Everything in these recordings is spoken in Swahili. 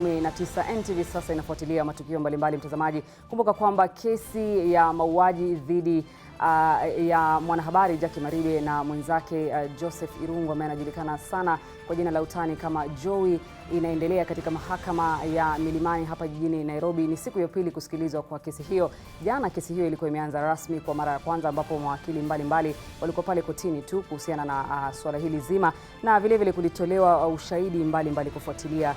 19 NTV sasa inafuatilia matukio mbalimbali. Mtazamaji, kumbuka kwamba kesi ya mauaji dhidi ya mwanahabari Jackie Maribe na mwenzake Joseph Irungu ambaye anajulikana sana kwa jina la utani kama Joey inaendelea katika mahakama ya Milimani hapa jijini Nairobi. Ni siku ya pili kusikilizwa kwa kesi hiyo. Jana kesi hiyo ilikuwa imeanza rasmi kwa mara ya kwanza, ambapo mawakili mbalimbali walikuwa pale kotini tu kuhusiana na swala hili zima, na vile vile kulitolewa ushahidi mbalimbali kufuatilia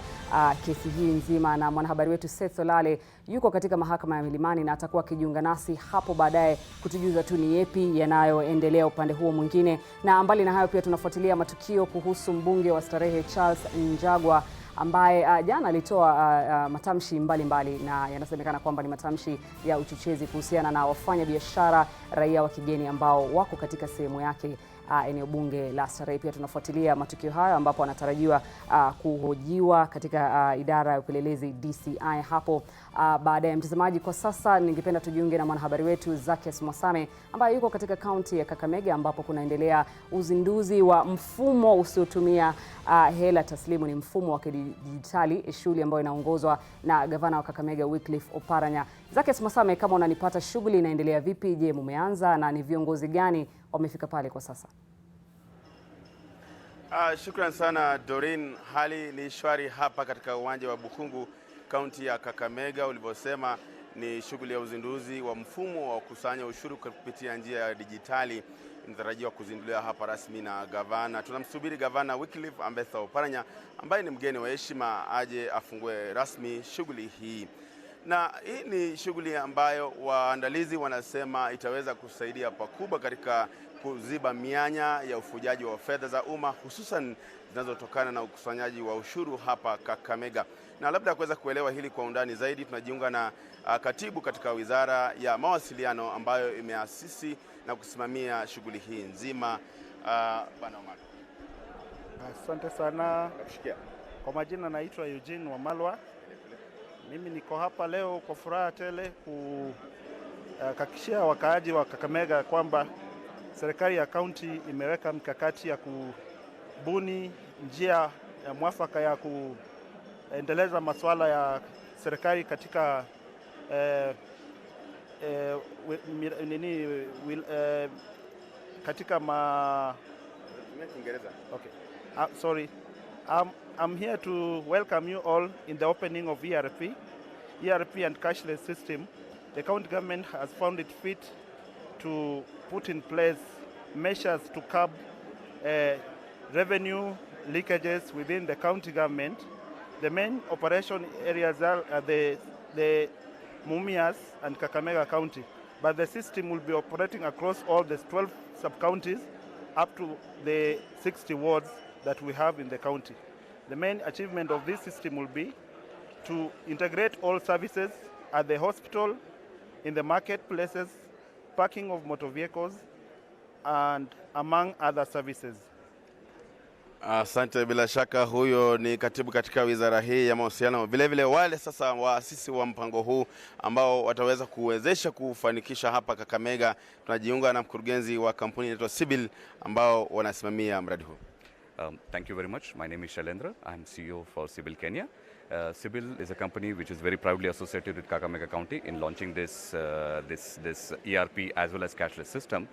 kesi hii nzima. Na mwanahabari wetu Seth Olale yuko katika mahakama ya Milimani na atakuwa akijiunga nasi hapo baadaye kutujuza tu ni yepi yanayoendelea upande huo mwingine. Na mbali na hayo pia tunafuatilia matukio kuhusu mbunge wa Starehe Charles Njagwa ambaye jana alitoa matamshi mbalimbali na yanasemekana kwamba ni matamshi ya uchochezi kuhusiana na wafanya biashara raia wa kigeni ambao wako katika sehemu yake eneo bunge la Starehe. Pia tunafuatilia matukio hayo ambapo anatarajiwa kuhojiwa katika idara ya upelelezi DCI hapo baadaye. Mtazamaji, kwa sasa ningependa tujiunge na mwanahabari wetu Zakes Mwasame ambaye yuko katika kaunti ya Kakamega ambapo kunaendelea uzinduzi wa mfumo usiotumia hela taslimu. Ni mfumo wa kidijitali, shughuli ambayo inaongozwa na gavana wa Kakamega Wycliffe Oparanya. Zakes Mwasame, kama unanipata, shughuli inaendelea vipi? Je, mumeanza na ni viongozi gani wamefika pale kwa sasa? Shukran sana Doreen. Hali ni shwari hapa katika uwanja wa Bukungu, kaunti ya Kakamega. Ulivyosema, ni shughuli ya uzinduzi wa mfumo wa kukusanya ushuru kupitia njia ya dijitali. Inatarajiwa kuzinduliwa hapa rasmi na gavana. Tunamsubiri gavana Wycliffe Oparanya ambaye ni mgeni wa heshima aje afungue rasmi shughuli hii. Na hii ni shughuli ambayo waandalizi wanasema itaweza kusaidia pakubwa katika kuziba mianya ya ufujaji wa fedha za umma, hususan zinazotokana na ukusanyaji wa ushuru hapa Kakamega. Na labda kuweza kuelewa hili kwa undani zaidi, tunajiunga na katibu katika Wizara ya Mawasiliano ambayo imeasisi na kusimamia shughuli hii nzima, Bwana Omar. Asante sana. Kwa majina naitwa Eugene Wamalwa. Mimi niko hapa leo kwa furaha tele kuhakikishia wakaaji wa Kakamega kwamba serikali ya kaunti imeweka mikakati ya kubuni njia ya mwafaka ya kuendeleza masuala ya serikali katika Okay. I'm here to welcome you all in the opening of ERP and cashless system. The county government has found it fit to put in place measures to curb revenue leakages within the county government. The main operation areas are the Mumias and Kakamega County, but the system will be operating across all the 12 sub-counties up to the 60 wards that we have in the county. The main achievement of this system will be to integrate all services at the hospital, in the marketplaces, parking of motor vehicles, and among other services. Asante. Bila shaka huyo ni katibu katika wizara hii ya mawasiliano. Vile vile wale sasa waasisi wa mpango huu ambao wataweza kuwezesha kufanikisha hapa Kakamega, tunajiunga na mkurugenzi wa kampuni inaitwa Sibil ambao wanasimamia mradi huu. Thank you very much. My name is Shailendra. I'm CEO for Sibil Kenya. Sibil is a company which is very proudly associated with Kakamega County in launching this ERP as well as cashless system.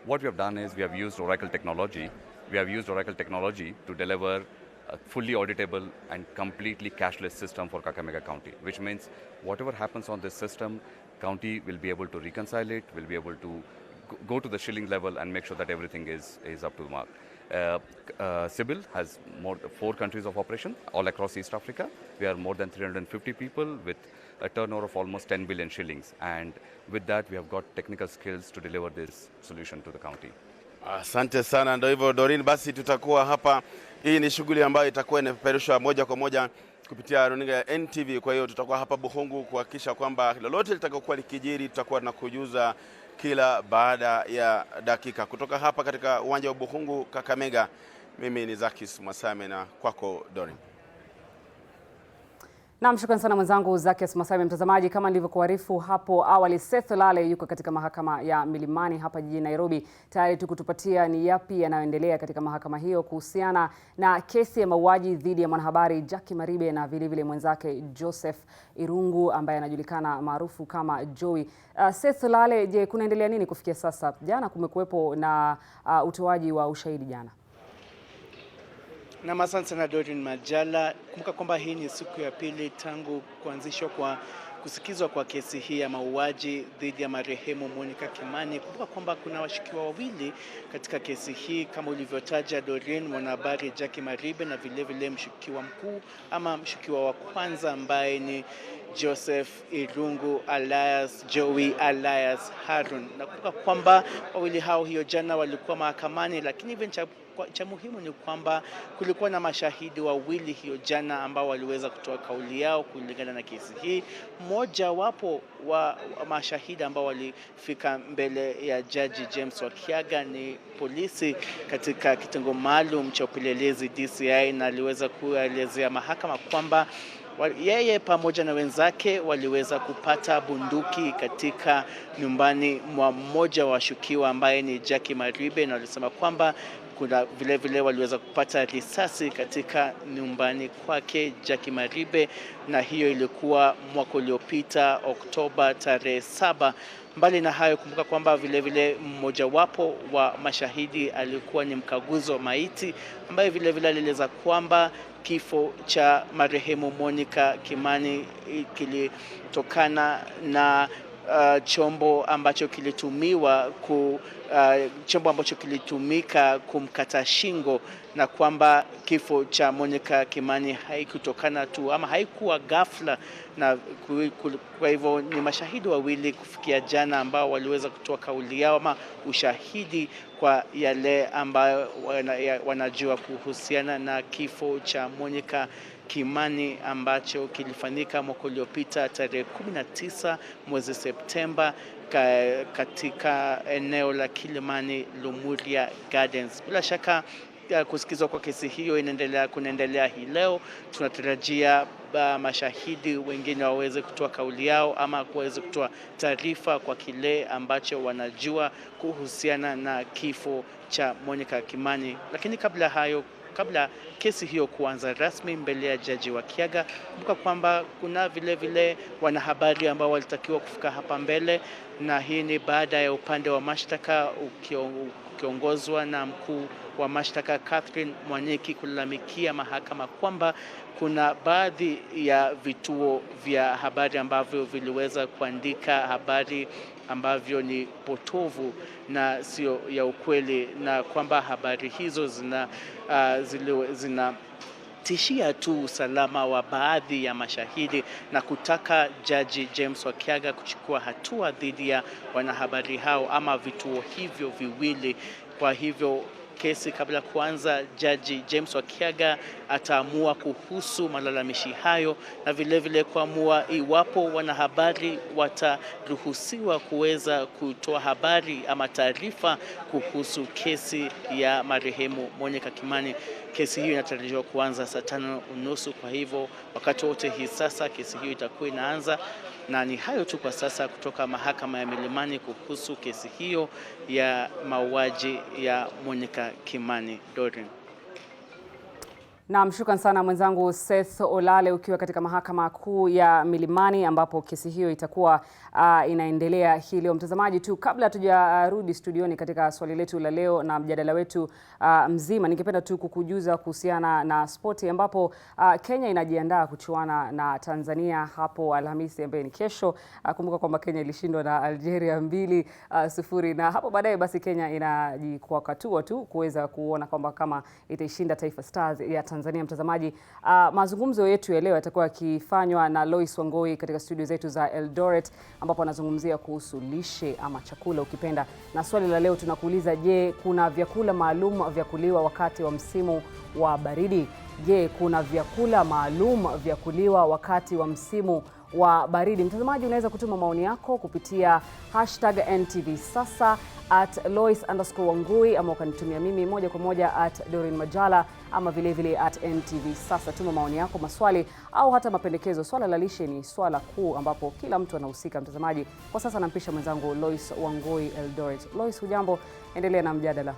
What we have done is we have used Oracle technology. We have used Oracle technology to deliver a fully auditable and completely cashless system for Kakamega County, which means whatever happens on this system, county will be able to reconcile it, will be able to go to the shilling level and make sure that everything is up to the mark. Sibil has 4 countries of operation all across East Africa. We are more than 350 people with a turnover of almost 10 billion shillings, and with that we have got technical skills to deliver this solution to the county. Asante sana. Ndio hivyo Doreen, basi tutakuwa hapa. Hii ni shughuli ambayo itakuwa inapeperushwa moja kwa moja kupitia runinga ya NTV. Kwa hiyo tutakuwa hapa Bukungu kuhakikisha kwamba lolote litakayokuwa likijiri tutakuwa tunakujuza kila baada ya dakika. Kutoka hapa katika uwanja wa Bukungu Kakamega, mimi ni Zakes Mwasame na kwako Doreen. Naam, shukrani sana mwenzangu Zakias Masai. Mtazamaji, kama nilivyokuarifu hapo awali, Seth Olale yuko katika mahakama ya Milimani hapa jijini Nairobi, tayari tukutupatia ni yapi yanayoendelea katika mahakama hiyo kuhusiana na kesi ya mauaji dhidi ya mwanahabari Jackie Maribe na vile mwenzake Joseph Irungu ambaye anajulikana maarufu kama Joey. Seth Olale, je, kunaendelea nini kufikia sasa? Jana kumekuwepo na utoaji wa ushahidi jana. Na asante sana Doreen Majala. Kumbuka kwamba hii ni siku ya pili tangu kuanzishwa kwa kusikizwa kwa kesi hii ya mauaji dhidi ya marehemu Monica Kimani. Kumbuka kwamba kuna washukiwa wawili katika kesi hii kama ulivyotaja Doreen, mwanahabari Jackie Maribe na vile mshukiwa mkuu ama mshukiwa wa kwanza ambaye ni Joseph Irungu alias Joey alias Harun. Na kumbuka kwamba wawili hao hiyo jana walikuwa mahakamani, lakini hivi cha muhimu ni kwamba kulikuwa na mashahidi wawili hiyo jana ambao waliweza kutoa kauli yao kulingana na kesi hii. Mmoja wapo wa mashahidi ambao walifika mbele ya Jaji James Wakiaga ni polisi katika kitengo maalum cha upelelezi DCI, na aliweza kuelezea mahakama kwamba yeye pamoja na wenzake waliweza kupata bunduki katika nyumbani mwa mmoja wa washukiwa ambaye ni Jackie Maribe, na walisema kwamba kuna vile waliweza kupata risasi katika nyumbani kwake Jackie Maribe, na hiyo ilikuwa mwaka uliopita Oktoba tarehe 7. Mbali na hayo, kumbuka kwamba vile mmoja wapo wa mashahidi alikuwa ni mkaguzi wa maiti ambaye vile alieleza kwamba kifo cha marehemu Monica Kimani kilitokana na chombo ambacho kilitumika kumkata shingo, na kwamba kifo cha Monica Kimani haikutokana tu ama haikuwa ghafla, na kwa hivyo ni mashahidi wawili kufikia jana ambao waliweza kutoa kauli yao ama ushahidi kwa yale ambayo wanajua kuhusiana na kifo cha Monica Kimani ambacho kilifanyika mwaka uliopita tarehe 19 mwezi Septemba katika eneo la Kilimani Lumuria Gardens. Bila shaka kusikizwa kwa kesi hiyo kunaendelea hii leo. Tunatarajia mashahidi wengine waweze kutoa kauli yao ama waweze kutoa taarifa kwa kile ambacho wanajua kuhusiana na kifo cha Monica Kimani. Lakini kabla kesi hiyo kuanza rasmi mbele ya Jaji Wakiaga, kumbuka kwamba kuna vile wanahabari ambao walitakiwa kufika hapa mbele, na hii ni baada ya upande wa mashtaka ukiongozwa na mkuu wa mashtaka Catherine Mwanyeki kulalamikia mahakama kwamba kuna baadhi ya vituo vya habari ambavyo viliweza kuandika habari ambavyo ni potovu na sio ya ukweli, na kwamba habari hizo zinatishia tu usalama wa baadhi ya mashahidi, na kutaka Jaji James Wakiaga kuchukua hatua dhidi ya wanahabari hao ama vituo hivyo viwili. Kwa hivyo kesi kabla kuanza, Jaji James Wakiaga ataamua kuhusu malalamishi hayo na vile kuamua iwapo wanahabari wataruhusiwa kuweza kutoa habari ama taarifa kuhusu kesi ya marehemu Monica Kimani. Kesi hiyo inatarajiwa kuanza saa 5:30. Kwa hivyo wakati wote hii sasa kesi hiyo itakuwa inaanza, na ni hayo tu kwa sasa kutoka mahakama ya Milimani kuhusu kesi hiyo ya mauaji ya Monica Kimani. Doreen. Naam, shukrani sana mwenzangu Seth Olale ukiwa katika mahakama kuu ya Milimani ambapo kesi hiyo itakuwa inaendelea hii leo. Mtazamaji, tu kabla hatujarudi studioni katika swali letu la leo na mjadala wetu mzima, ningependa tu kukujuza kuhusiana na spoti ambapo Kenya inajiandaa kuchuana na Tanzania hapo Alhamisi ambayo ni kesho. Kumbuka kwamba Kenya ilishindwa na Algeria 2-0, na hapo baadaye basi Kenya inajikwakatua tu kuweza kuona kwamba kama itaishinda Taifa Stars ya Tanzania. Mtazamaji, mazungumzo yetu ya leo yatakuwa yakifanywa na Loise Wangui katika studio zetu za Eldoret, ambapo anazungumzia kuhusu lishe ama chakula ukipenda. Na swali la leo tunakuuliza, je, kuna vyakula maalum vya kuliwa wakati wa msimu wa baridi? Je, kuna vyakula maalum vya kuliwa wakati wa msimu wa baridi? Mtazamaji, unaweza kutuma maoni yako kupitia #NTV Sasa @Loise_Wangui, ama ukanitumia mimi moja kwa moja @Doreen Majala ama vile @NTV Sasa. Tuma maoni yako, maswali au hata mapendekezo. Swala la lishe ni swala kuu ambapo kila mtu anahusika. Mtazamaji, kwa sasa nampisha mwenzangu Loise Wangui Eldoret. Loise, hujambo? Endelea na mjadala.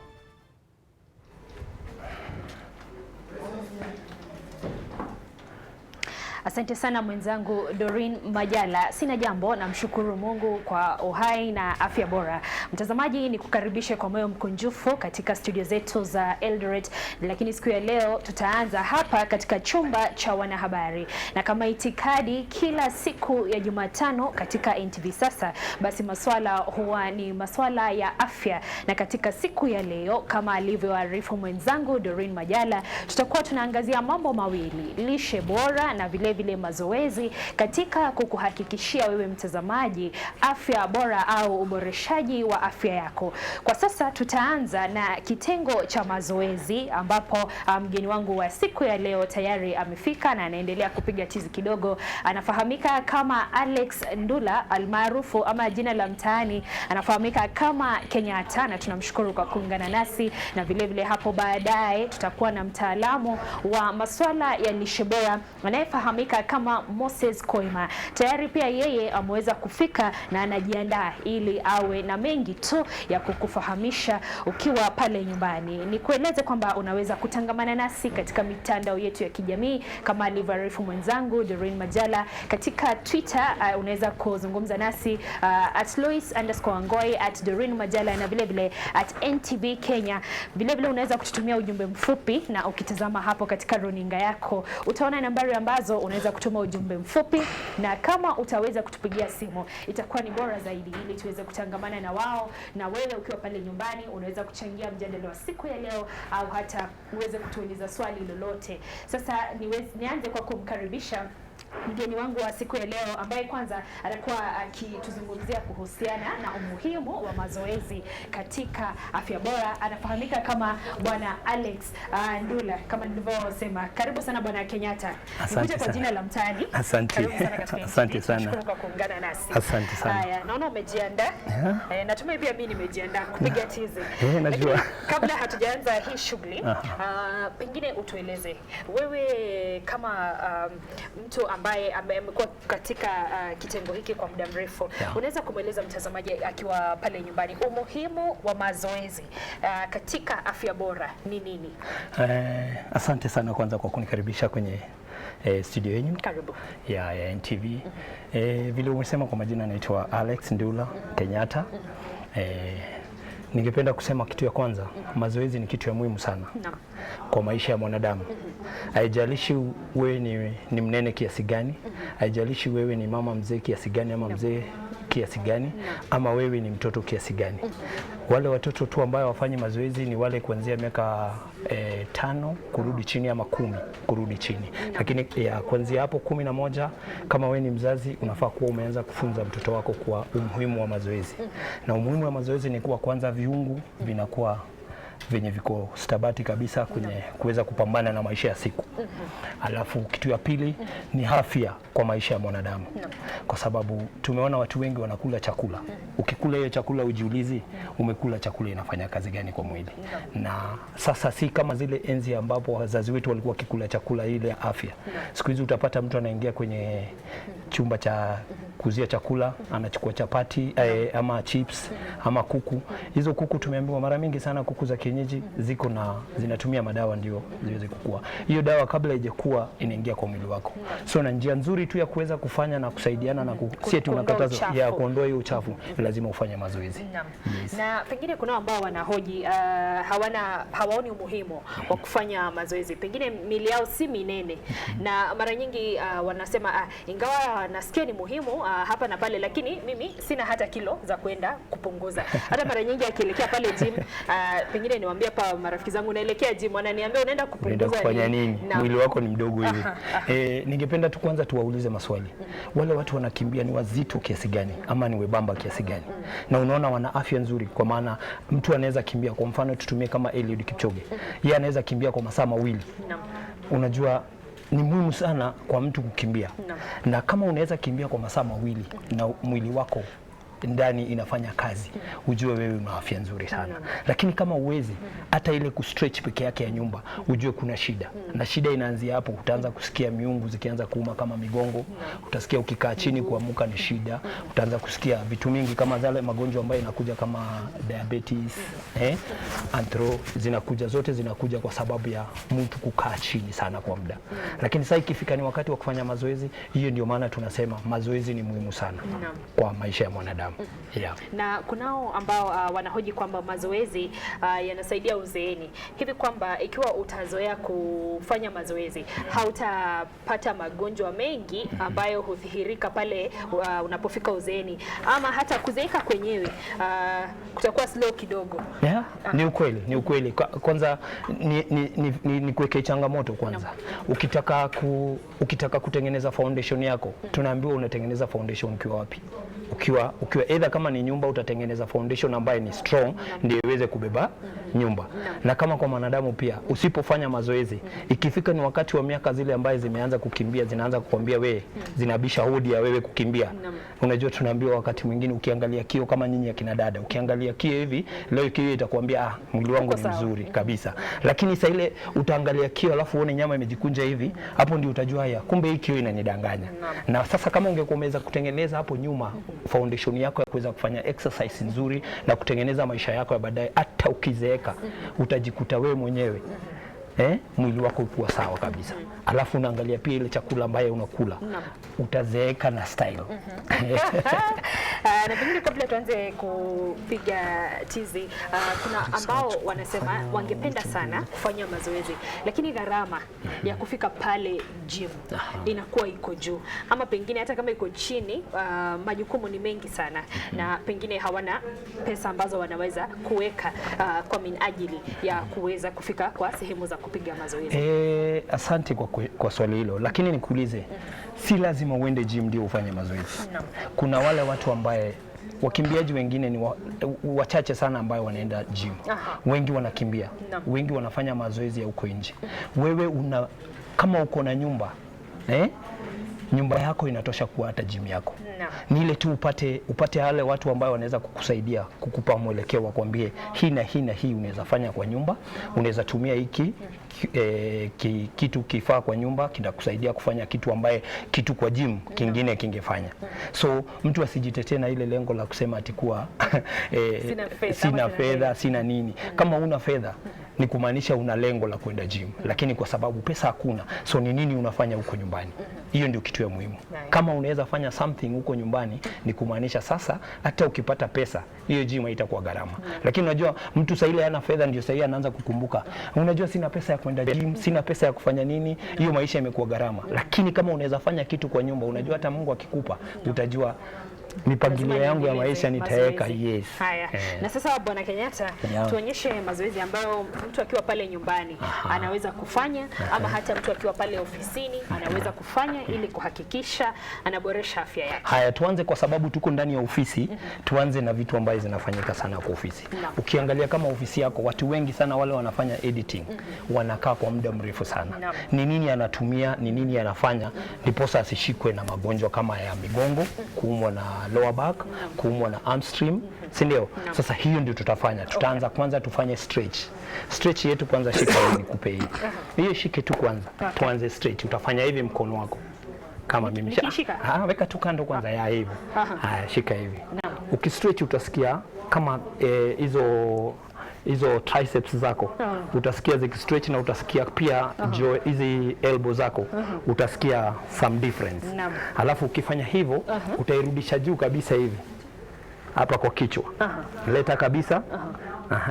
Asante sana mwenzangu Doreen Majala. Sina jambo, namshukuru Mungu kwa uhai na afya bora. Mtazamaji, ni kukaribisha kwa moyo mkunjufu katika studio zetu za Eldoret, lakini siku ya leo tutaanza hapa katika chumba cha wanahabari. Na kama itikadi kila siku ya Jumatano katika NTV Sasa, basi maswala huwa ni maswala ya afya. Na katika siku ya leo, kama alivyoarifu mwenzangu Doreen Majala, tutakuwa tunaangazia mambo mawili: lishe bora na vile mazoezi, katika kukuhakikishia wewe mtazamaji afya bora au uboreshaji wa afya yako. Kwa sasa tutaanza na kitengo cha mazoezi, ambapo mgeni wangu wa siku ya leo tayari amefika na anaendelea kupiga tizi kidogo. Anafahamika kama Alex Ndula, almaarufu ama jina la mtaani anafahamika kama Kenyatta, na tunamshukuru kwa kuungana nasi. Na vile hapo baadaye tutakuwa na mtaalamu wa masuala ya lishe bora anayefahamika kama Moses Koima. Tayari pia yeye ameweza kufika na anajiandaa ili awe na mengi tu ya kukufahamisha ukiwa pale nyumbani. Ni kueleze kwamba unaweza kutangamana nasi katika mitandao yetu ya kijamii kama alivyoarifu mwenzangu Doreen Majala. Katika Twitter unaweza kuzungumza nasi @Loise_Wangui, @Doreen Majala, na vile @NTV Kenya. Vile unaweza kututumia ujumbe mfupi, na ukitazama hapo katika runinga yako utaona nambari ambazo unaweza kutuma ujumbe mfupi, na kama utaweza kutupigia simu itakuwa ni bora zaidi ili tuweze kutangamana na wao. Na wewe ukiwa pale nyumbani unaweza kuchangia mjadala wa siku ya leo au hata uweze kutuuliza swali lolote. Sasa nianze kwa kumkaribisha mgeni wangu wa siku ya leo, ambaye kwanza atakuwa akituzungumzia kuhusiana na umuhimu wa mazoezi katika afya bora. Anafahamika kama Bwana Alex Ndula, kama nilivyosema. Karibu sana Bwana Kenyatta. Asante kwa jina la mtaani. Asante. Karibu sana katika Asante sana. Nashukuru kwa kuungana nasi. Asante sana. Haya, naona umejiandaa. Natumai pia mimi nimejiandaa kupiga tizi. Najua. Kabla hatujaanza hii shughuli, pengine utueleze wewe kama mtu ambaye amekuwa katika kitengo hiki kwa muda mrefu, unaweza kumweleza mtazamaji akiwa pale nyumbani umuhimu wa mazoezi katika afya bora ni nini? Asante sana kwanza kwa kunikaribisha kwenye studio yenu. Karibu. Ya NTV. Vile umesema, kwa majina naitwa Alex Ndula Kenyatta. Ningependa kusema kitu ya kwanza, mazoezi ni kitu ya muhimu sana kwa maisha ya mwanadamu. Haijalishi wewe ni mnene kiasi gani, haijalishi wewe ni mama mzee kiasi gani ama mzee kiasi gani, ama wewe ni mtoto kiasi gani. Wale watoto tu ambao wafanyi mazoezi ni wale kuanzia miaka 5 kurudi chini ama 10 kurudi chini. Lakini kuanzia hapo 11, kama wewe ni mzazi, unafaa kuwa umeanza kufunza mtoto wako kwa umuhimu wa mazoezi. Na umuhimu wa mazoezi ni kuwa kwanza viungu vinakuwa venye viko stabati kabisa kwenye kuweza kupambana na maisha ya siku. Alafu kitu ya pili ni afya kwa maisha ya mwanadamu. Kwa sababu tumeona watu wengi wanakula chakula. Ukikula hiyo chakula ujiulizi umekula chakula inafanya kazi gani kwa mwili. Na sasa si kama zile enzi ambapo wazazi wetu walikuwa wakikula chakula ile ya afya. Siku hizi utapata mtu anaingia kwenye chumba cha kuzia chakula, anachukua chapati ama chips ama kuku. Hizo kuku tumeambiwa mara mingi sana, kuku za kienyeji zinatumia madawa ndio ziweze kukua. Hiyo dawa kabla haijakuwa inaingia kwa mwili wako. So na njia nzuri tu ya kuweza kufanya na kusaidiana na si tunakataza ya kuondoa hiyo uchafu, lazima ufanye mazoezi. Yes. Na pengine kuna ambao wanahoji hawaoni umuhimu wa kufanya mazoezi. Pengine mili yao si minene. Na mara nyingi wanasema ingawa nasikia ni muhimu hapa na pale, lakini mimi sina hata kilo za kwenda kupunguza. Hata mara nyingi akielekea pale gym, pengine niwaambia pa marafiki zangu naelekea gym, wananiambia unaenda kupunguza kufanya nini? Mwili wako ni mdogo hivi. Ningependa tu kwanza tuwaulize maswali. Wale watu wanakimbia ni wazito kiasi gani ama ni webamba kiasi gani? Na unaona wana afya nzuri, kwa maana mtu anaweza kimbia, kwa mfano tutumie kama Eliud Kipchoge. Yeye anaweza kimbia kwa masaa 2. Unajua ni muhimu sana kwa mtu kukimbia. Na kama unaweza kimbia kwa masaa 2 na mwili wako ndani inafanya kazi, ujue wewe una afya nzuri sana. Lakini kama uwezi hata ile kustretch peke yake ya nyumba, ujue kuna shida. Na shida inaanzia hapo, utaanza kusikia miungu zikianza kuuma kama migongo, utasikia ukikaa chini kuamuka ni shida, utaanza kusikia vitu mingi kama zale magonjwa ambayo inakuja kama diabetes, anthro, zote zinakuja kwa sababu ya mtu kukaa chini sana kwa muda. Lakini sasa ikifika ni wakati wa kufanya mazoezi, hiyo ndio maana tunasema mazoezi ni muhimu sana kwa maisha ya mwanadamu. Na kunao ambao wanahoji kwamba mazoezi yanasaidia uzeeni, hivi kwamba ikiwa utazoea kufanya mazoezi hautapata magonjwa mengi ambayo hudhihirika pale unapofika uzeeni, ama hata kuzeeka kwenyewe kutakuwa slow kidogo. Ni ukweli. Kwanza ni kuweke changamoto kwanza. Ukitaka kutengeneza foundation yako, tunaambiwa unatengeneza foundation ukiwa wapi? Ukiwa either kama ni nyumba utatengeneza foundation ambayo ni strong ndio iweze kubeba nyumba. Na kama kwa mwanadamu pia, usipofanya mazoezi, ikifika ni wakati wa miaka zile ambaye zimeanza kukimbia, zinaanza kukwambia wewe, zinabisha hodi ya wewe kukimbia. Unajua tunaambiwa wakati mwingine ukiangalia kio, kama nyinyi akina dada, ukiangalia kio hivi, leo kio itakwambia mwili wangu ni mzuri kabisa. Lakini sasa ile utaangalia kio alafu uone nyama imejikunja hivi, hapo ndio utajua haya, kumbe hii kio inanidanganya. Na sasa kama ungekuweza kutengeneza hapo nyuma foundation yako ya kuweza kufanya exercise nzuri na kutengeneza maisha yako ya baadaye, hata ukizeeka utajikuta wewe mwenyewe mwili wako uko sawa kabisa. Alafu unaangalia pia ile chakula ambayo unakula, utazeeka na style. Na pengine kabla tuanze kupiga tizi, kuna ambao wanasema wangependa sana kufanya mazoezi, lakini gharama ya kufika pale gym inakuwa iko juu, ama pengine hata kama iko chini, majukumu ni mengi sana na pengine hawana pesa ambazo wanaweza kuweka kwa minajili ya kuweza kufika kwa sehemu za kupiga mazoezi. Asante kwa swali hilo, lakini nikuulize, si lazima uende gym ndio ufanye mazoezi. Kuna wale watu ambaye wakimbiaji wengine ni wachache sana ambayo wanaenda gym. Wengi wanakimbia, wengi wanafanya mazoezi ya uko nje. Wewe kama uko na nyumba, nyumba yako inatosha kuwa hata gym yako. Ni ile tu upate wale watu ambao wanaweza kukusaidia, kukupa mwelekeo, wakwambie hii na hii na hii unaweza fanya kwa nyumba, unaweza tumia hiki kitu kifaa kwa nyumba kitakusaidia kufanya kitu kwa gym kingine kingefanya. So mtu asijitetee na ile lengo la kusema ati kuwa sina fedha, sina nini. Kama una fedha ni kumaanisha una lengo la kwenda gym, lakini kwa sababu pesa hakuna, so ni nini unafanya huko nyumbani? Hiyo ndio kitu ya muhimu. Kama unaweza fanya something huko nyumbani, ni kumaanisha sasa hata ukipata pesa, hiyo gym haitakuwa gharama. Lakini unajua mtu sasa ile hana fedha ndio sasa anaanza kukumbuka, unajua sina pesa ya kwenda gym, sina pesa ya kufanya nini, hiyo maisha imekuwa gharama. Lakini kama unaweza fanya kitu kwa nyumba, unajua hata Mungu akikupa, utajua mipangilio yangu ya maisha nitaweka. Na sasa Bwana Kenyatta, tuonyeshe mazoezi ambayo mtu akiwa pale nyumbani anaweza kufanya, ama hata mtu akiwa pale ofisini anaweza kufanya ili kuhakikisha anaboresha afya yake. Tuanze kwa sababu tuko ndani ya ofisi. Tuanze na vitu ambayo zinafanyika sana kwa ofisi. Ukiangalia kama ofisi yako, watu wengi sana wale wanafanya editing, wanakaa kwa muda mrefu sana. Ni nini anatumia, ni nini anafanya, ndiposa asishikwe na magonjwa kama ya migongo, kuumwa na lower back, kuumwa na hamstring, si ndio? Sasa hiyo ndio tutafanya. Tutaanza kwanza tufanye stretch yetu kwanza. Shika hii nikupe hii. Hiyo shike tu kwanza. Tuanze stretch. Utafanya hivi mkono wako. Kama mimi. Weka tu kando kwanza ya hivi. Shika hivi. Ukistretch utasikia kama hizo triceps zako utasikia zikistretch, na utasikia pia hizi elbow zako utasikia some difference. Alafu ukifanya hivyo utairudisha juu kabisa hivi hapa kwa kichwa. Leta kabisa.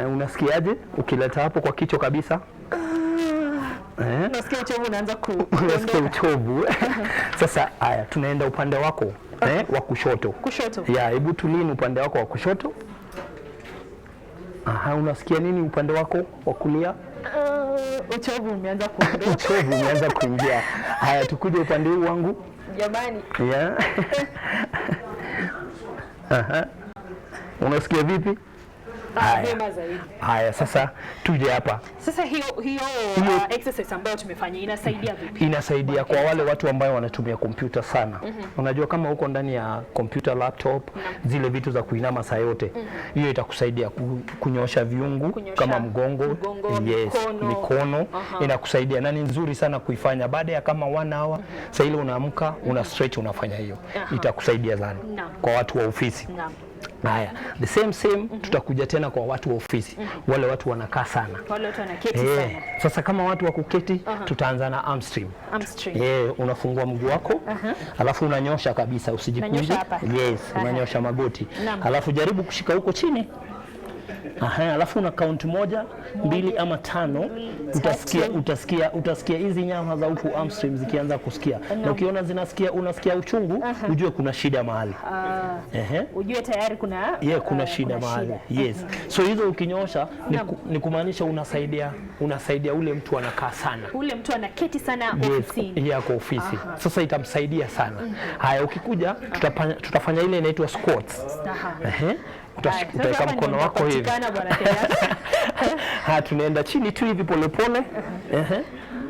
Unasikiaje ukileta hapo kwa kichwa kabisa? Nasikia uchovu unaanza unasikia uchovu. Sasa haya, tunaenda upande wako wa kushoto. Hebu tulini upande wako wa kushoto. Unasikia nini upande wako wa kulia? Uchovu umeanza kuondoka. Uchovu umeanza kuingia. Haya, tukuje upande huu wangu. Jamani. Unasikia vipi? Haya, sasa tuje hapa. Sasa hiyo exercise ambayo tumefanya inasaidia vipi? Inasaidia kwa wale watu ambao wanatumia kompyuta sana. Unajua kama uko ndani ya kompyuta, laptop, zile vitu za kuinama saa yote, hiyo itakusaidia kunyoosha viungu kama mgongo, yes, mikono. Inakusaidia na ni nzuri sana kuifanya baada ya kama 1 hour. Sasa ile unaamka, una stretch, unafanya hiyo. Itakusaidia sana kwa watu wa ofisi. Haya, the same tutakuja tena kwa watu wa ofisi. Wale watu wanakaa sana. Wale watu wanaketi sana. Sasa kama watu wa kuketi, tutaanza na arm stream. Unafungua mguu wako, alafu unanyosha kabisa, usijikunje. Yes, unanyosha magoti. Alafu jaribu kushika huko chini. Alafu una count 1, 2 ama 5. Utasikia hizi nyama za huku hamstring zikianza kusikia. Na ukiona unasikia uchungu, ujue kuna shida mahali. Ujue tayari kuna shida mahali. Yes. So hizo ukinyosha ni kumaanisha unasaidia ule mtu anakaa sana. Ule mtu anaketi sana ofisini. Kwa ofisi. Sasa itamsaidia sana. Haya, ukikuja tutafanya ile inaitwa squats. Utaweka mkono wako hivi. Tunaenda chini tu hivi polepole.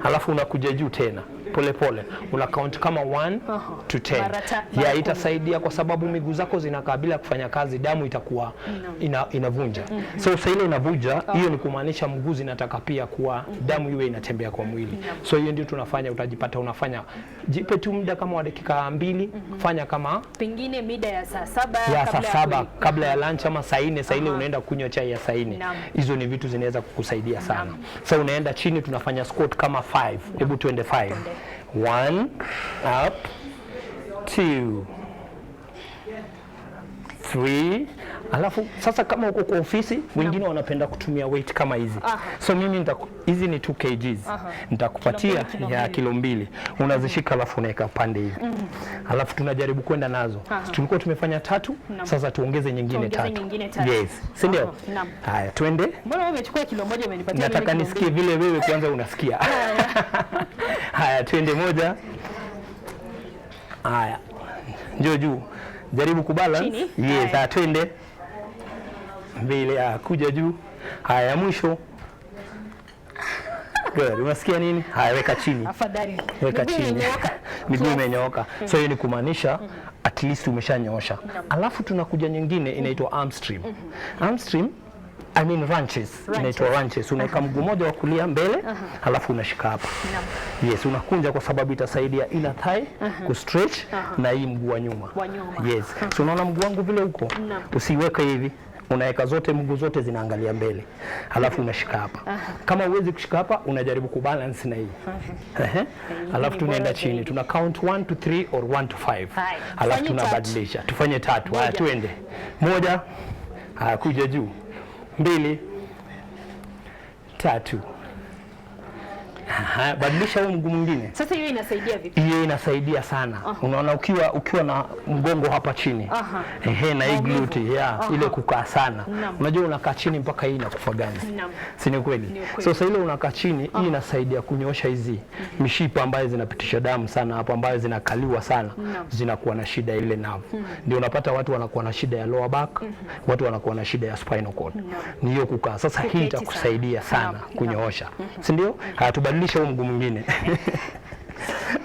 Halafu unakuja juu tena polepole. Una count kama 1 to 10. Itasaidia kwa sababu miguu zako zinakaa bila kufanya kazi, damu itakuwa inavunja. So sasa ile inavunja, hiyo ni kumaanisha mguu zinataka pia kuwa damu iwe inatembea kwa mwili. So hiyo ndio tunafanya, utajipata unafanya. Jipe tu muda kama wa dakika 2, fanya kama pengine mida ya saa 7 kabla ya lunch ama saa 4, saa ile unaenda kunywa chai ya saa 4. Hizo ni vitu zinaweza kukusaidia sana. So unaenda chini, tunafanya squat kama 5. Hebu tuende 5. 1 up, 2, 3. Alafu sasa kama uko kwa ofisi, wengine wanapenda kutumia weight kama hizi. So mimi hizi ni 2 kgs. Nitakupatia ya kilo 2. Unazishika alafu unaweka pande hivi. Alafu tunajaribu kwenda nazo. Tulikuwa tumefanya 3, sasa tuongeze nyingine 3. Yes, si ndio? Haya, twende. Mbona wewe umechukua kilo 1 umenipatia? Nataka nisikie vile wewe kwanza unasikia. Haya, twende 1. Haya. Njoo juu. Jaribu kubalance. Yes, twende. 2, kuja juu. Haya, mwisho. Good. Unasikia nini? Haya, weka chini. Afadhali. Weka chini. Miguu imenyooka. So hiyo ni kumaanisha at least umeshanyoosha. Alafu tunakuja nyingine inaitwa arm stream. Arm stream ranches. Inaitwa ranches. Unaweka mguu mmoja wa kulia mbele, alafu unashika hapa. Yes, unakunja kwa sababu itasaidia inner thigh kustretch na hii mguu wa nyuma. Yes. So unaona mguu wangu vile huko? Usiweke hivi. Unaweka zote, mguu zote zinaangalia mbele. Alafu unashika hapa. Kama huwezi kushika hapa, unajaribu kubalance na hii. Alafu tunaenda chini. Tuna count 1 to 3 or 1 to 5. Alafu tunabadilisha. Tufanye 3. Haya, twende. 1. Haya, kuja juu. 2, 3. Badilisha huo mguu mwingine. Sasa hiyo inasaidia vipi? Hiyo inasaidia sana. Unaona ukiwa na mgongo hapa chini. Na hii glute ile kukaa sana. Unajua unakaa chini mpaka hii inakufa ganzi. Si ni kweli? So sasa ile unakaa chini, hii inasaidia kunyoosha hizi mishipa ambayo zinapitisha damu sana hapo, ambayo zinakaliwa sana. Zinakuwa na shida ile nerve. Ndio unapata watu wanakuwa na shida ya lower back, watu wanakuwa na shida ya spinal cord. Ni hiyo kukaa. Sasa hii itakusaidia sana kunyoosha. Si ndio? Tubadilishe huo mguu mwingine.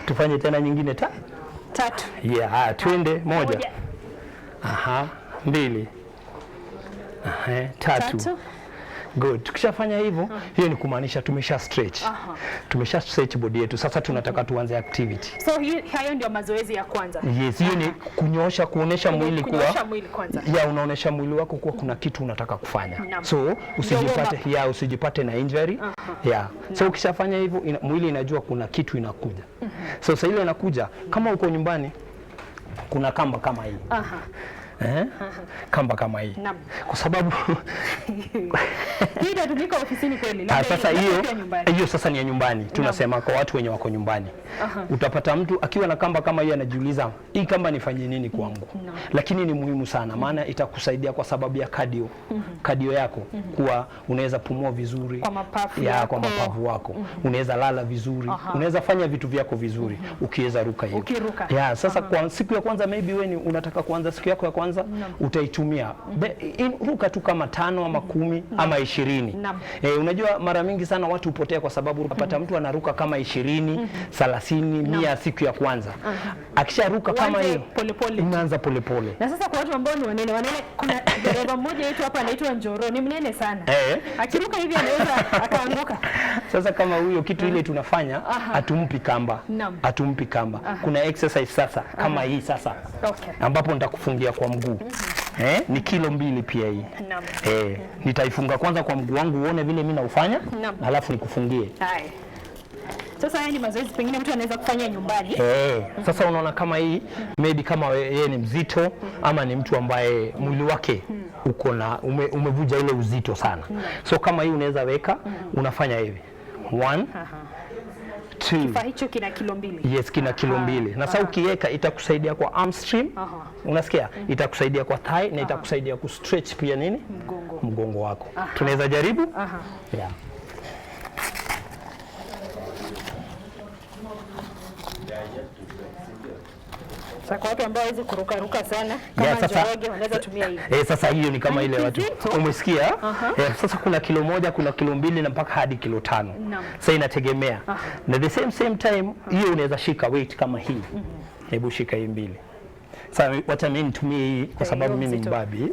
Tufanye tena nyingine 3. Twende 1. 2. 3. Good. Tukishafanya hivyo, hiyo ni kumaanisha tumesha stretch. Tumesha stretch body yetu. Sasa tunataka tuanze activity. So hayo ndio mazoezi ya kwanza. Yes, hiyo ni kunyosha, kuonesha mwili kwanza. Unaonesha mwili wako kuwa kuna kitu unataka kufanya. So usijipate na injury. So ukishafanya hivyo, mwili inajua kuna kitu inakuja. So sasa ile inakuja, kama uko nyumbani kuna kamba kama hii. Kamba kama hii. Kwa sababu hii inatumika ofisini kweli. Sasa hiyo sasa ni ya nyumbani. Tunasema kwa watu wenye wako nyumbani. Utapata mtu akiwa na kamba kama hii anajiuliza, hii kamba nifanye nini kwangu? Lakini ni muhimu sana, maana itakusaidia kwa sababu ya cardio. Cardio yako kuwa unaweza pumua vizuri kwa mapafu kwa mapafu wako. Unaweza lala vizuri. Unaweza fanya vitu vyako vizuri ukiweza ruka hiyo. Sasa kwa siku ya kwanza maybe wewe unataka kuanza siku yako ya kwanza kwanza utaitumia ruka tu kama 5 ama 10 ama 20. Unajua mara mingi sana watu hupotea kwa sababu unapata mtu anaruka kama 20, 30, 100 siku ya kwanza. Akisharuka kama hiyo unaanza polepole. Na sasa kwa watu ambao ni wanene, kuna dereva mmoja wetu hapa anaitwa Njoro, ni mnene sana. Akiruka hivi anaweza akaanguka. Sasa kama huyo kitu ile tunafanya hatumpi kamba. Hatumpi kamba. Kuna exercise sasa kama hii sasa. Ambapo nitakufungia kwa mguu. Ni kilo 2 pia hii. Nitaifunga kwanza kwa mguu wangu uone vile mimi naufanya, alafu nikufungie. Sasa haya ni mazoezi pengine mtu anaweza kufanya nyumbani. Sasa unaona kama hii maybe kama yeye ni mzito ama ni mtu ambaye mwili wake uko na umevuja ile uzito sana. So kama hii unaweza weka unafanya hivi. 1 2. Kifaa hicho kina kilo 2. Yes, kina kilo 2. Na sasa ukiweka itakusaidia kwa hamstring. Unasikia? Itakusaidia kwa thigh na itakusaidia ku stretch pia nini? Mgongo wako. Tunaweza jaribu? Yeah. Sasa kwa watu ambao hawezi kuruka sana kama Njoroge wanaweza tumia hii. Sasa hiyo ni kama ile watu umesikia? Sasa kuna kilo 1, kuna kilo 2 na mpaka hadi kilo 5. Sasa inategemea. Na the same time hiyo unaweza shika weight kama hii. Hebu shika hii 2. Sasa wacha mimi nitumie hii kwa sababu mimi ni mbabi.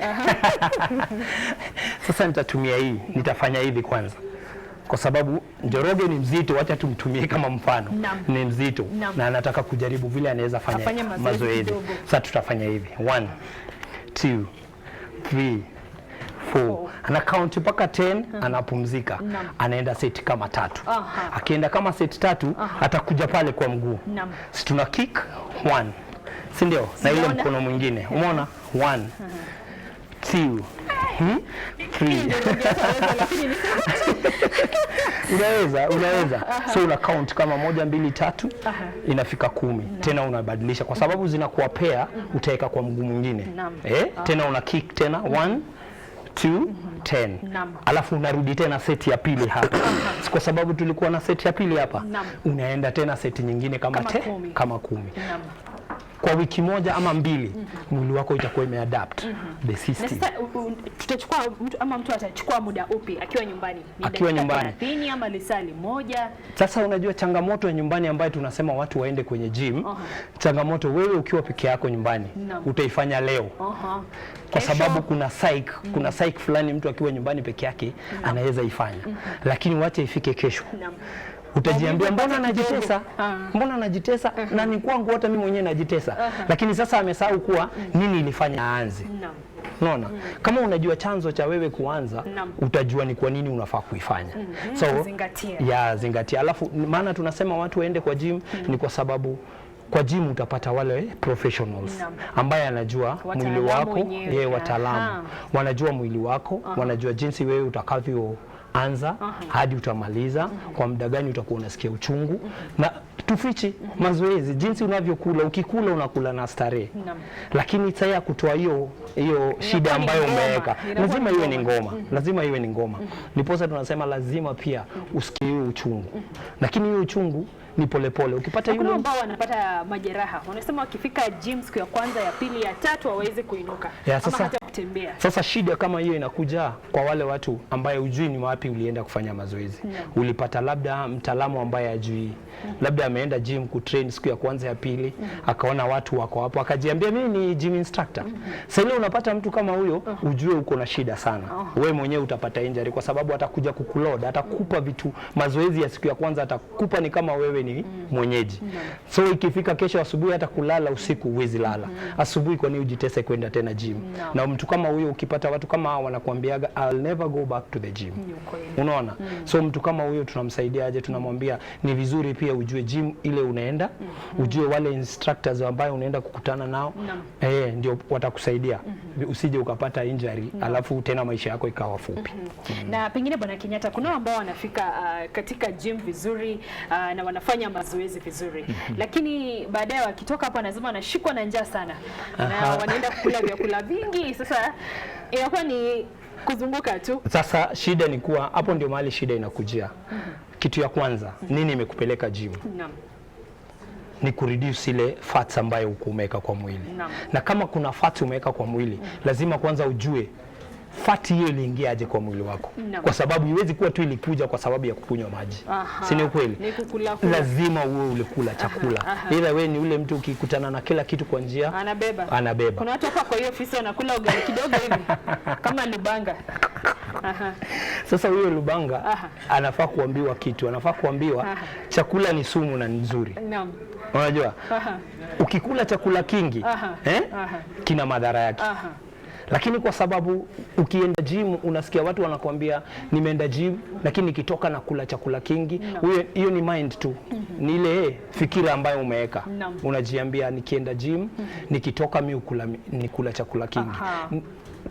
Sasa nitatumia hii, nitafanya hivi kwanza. Kwa sababu Njoroge ni mzito, wacha tumtumie kama mfano. Ni mzito na anataka kujaribu vile anaweza fanya mazoezi. Sasa tutafanya hivi. 1 2 3 4. Ana count mpaka 10, anapumzika. Anaenda set kama 3. Akienda kama set 3, atakuja pale kwa mguu. Si tuna kick 1. Si ndio? Na ile mkono mwingine. Umeona? 1 2 3. Unaweza. So una count kama 1 2 3 inafika 10. Tena unabadilisha kwa sababu zinakuwa pair, utaweka kwa mguu mwingine. Tena una kick tena 1 2 10. Alafu unarudi tena seti ya pili hapa. Kwa sababu tulikuwa na seti ya pili hapa. Unaenda tena seti nyingine kama 10. Kwa wiki 1 ama 2 mwili wako itakuwa imeadapt the system. Sasa tutachukua mtu atachukua muda upi akiwa nyumbani? Akiwa nyumbani 30 ama lisali 1? Sasa unajua changamoto ya nyumbani ambayo tunasema watu waende kwenye gym. Changamoto wewe ukiwa peke yako nyumbani utaifanya leo. Kwa sababu kuna psych fulani mtu akiwa nyumbani peke yake anaweza ifanya. Lakini wacha ifike kesho. Utajiambia mbona najitesa na ni kwangu hata mimi mwenyewe najitesa. Lakini sasa amesahau kuwa nini ilifanya aanze. Unaona? Kama unajua chanzo cha wewe kuanza, utajua ni kwa nini unafaa kuifanya. So zingatia. Alafu maana tunasema watu waende kwa gym ni kwa sababu kwa gym utapata wale professionals ambaye anajua mwili wako, wataalamu. Wanajua mwili wako, wanajua jinsi wewe utakavyo anza hadi utamaliza, kwa muda gani utakuwa unasikia uchungu. Na tufichi mazoezi jinsi unavyokula, ukikula unakula na starehe. Lakini sasa kutoa hiyo shida ambayo umeweka, lazima iwe ni ngoma. Niposa tunasema lazima pia usikie uchungu. Lakini hiyo uchungu ni polepole. Ukipata yule ambao wanapata majeraha, wanasema wakifika gym siku ya kwanza, ya pili, ya 3 hawawezi kuinuka ama hata kutembea. Sasa shida kama hiyo inakuja kwa wale watu ambaye hujui ni wapi ulienda kufanya mazoezi. Ulipata labda mtaalamu ambaye hajui. Labda ameenda gym kutrain siku ya kwanza, ya pili, akaona watu wako hapo, akajiambia mimi ni gym instructor. Sasa ile unapata mtu kama huyo, ujue uko na shida sana. Wewe mwenyewe utapata injury kwa sababu atakuja kukuload, atakupa vitu mazoezi ya siku ya kwanza atakupa ni kama wewe ni mwenyeji. So ikifika kesho asubuhi hata kulala usiku huwezi lala. Asubuhi kwa nini ujitese kwenda tena gym? Na mtu kama huyo ukipata watu kama hao wanakuambiaga I'll never go back to the gym. Unaona? So mtu kama huyo tunamsaidia aje? Tunamwambia ni vizuri pia ujue gym ile unaenda, ujue wale instructors ambao unaenda kukutana nao, ndio watakusaidia. Usije ukapata injury alafu tena maisha yako ikawa fupi. Na pengine Bwana Kenyatta, kuna ambao wanafika katika gym vizuri na wanafanya mazoezi vizuri, lakini baadaye wakitoka hapo lazima wanashikwa na njaa sana na wanaenda kukula vyakula vingi. Sasa inakuwa ni kuzunguka tu. Sasa shida ni kuwa hapo ndio mahali shida inakujia. Kitu ya kwanza, nini imekupeleka gym? ni kureduce ile fats ambayo umeweka kwa mwili. Na kama kuna fats umeweka kwa mwili, lazima kwanza ujue fati hiyo iliingiaje kwa mwili wako. Kwa sababu iwezi kuwa tu ilikuja kwa sababu ya kukunywa maji. Si ni ukweli? Lazima uwe ulikula chakula. Ila wewe ni ule mtu ukikutana na kila kitu kwa njia anabeba. Kuna watu hapa kwa hiyo ofisi wanakula ugali kidogo hivi kama lubanga. Sasa huyo lubanga anafaa kuambiwa kitu. Anafaa kuambiwa chakula ni sumu na nzuri. Unajua? Ukikula chakula kingi kina madhara yake. Lakini kwa sababu ukienda gym unasikia watu wanakuambia nimeenda gym lakini nikitoka na kula chakula kingi, hiyo ni mind tu. Ni ile fikira ambayo umeweka. Unajiambia nikienda gym nikitoka nikula chakula kingi.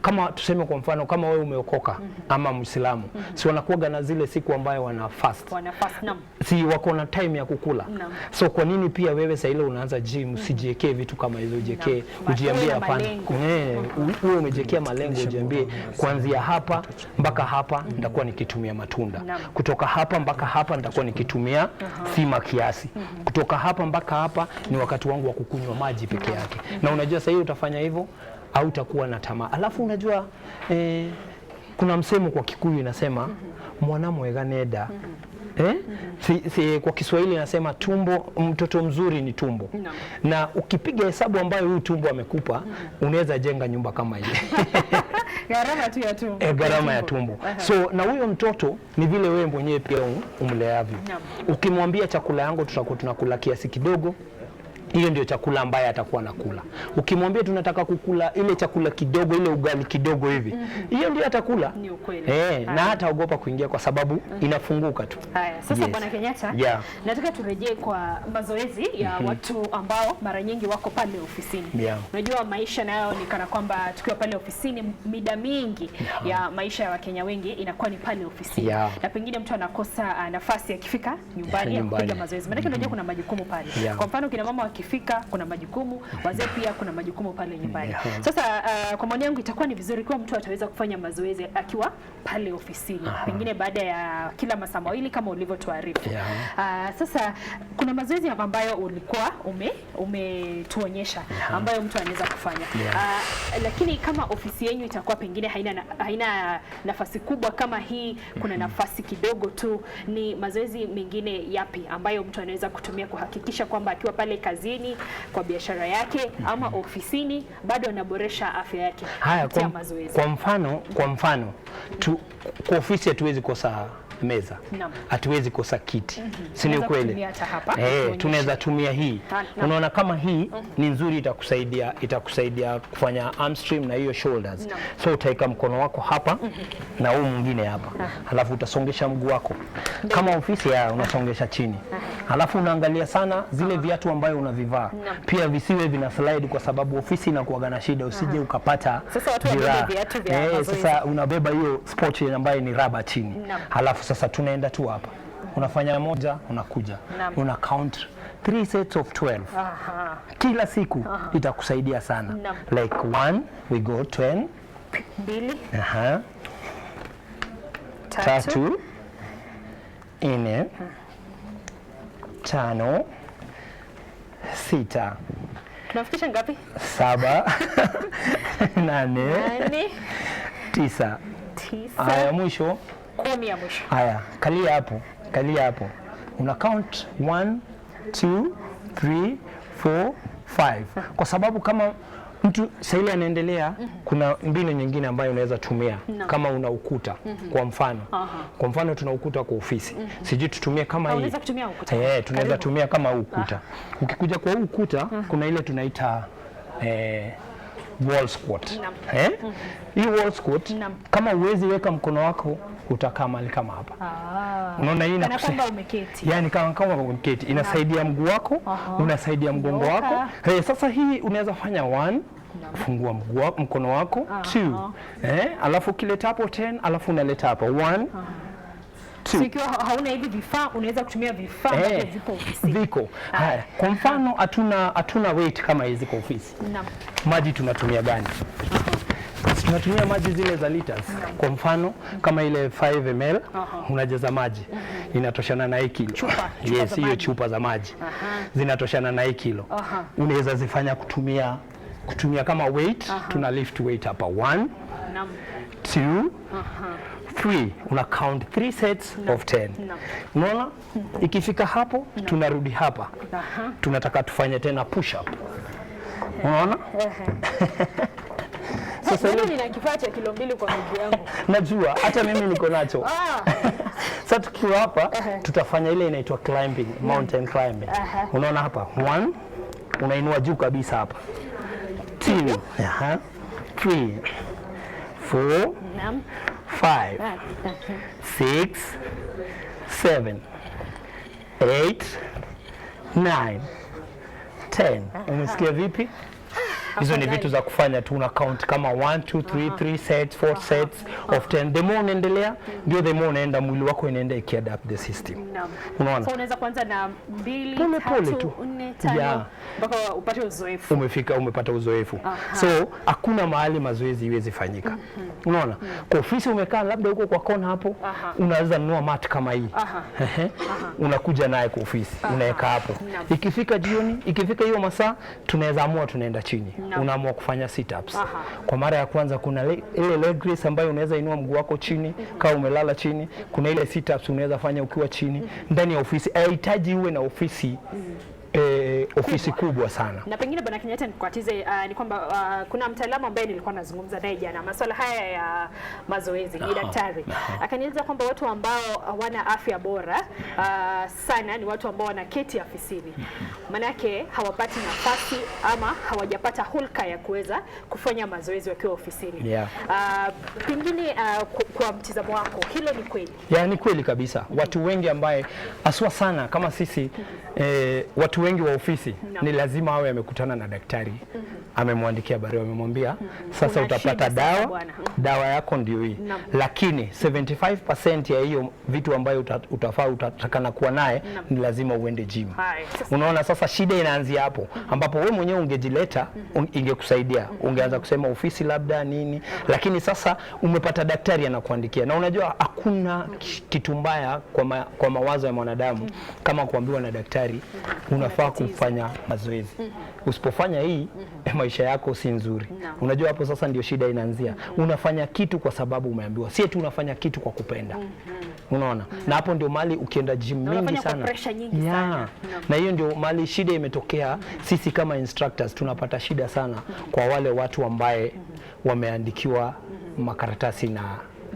Kama tuseme kwa mfano kama wewe umeokoka ama Muislamu, si wanakuwa na zile siku ambayo wana fast. Si wako na time ya kukula. So kwa nini pia wewe sasa ile unaanza gym usijiwekee vitu kama hizo, ujiwekee ujiambie hapana. Wewe umejiwekea malengo, ujiambie kuanzia hapa mpaka hapa nitakuwa nikitumia matunda. Kutoka hapa mpaka hapa nitakuwa nikitumia sima kiasi. Kutoka hapa mpaka hapa ni wakati wangu wa kukunywa maji peke yake. Na unajua sasa hiyo utafanya hivyo au utakuwa na tamaa. Alafu unajua kuna msemo kwa Kikuyu inasema mwana mwega nenda. Kwa Kiswahili inasema mtoto mzuri ni tumbo. Na ukipiga hesabu ambayo huyu tumbo amekupa, unaweza jenga nyumba kama ile. Gharama tu ya tumbo. Gharama ya tumbo. So na huyo mtoto ni vile wewe mwenyewe pia umleavyo. Ukimwambia chakula yangu tutakuwa tunakula kiasi kidogo, hiyo ndio chakula ambaye atakuwa nakula. Ukimwambia tunataka kukula ile chakula kidogo, ile ugali kidogo hivi, hiyo ndio atakula. Ni ukweli. Na hataogopa kuingia kwa sababu inafunguka tu. Haya, sasa Bwana Kenyatta, nataka turejee kwa mazoezi ya watu ambao mara nyingi wako pale ofisini. Unajua maisha nayo ni kana kwamba tukiwa pale ofisini mida mingi ya maisha ya Wakenya wengi inakuwa ni pale ofisini. Na pengine mtu anakosa nafasi akifika nyumbani ya kupiga mazoezi. Maana unajua kuna majukumu pale. Kwa mfano kina mama wakifika kuna majukumu, wazee pia kuna majukumu pale nyumbani. Sasa kwa maoni yangu itakuwa ni vizuri kwa mtu ataweza kufanya mazoezi akiwa pale ofisini. Pengine baada ya kila masaa mawili kama ulivyotuarifu. Sasa kuna mazoezi ambayo ulikuwa umetuonyesha ambayo mtu anaweza kufanya. Lakini kama ofisi yenu itakuwa pengine haina nafasi kubwa kama hii, kuna nafasi kidogo tu, ni mazoezi mengine yapi ambayo mtu anaweza kutumia kuhakikisha kwamba akiwa pale kazini, kwa biashara yake ama ofisini bado anaboresha afya yake kupitia mazoezi? Kwa mfano kwa ofisi hatuwezi kosa meza, hatuwezi kosa kiti. Si ni kweli? Tunaweza tumia hii. Unaona kama hii ni nzuri, itakusaidia kufanya hamstring na hiyo shoulders. So utaika mkono wako hapa na huu mwingine hapa. Halafu utasongesha mguu wako. Kama ofisi unasongesha chini. Halafu unaangalia sana zile viatu ambayo unavivaa. Pia visiwe vina slide kwa sababu ofisi inakuwa na shida, usije ukapata viatu vya mazoezi. Sasa unabeba hiyo sport ambayo ni raba chini. Halafu sasa tunaenda tu hapa. Unafanya moja, unakuja. Una count 3 sets of 12. Kila siku itakusaidia sana. Like 1 we go 10. 2. 3. 4. 5. 6. Tunafikisha ngapi? 7. 8. 9. Haya mwisho 10 ya mwisho. Haya, kalia hapo. Una count 1 2 3 4 5. Kwa sababu kama mtu saili anaendelea, kuna mbinu nyingine ambayo unaweza tumia kama una ukuta. Kwa mfano tuna ukuta kwa ofisi. Sijui tutumie kama hii. Unaweza kutumia ukuta. Tunaweza tumia kama ukuta. Ukikuja kwa ukuta kuna ile tunaita wall squat. Hii wall squat kama uwezi weka mkono wako utakaa mahali kama hapa. Unaona hii kama umeketi. Yaani kama umeketi inasaidia mguu wako, unasaidia mgongo wako. Sasa hii unaweza fanya 1, fungua mkono wako, 2. Alafu kileta hapo 10, alafu unaleta hapo 1. So ikiwa hauna hivi vifaa, unaweza kutumia vifaa ambavyo vipo ofisini. Viko. Haya, kwa mfano hatuna weight kama hizi kwa ofisi. Maji tunatumia gani? tunatumia maji zile za liters. Kwa mfano kama ile 5 ml unajaza maji inatoshana na 1 kilo. Yes, hiyo chupa za maji zinatoshana na 1 kilo. Unaweza zifanya kutumia kama weight. Tuna lift weight hapa 1 2 3, una count 3 sets of 10. Unaona? Ikifika hapo tunarudi hapa. Tunataka tufanye tena push up. Unaona? Sasa mimi nina kifaa cha kilo 2 kwa miguu yangu. Najua, hata mimi niko nacho. Sasa tukiwa hapa tutafanya ile inaitwa climbing, mountain climbing. Unaona hapa? 1, unainua juu kabisa hapa. 2, 3, 4, 5, 6, 7, 8, 9, 10. Umesikia vipi? Hizo ni vitu za kufanya tu, una count kama 1 2 3 sets 4 sets of 10. The more unaendelea ndio the more unaenda, mwili wako inaenda ikiadapt the system. Unaona? So unaweza kuanza na 2 3 4 5 mpaka upate uzoefu. Umepata uzoefu. So hakuna mahali mazoezi iwezi fanyika. Unaona? Kwa ofisi umekaa labda huko kwa kona hapo, unaweza nunua mat kama hii. Unakuja naye kwa ofisi, unaweka hapo. Ikifika jioni, ikifika hiyo masaa, tunaweza amua tunaenda chini. Unaamua kufanya sit ups. Kwa mara ya kwanza kuna ile leg raise ambayo unaweza inua mguu wako chini kama umelala chini. Kuna ile sit ups unaweza fanya ukiwa chini ndani ya ofisi. Haihitaji uwe na ofisi ofisi kubwa sana. Na pengine Bwana Kenyatta nikwatize, ni kwamba kuna mtaalamu ambaye nilikuwa nazungumza naye jana masuala haya ya mazoezi, ni daktari. Akanieleza kwamba watu ambao hawana afya bora sana ni watu ambao wanaketi afisini. Manake hawapati nafasi ama hawajapata hulka ya kuweza kufanya mazoezi wakiwa ofisini. Pengine kwa mtizamo wako hilo ni kweli? Ni kweli kabisa. Watu wengi ambaye aswa sana kama sisi watu wengi wa ofisi ni lazima awe amekutana na daktari. Amemwandikia barua, amemwambia sasa utapata dawa yako ndio hii. Lakini 75% ya hiyo vitu ambayo utatakana kuwa naye ni lazima uende gym. Unaona, sasa shida inaanzia hapo ambapo wewe mwenyewe ungejileta ingekusaidia. Ungeanza kusema ofisi labda nini, lakini sasa umepata daktari anakuandikia. Na unajua hakuna kitu mbaya kwa mawazo ya mwanadamu kama kuambiwa na daktari unafaa kufanya mazoezi. Usipofanya hii maisha yako si nzuri. Unajua hapo sasa ndio shida inaanzia. Unafanya kitu kwa sababu umeambiwa, si eti unafanya kitu kwa kupenda. Unaona? Na hapo ndio mali ukienda gym mingi sana. Na hiyo ndio mali shida imetokea. Sisi kama instructors tunapata shida sana kwa wale watu ambaye wameandikiwa makaratasi na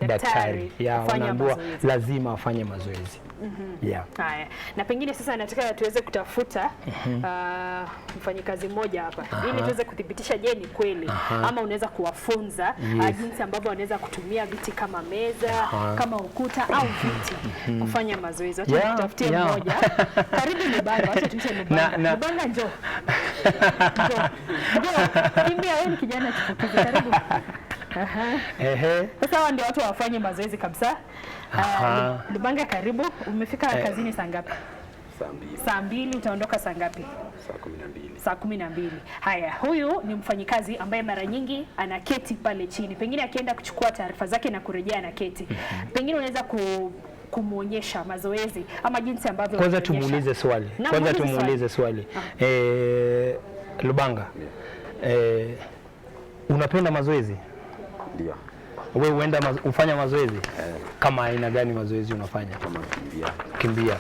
daktari. Wanaambiwa lazima afanye mazoezi. Haya. Na pengine sasa nataka tuweze kutafuta mfanyikazi mmoja hapa ili tuweze kuthibitisha je ni kweli ama unaweza kuwafunza jinsi ambavyo wanaweza kutumia viti kama meza, kama ukuta au viti kufanya mazoezi. Wacha tutafutie mmoja. Karibu Lubanga, wacha tuite Lubanga. Lubanga njoo. Kimbia wewe kijana chipukizi, karibu. Sasa ndio watu wafanye mazoezi kabisa. Lubanga karibu. Umefika kazini saa ngapi? Saa 2. Utaondoka saa ngapi? Saa 12. Haya, huyu ni mfanyikazi ambaye mara nyingi anaketi pale chini. Pengine akienda kuchukua taarifa zake na kurejea anaketi. Pengine unaweza kumuonyesha mazoezi ama jinsi ambavyo kwanza tumuulize swali. Lubanga. Unapenda mazoezi? Ndio. Wewe uenda ufanya mazoezi? Kama aina gani mazoezi unafanya? Kama Kimbia.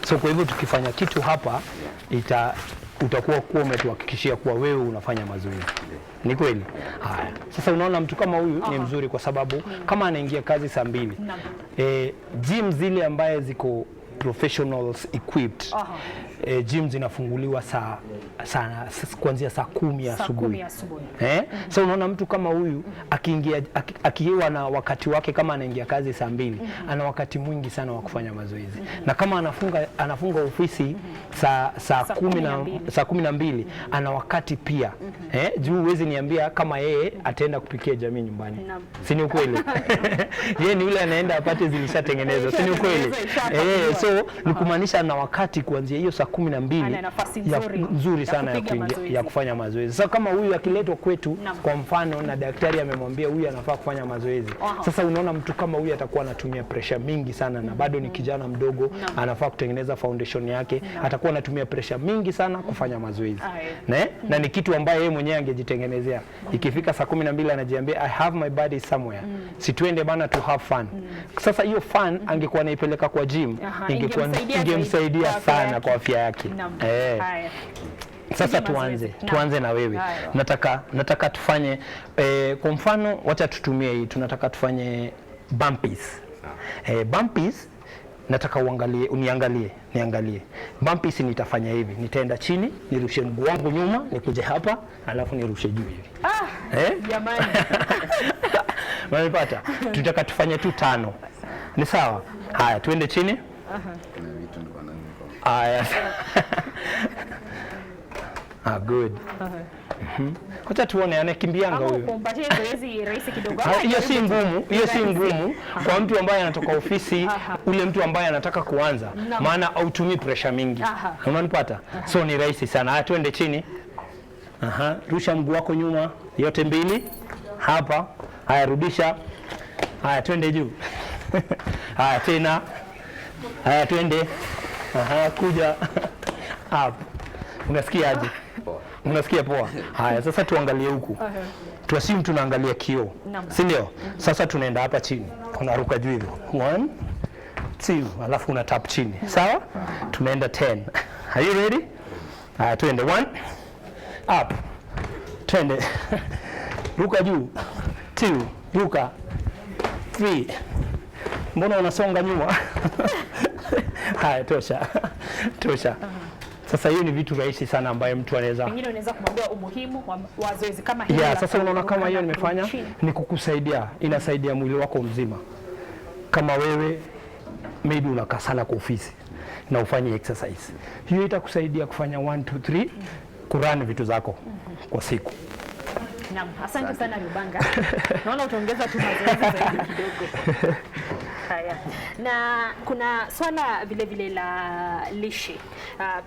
So kwa hivyo tukifanya kitu hapa utakuwa umetuhakikishia kuwa wewe unafanya mazoezi. Ni kweli? Haya. Sasa unaona mtu kama huyu ni mzuri kwa sababu kama anaingia kazi saa 2. Gym zile ambaye ziko professionals equipped. Gym zinafunguliwa kuanzia saa 10 asubuhi. So unaona mtu kama huyu akiwa na wakati wake, kama anaingia kazi saa 2, ana wakati mwingi sana wa kufanya mazoezi. Na kama anafunga ofisi saa 12, ana wakati pia. Juu huwezi niambia kama yeye ataenda kupikia jamii nyumbani. Si ni ukweli? Yeye ni yule anaenda apate zilishatengenezwa. Si ni ukweli? So So ni kumaanisha na wakati kuanzia hiyo saa 12 ana nafasi nzuri sana ya kufanya mazoezi. Sasa kama huyu akiletwa kwetu kwa mfano na daktari amemwambia huyu anafaa kufanya mazoezi. Sasa unaona mtu kama huyu atakuwa anatumia pressure mingi sana na bado ni kijana mdogo, anafaa kutengeneza foundation yake, atakuwa anatumia pressure mingi sana kufanya mazoezi. Na ni kitu ambaye yeye mwenyewe angejitengenezea. Ikifika saa 12 anajiambia I have my body somewhere. Si tuende bana to have fun. Sasa hiyo fun angekuwa anaipeleka kwa gym, ingemsaidia sana kwa afya yake. Sasa tuanze na wewe. Nataka tufanye kwa mfano, wacha tutumie hii, tunataka tufanye bumpies. Bumpies nataka niangalie. Bumpies nitafanya hivi, nitaenda chini, nirushe mguu wangu nyuma, nikuje hapa, alafu nirushe juu hivi. Jamani. Unanipata? Tutaka tufanye tu 5. Ni sawa? Haya, tuende chini. Haya. Good. Wacha tuone anakimbianga huyo. Kumpatia zoezi rahisi kidogo. Hiyo si ngumu kwa mtu ambaye anatoka ofisi, ule mtu ambaye anataka kuanza, maana hautumii pressure mingi. Unanipata? So ni rahisi sana. Haya, tuende chini. Rusha mguu wako nyuma yote mbili. Hapa. Haya, rudisha. Haya, twende juu. Haya, tena. Haya, twende. Kuja. Hapo. Unasikia aje? Unasikia poa? Haya, sasa tuangalie huku. Tuasimu tunaangalia kioo. Si ndio? Sasa tunaenda hapa chini. Unaruka juu hivyo. 1 2, alafu una tap chini. Sawa? Tunaenda 10. Are you ready? Haya, twende 1 up. Twende. Ruka juu. 2, ruka. 3. Mbona unasonga nyuma? Haya, tosha. Sasa hiyo ni vitu rahisi sana ambayo mtu anaweza. Pengine unaweza kumwambia umuhimu wa zoezi kama hili. Sasa unaona kama hiyo nimefanya ni kukusaidia, inasaidia mwili wako mzima. Kama wewe maybe unakaa sana kwa ofisi na ufanye exercise, hiyo itakusaidia kufanya 1 2 3 kurani vitu zako kwa siku. Naam, asante sana Rubanga. Naona utaongeza tu mazoezi zaidi kidogo. Haya. Na kuna swala vile la lishe.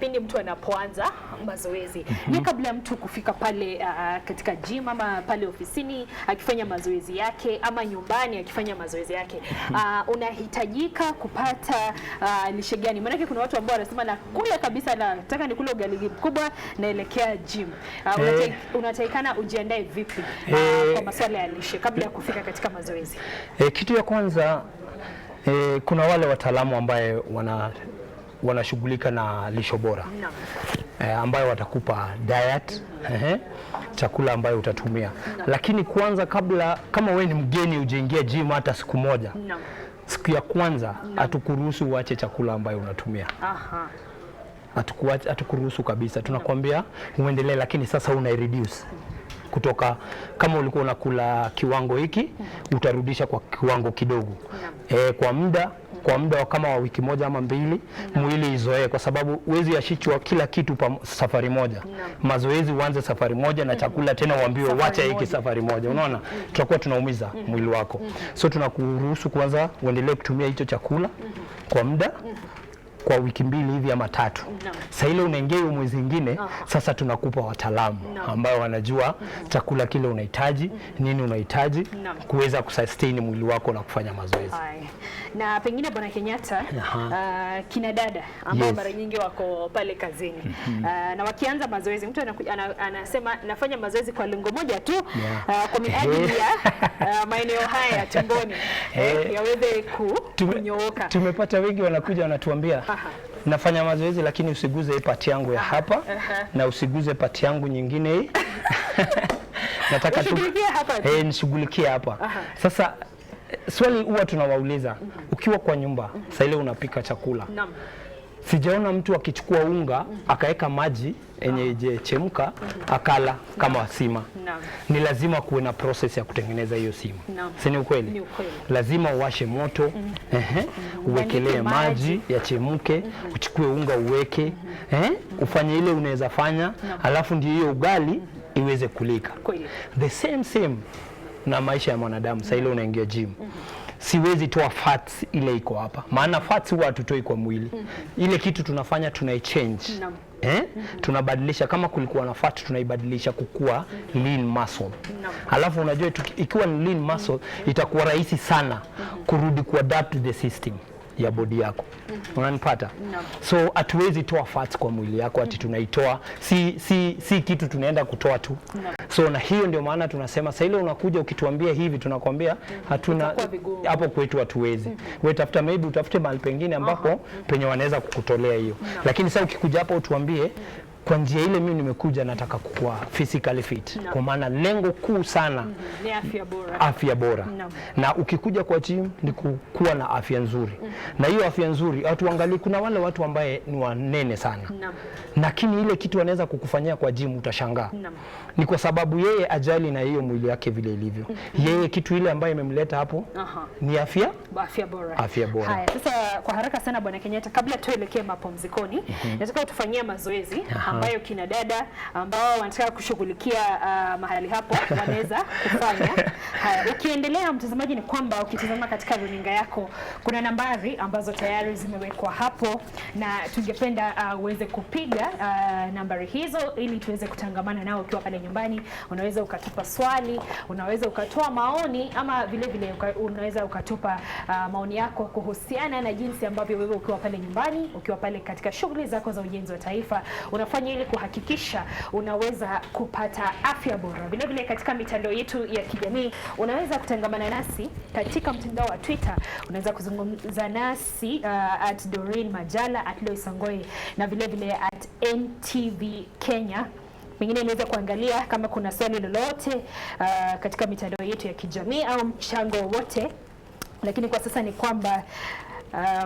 Pindi mtu anapoanza mazoezi, ni kabla ya mtu kufika pale katika gym ama pale ofisini akifanya mazoezi yake ama nyumbani akifanya mazoezi yake, unahitajika kupata lishe gani? Maana kuna watu ambao wanasema na kula kabisa, nataka nikule ugali mkubwa naelekea gym. Unatakikana ujiandae vipi kwa masuala ya lishe kabla ya kufika katika mazoezi? Kitu ya kwanza, kuna wale wataalamu ambaye wanashughulika na lisho bora, ambayo watakupa diet, chakula ambayo utatumia. Lakini kwanza, kama wewe ni mgeni ujaingia gym hata siku moja, siku ya kwanza hatukuruhusu uache chakula ambayo unatumia. Hatukuruhusu kabisa. Tunakwambia uendelee, lakini sasa una reduce kutoka, kama ulikuwa unakula kiwango hiki utarudisha kwa kiwango kidogo. Kwa muda kama wa wiki moja ama 2, mwili izoee, kwa sababu huwezi yashichwa kila kitu safari moja. Mazoezi uanze safari moja na chakula tena uambiwe wacha hiki safari moja. Unaona, tutakuwa tunaumiza mwili wako. So tunakuruhusu kwanza uendelee kutumia hicho chakula kwa muda, kwa wiki 2 hivi ama 3. Sasa ile unaingia mwezi mwingine, sasa tunakupa wataalamu ambao wanajua chakula kile unahitaji, nini unahitaji kuweza kusustain mwili wako na kufanya mazoezi. Na pengine Bwana Kenyatta, kina dada ambao mara nyingi wako pale kazini, na wakianza mazoezi, mtu anasema nafanya mazoezi kwa lengo moja tu, kwa minajili ya maeneo haya ya tumboni yaweze kunyooka. Tumepata wengi wanakuja wanatuambia nafanya mazoezi lakini usiguze pati yangu ya hapa na usiguze pati yangu nyingine hii. Nataka nishughulikie hapa. Sasa swali huwa tunawauliza, ukiwa kwa nyumba sasa ile unapika chakula, sijaona mtu akichukua unga akaweka maji yenye ijechemka akala kama sima. Ni lazima kuwe na process ya kutengeneza hiyo sima. Si ni ukweli? Lazima uwashe moto, uwekelee maji yachemke, uchukue unga uweke, ufanye ile unaweza fanya, alafu ndio hiyo ugali iweze kulika. The same na maisha ya mwanadamu. Sasa ile unaingia gym, siwezi toa fats ile iko hapa, maana fats huwa hatutoi kwa mwili. Ile kitu tunafanya tunaichange. Tunabadilisha, kama kulikuwa na fat tunaibadilisha kukua lean muscle. Halafu unajua ikiwa ni lean muscle itakuwa rahisi sana kurudi kuadapt to the system ya body yako. Unanipata? So hatuwezi toa fats kwa mwili yako ati tunaitoa, si kitu tunaenda kutoa tu. So na hiyo ndio maana tunasema sasa ile unakuja ukituambia hivi tunakwambia hatuna hapo kwetu hatuwezi. Wewe tafuta, maybe utafute mahali pengine ambapo penye wanaweza kukutolea hiyo. Lakini sasa ukikuja hapo utuambie kwa njia ile mimi nimekuja nataka kuwa physically fit. Kwa maana lengo kuu sana ni afya bora. Afya bora. Na ukikuja kwa gym ni kuwa na afya nzuri. Na hiyo afya nzuri hatuangalii, kuna wale watu ambaye ni wanene sana. Lakini ile kitu anaweza kukufanyia kwa gym utashangaa. Ni kwa sababu yeye ajali na hiyo mwili yake vile ilivyo. Yeye kitu ile ambayo imemleta hapo ni afya bora. Afya bora. Haya, sasa kwa haraka sana Bwana Kenyatta, kabla tuelekee mapumzikoni, nataka utufanyie mazoezi ambayo kina dada ambao wanataka kushughulikia mahali hapo wanaweza kufanya. Haya, ukiendelea mtazamaji, ni kwamba ukitazama katika runinga yako kuna nambari ambazo tayari zimewekwa hapo, na tungependa uweze kupiga nambari hizo ili tuweze kutangamana nao ukiwa pale nyumbani. Unaweza ukatupa swali, unaweza ukatoa maoni, ama vile vile unaweza ukatupa maoni yako kuhusiana na jinsi ambavyo wewe ukiwa pale nyumbani, ukiwa pale katika shughuli zako za ujenzi wa taifa unafanya ili kuhakikisha unaweza kupata afya bora. Vile vile katika mitandao yetu ya kijamii unaweza kutangamana nasi katika mtandao wa Twitter, unaweza kuzungumza nasi @Doreen Majala, @Loise na vile vile @NTV Kenya. Pengine unaweza kuangalia kama kuna swali lolote katika mitandao yetu ya kijamii au mchango wote. Lakini kwa sasa ni kwamba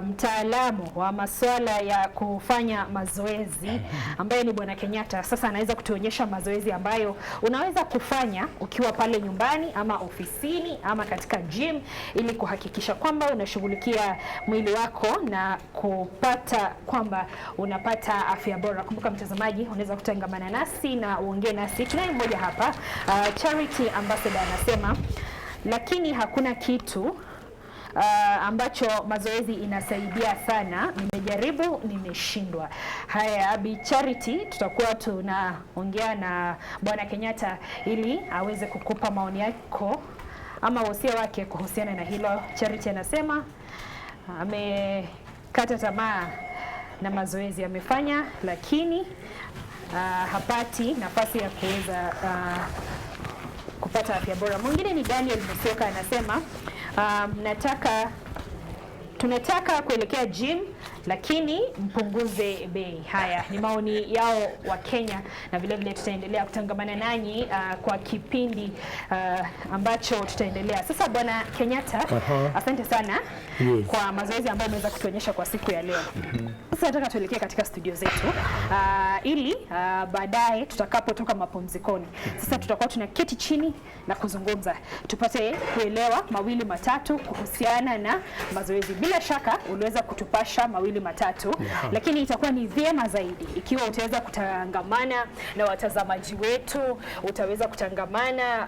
mtaalamu wa masuala ya kufanya mazoezi ambaye ni Bwana Kenyatta sasa anaweza kutuonyesha mazoezi ambayo unaweza kufanya ukiwa pale nyumbani ama ofisini ama katika gym ili kuhakikisha kwamba unashughulikia mwili wako na kupata kwamba unapata afya bora. Kumbuka mtazamaji, unaweza kutangamana nasi na uongee nasi. Tunaye mmoja hapa, Charity Ambassador, anasema lakini hakuna kitu ambacho mazoezi inasaidia sana, nimejaribu nimeshindwa. Haya, Bi Charity, tutakuwa tunaongea na Bwana Kenyatta ili aweze kukupa maoni yako ama wosia wake kuhusiana na hilo. Charity anasema amekata tamaa na mazoezi amefanya, lakini hapati nafasi ya kuweza kupata afya bora. Mwingine ni Daniel Musioka, anasema tunataka kuelekea gym lakini mpunguze bei. Haya ni maoni yao wa Kenya, na vile vile tutaendelea kutangamana nanyi kwa kipindi ambacho tutaendelea. Sasa Bwana Kenyatta, asante sana kwa mazoezi ambayo umeweza kutuonyesha kwa siku ya leo. Sasa nataka tuelekee katika studio zetu ili baadaye tutakapotoka mapumzikoni, sasa tutakuwa tunaketi chini na kuzungumza, tupate kuelewa mawili matatu kuhusiana na mazoezi. Bila shaka uliweza kutupasha mawili matatu, lakini itakuwa ni vyema zaidi ikiwa utaweza kutangamana na watazamaji wetu, utaweza kutangamana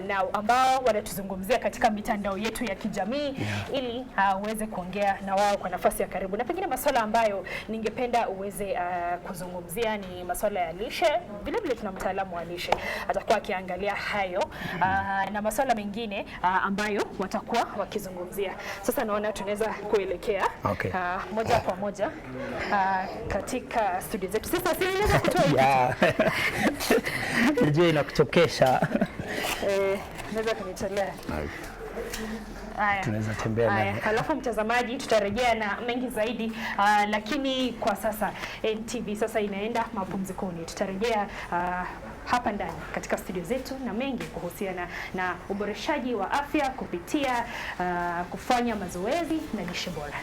na ambao wanatuzungumzia katika mitandao yetu ya kijamii ili uweze kuongea na wao kwa nafasi ya karibu. Na pengine masuala ambayo ningependa uweze kuzungumzia ni masuala ya lishe. Vile vile tuna mtaalamu wa lishe atakuwa akiangalia hayo na masuala mengine ambayo watakuwa wakizungumzia. Sasa naona tunaweza kuelekea moja kwa moja katika studio zetu. Sasa siweza kutoa Nijue inakuchokesha. Naweza kunitolea. Tunaweza tembea na halafu mtazamaji, tutarejea na mengi zaidi, lakini kwa sasa NTV sasa inaenda mapumzikoni. Tutarejea hapa ndani katika studio zetu na mengi kuhusiana na uboreshaji wa afya kupitia kufanya mazoezi na lishe bora.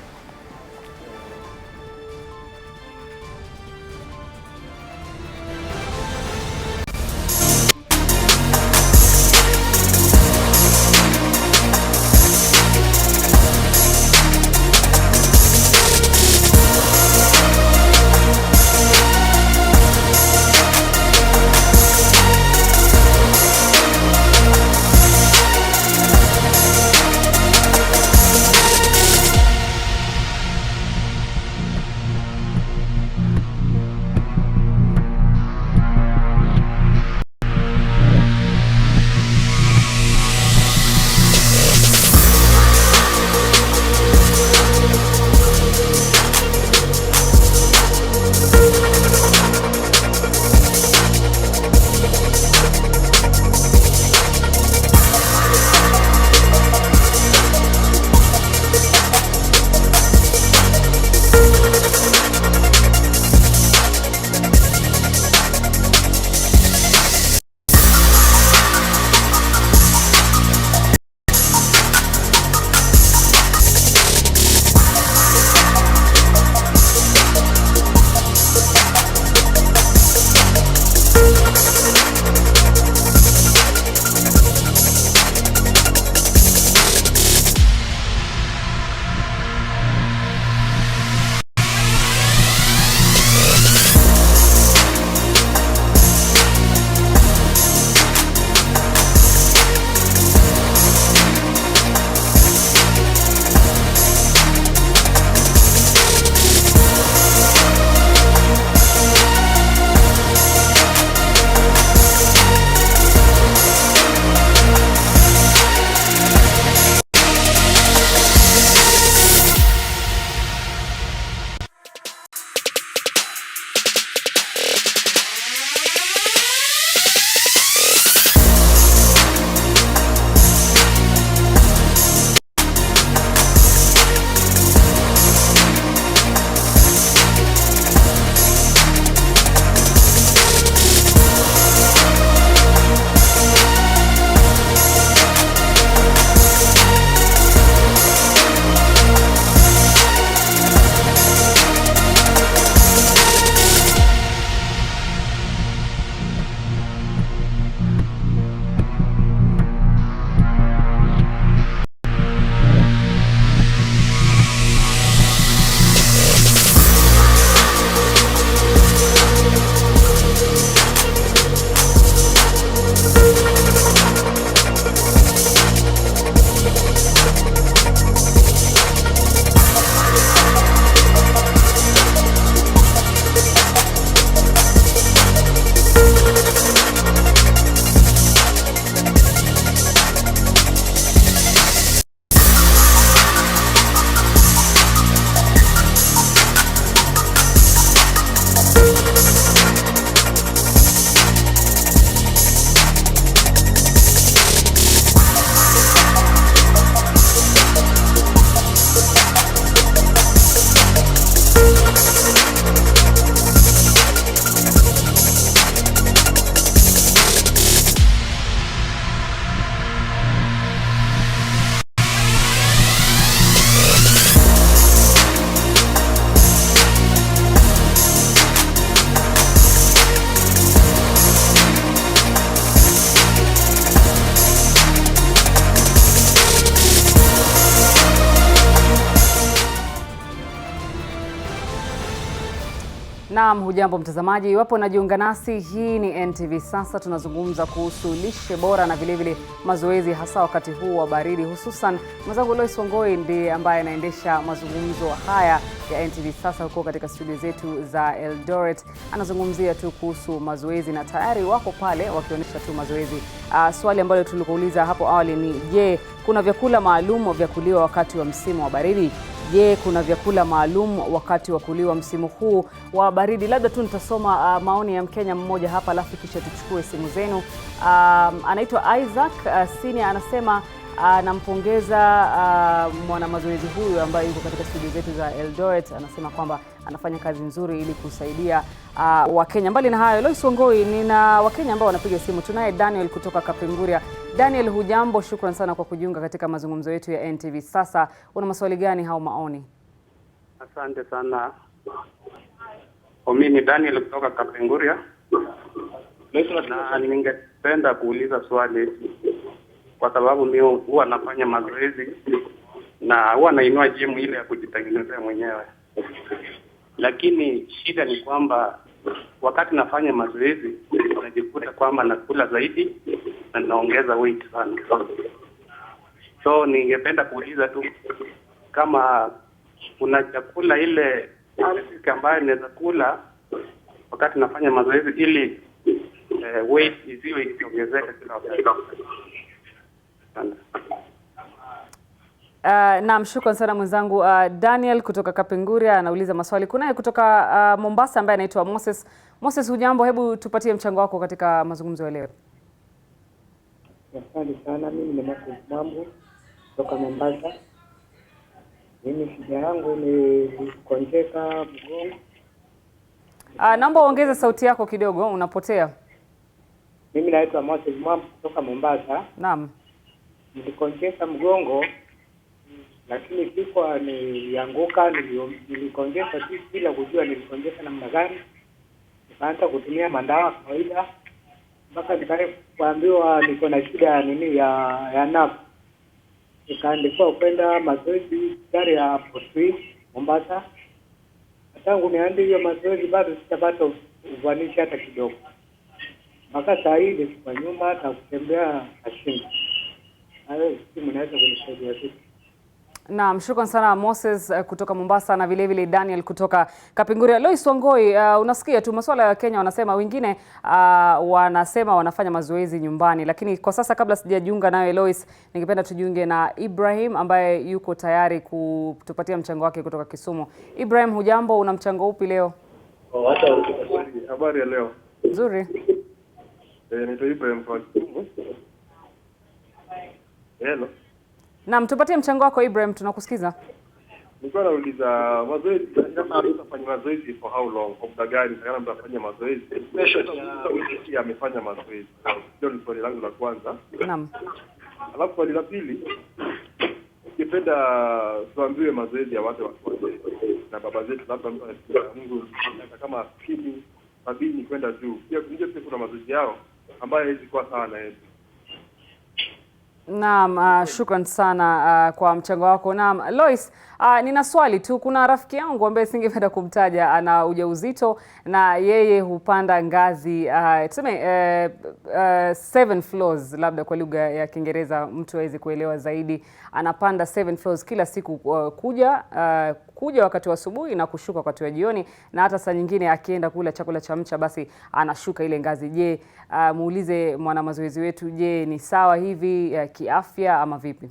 Naam, hujambo mtazamaji. Iwapo unajiunga nasi, hii ni NTV. Sasa tunazungumza kuhusu lishe bora na vilevile mazoezi, hasa wakati huu wa baridi. Hususan mwenzangu Loise Wangui ndiye ambaye anaendesha mazungumzo haya ya NTV Sasa huko katika studio zetu za Eldoret. Anazungumzia tu kuhusu mazoezi na tayari wako pale wakionyesha tu mazoezi. Swali ambalo tulikuuliza hapo awali ni je, kuna vyakula maalum vya kuliwa wakati wa msimu wa baridi? Je, kuna vyakula maalum wakati wa kuliwa msimu huu wa baridi? Labda tu nitasoma maoni ya Mkenya mmoja hapa alafu kisha tuchukue simu zenu. Anaitwa Isaac Senior, anasema nampongeza mwana mazoezi huyu ambaye yuko katika studio zetu za Eldoret. Anasema kwamba anafanya kazi nzuri ili kusaidia Wakenya. Mbali na hayo, Loise Wangui, nina Wakenya ambao wanapiga simu. Tunaye Daniel kutoka Kapenguria. Daniel, hujambo? Shukran sana kwa kujiunga katika mazungumzo yetu ya NTV Sasa. Una maswali gani au maoni? Asante sana. Mimi ni Daniel kutoka Kapenguria. Na ningependa kuuliza swali kwa sababu mimi huwa nafanya mazoezi na huwa nainua gym ile ya kujitengenezea mwenyewe. Lakini shida ni kwamba wakati nafanya mazoezi najikuta kwamba nakula zaidi na naongeza weight sana. So ningependa kuuliza tu kama kuna chakula ile ambayo naweza kula wakati nafanya mazoezi ili weight isiwe ikiongezeka kila wakati. Naam, shukran sana mwenzangu. Daniel kutoka Kapenguria anauliza maswali. Kunaye kutoka Mombasa ambaye anaitwa Moses. Moses, hujambo? Hebu tupatie mchango wako katika mazungumzo ya leo. Asante sana. Mimi ni Mambo kutoka Mombasa. Mimi shida yangu ni kukonjeka mgongo. Naomba uongeze sauti yako kidogo, unapotea. Mimi naitwa Moses Mambo kutoka Mombasa. Naam. Nilikonjeka mgongo, lakini sikuwa nilianguka, nilikonjeka bila kujua nilikonjeka namna gani. Nikaanza kutumia madawa kawaida mpaka nikaambiwa niko na shida ya nerve. Nikaandikiwa kwenda mazoezi gari ya Postwi Mombasa. Tangu nianze hiyo mazoezi bado sitapata ufanisi hata kidogo. Mpaka saa hii niko nyuma na kutembea kashinda. Hayo simu naweza kunisaidia vipi? Naam, shukran sana Moses kutoka Mombasa na vile vile Daniel kutoka Kapenguria. Loise Wangui, unasikia tu masuala ya Kenya wanasema, wengine wanasema wanafanya mazoezi nyumbani, lakini kwa sasa kabla sijajiunga nawe Loise, ningependa tujiunge na Ibrahim ambaye yuko tayari kutupatia mchango wake kutoka Kisumu. Ibrahim, hujambo? Una mchango upi leo? Habari ya leo. Nzuri. Naitwa Ibrahim kwa Kisumu. Hello. Naam, tupatie mchango wako Ibrahim, tunakusikiza. Nilikuwa nauliza mazoezi, kama mtafanya mazoezi for how long? Kwa muda gani kama mtafanya mazoezi? Especially amefanya mazoezi. Ndio ni swali langu la kwanza. Naam. Alafu swali la pili, ningependa tuambiwe mazoezi ya watu na baba zetu, labda mtu anasikia Mungu kama 70 kwenda juu. Pia kuna mazoezi yao ambayo haiwezi kuwa sawa na yetu. Naam, shukran sana kwa mchango wako. Naam, Loise, nina swali tu. Kuna rafiki yangu ambaye singependa kumtaja, ana ujauzito na yeye hupanda ngazi tuseme 7 floors, labda kwa lugha ya Kiingereza mtu aweze kuelewa zaidi. Anapanda 7 floors kila siku, kuja wakati wa asubuhi na kushuka wakati wa jioni, na hata saa nyingine akienda kula chakula cha mcha basi anashuka ile ngazi. Je, muulize mwana mazoezi wetu, je, ni sawa hivi kiafya ama vipi?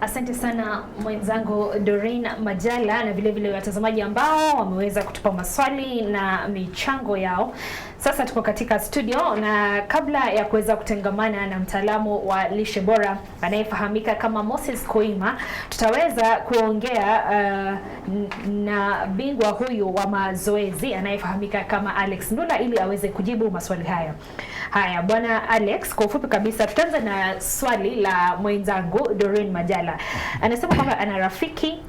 Asante sana mwenzangu Doreen Majala na vile vile watazamaji ambao wameweza kutupa maswali na michango yao. Sasa tuko katika studio na kabla ya kuweza kutengamana na mtaalamu wa lishe bora anayefahamika kama Moses Koima, tutaweza kuongea na bingwa huyu wa mazoezi anayefahamika kama Alex Ndula ili aweze kujibu maswali haya. Haya, bwana Alex, kwa ufupi kabisa tutaanza na swali la mwenzangu Doreen Majala. Anasema kwamba ana rafiki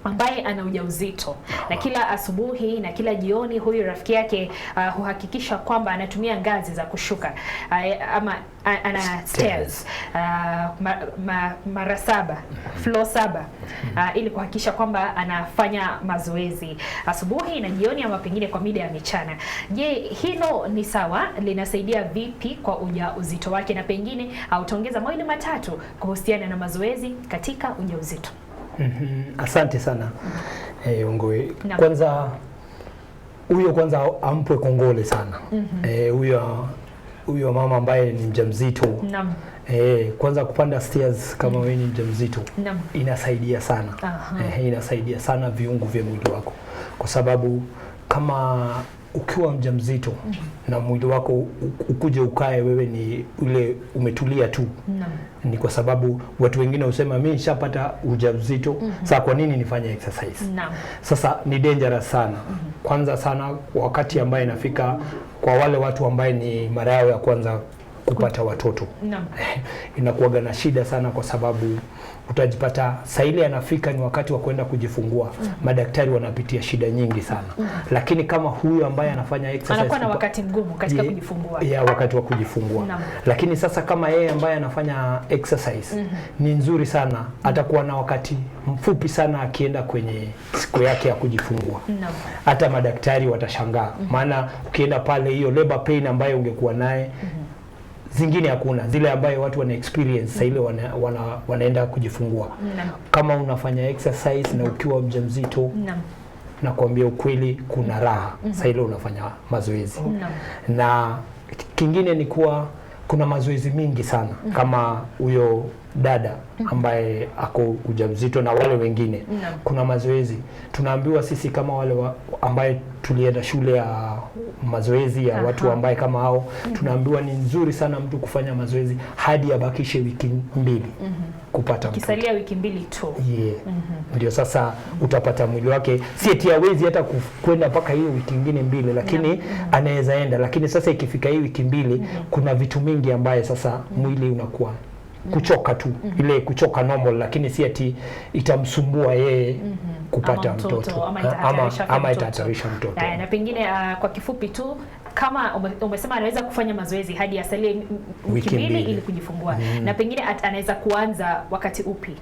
ambaye ana ujauzito na kila asubuhi na kila jioni huyu rafiki yake huhakikisha kwamba anatumia ngazi za kushuka ama ana stairs mara 7 floor 7 ili kuhakikisha kwamba anafanya mazoezi asubuhi na jioni ama pengine kwa mida ya mchana. Je, hilo ni sawa? Linasaidia vipi kwa ujauzito wake, na pengine utaongeza mawili matatu kuhusiana na mazoezi katika ujauzito? Asante sana Wangui. Kwanza ampwe kongole sana huyo mama ambaye ni mjamzito. Kwanza kupanda stairs kama wewe ni mjamzito inasaidia sana. Inasaidia sana viungo vya mwili wako, kwa sababu kama ukiwa mjamzito na mwili wako ukuje ukae wewe ni ule umetulia tu, ni kwa sababu watu wengine husema mimi nishapata ujauzito, sasa kwa nini nifanye exercise? Sasa ni dangerous sana. Kwanza sana wakati ambaye inafika kwa wale watu ambaye ni mara yao ya kwanza kupata watoto. Inakuwa na shida sana, kwa sababu utajipata saa ile anafika ni wakati wa kwenda kujifungua. Madaktari wanapitia shida nyingi sana. Lakini kama huyu ambaye anafanya exercise anakuwa na wakati mgumu katika kujifungua. Wakati wa kujifungua. Lakini sasa kama yeye ambaye anafanya exercise ni nzuri sana, atakuwa na wakati mfupi sana akienda kwenye siku yake ya kujifungua. Hata madaktari watashangaa. Maana ukienda pale hiyo labor pain ambayo ungekuwa naye zingine hakuna, zile ambayo watu wana experience ile wanaenda kujifungua. Kama unafanya exercise na ukiwa mjamzito, na kuambia ukweli kuna raha sasa ile unafanya mazoezi. Na kingine ni kuwa kuna mazoezi mingi sana kama huyo dada ambaye ako ujauzito na wale wengine. Kuna mazoezi tunaambiwa sisi kama wale ambaye tulienda shule ya mazoezi ya watu ambaye kama hao, tunaambiwa ni nzuri sana mtu kufanya mazoezi hadi abakishe wiki 2 kupata mtoto. Kisalia wiki 2 tu. Ndio sasa utapata mwili wake si eti hawezi hata kwenda mpaka hiyo wiki nyingine 2, lakini anaweza enda. Lakini sasa ikifika hii wiki 2 kuna vitu mingi ambaye sasa mwili unakuwa kuchoka tu, ile kuchoka normal, lakini si ati itamsumbua yeye kupata mtoto ama itahatarisha mtoto. Na pengine kwa kifupi tu, kama umesema anaweza kufanya mazoezi hadi asalie wiki 2 ili kujifungua, na pengine anaweza kuanza wakati upi?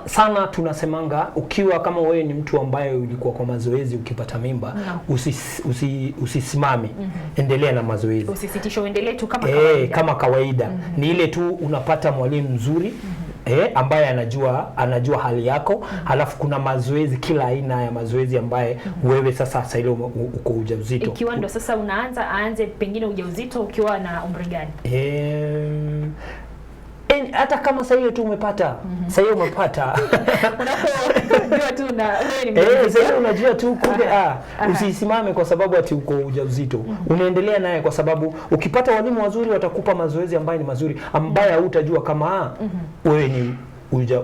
Sana tunasemanga ukiwa kama wewe ni mtu ambaye ulikuwa kwa mazoezi ukipata mimba, usisimame, endelea na mazoezi. Usisitishe, uendelee tu kama kawaida. Kama kawaida. Ni ile tu unapata mwalimu mzuri ambaye anajua hali yako. Halafu kuna mazoezi, kila aina ya mazoezi ambaye wewe sasa ile uko ujauzito. Ikiwa ndo sasa aanze pengine ujauzito ukiwa na umri gani? Hata kama sasa hiyo tu umepata, sasa hiyo umepata. Unajua tu na wewe ni sasa unajua tu kumbe usisimame kwa sababu ati uko ujauzito. Unaendelea naye kwa sababu ukipata walimu wazuri watakupa mazoezi ambayo ni mazuri, ambaye hutajua kama wewe ni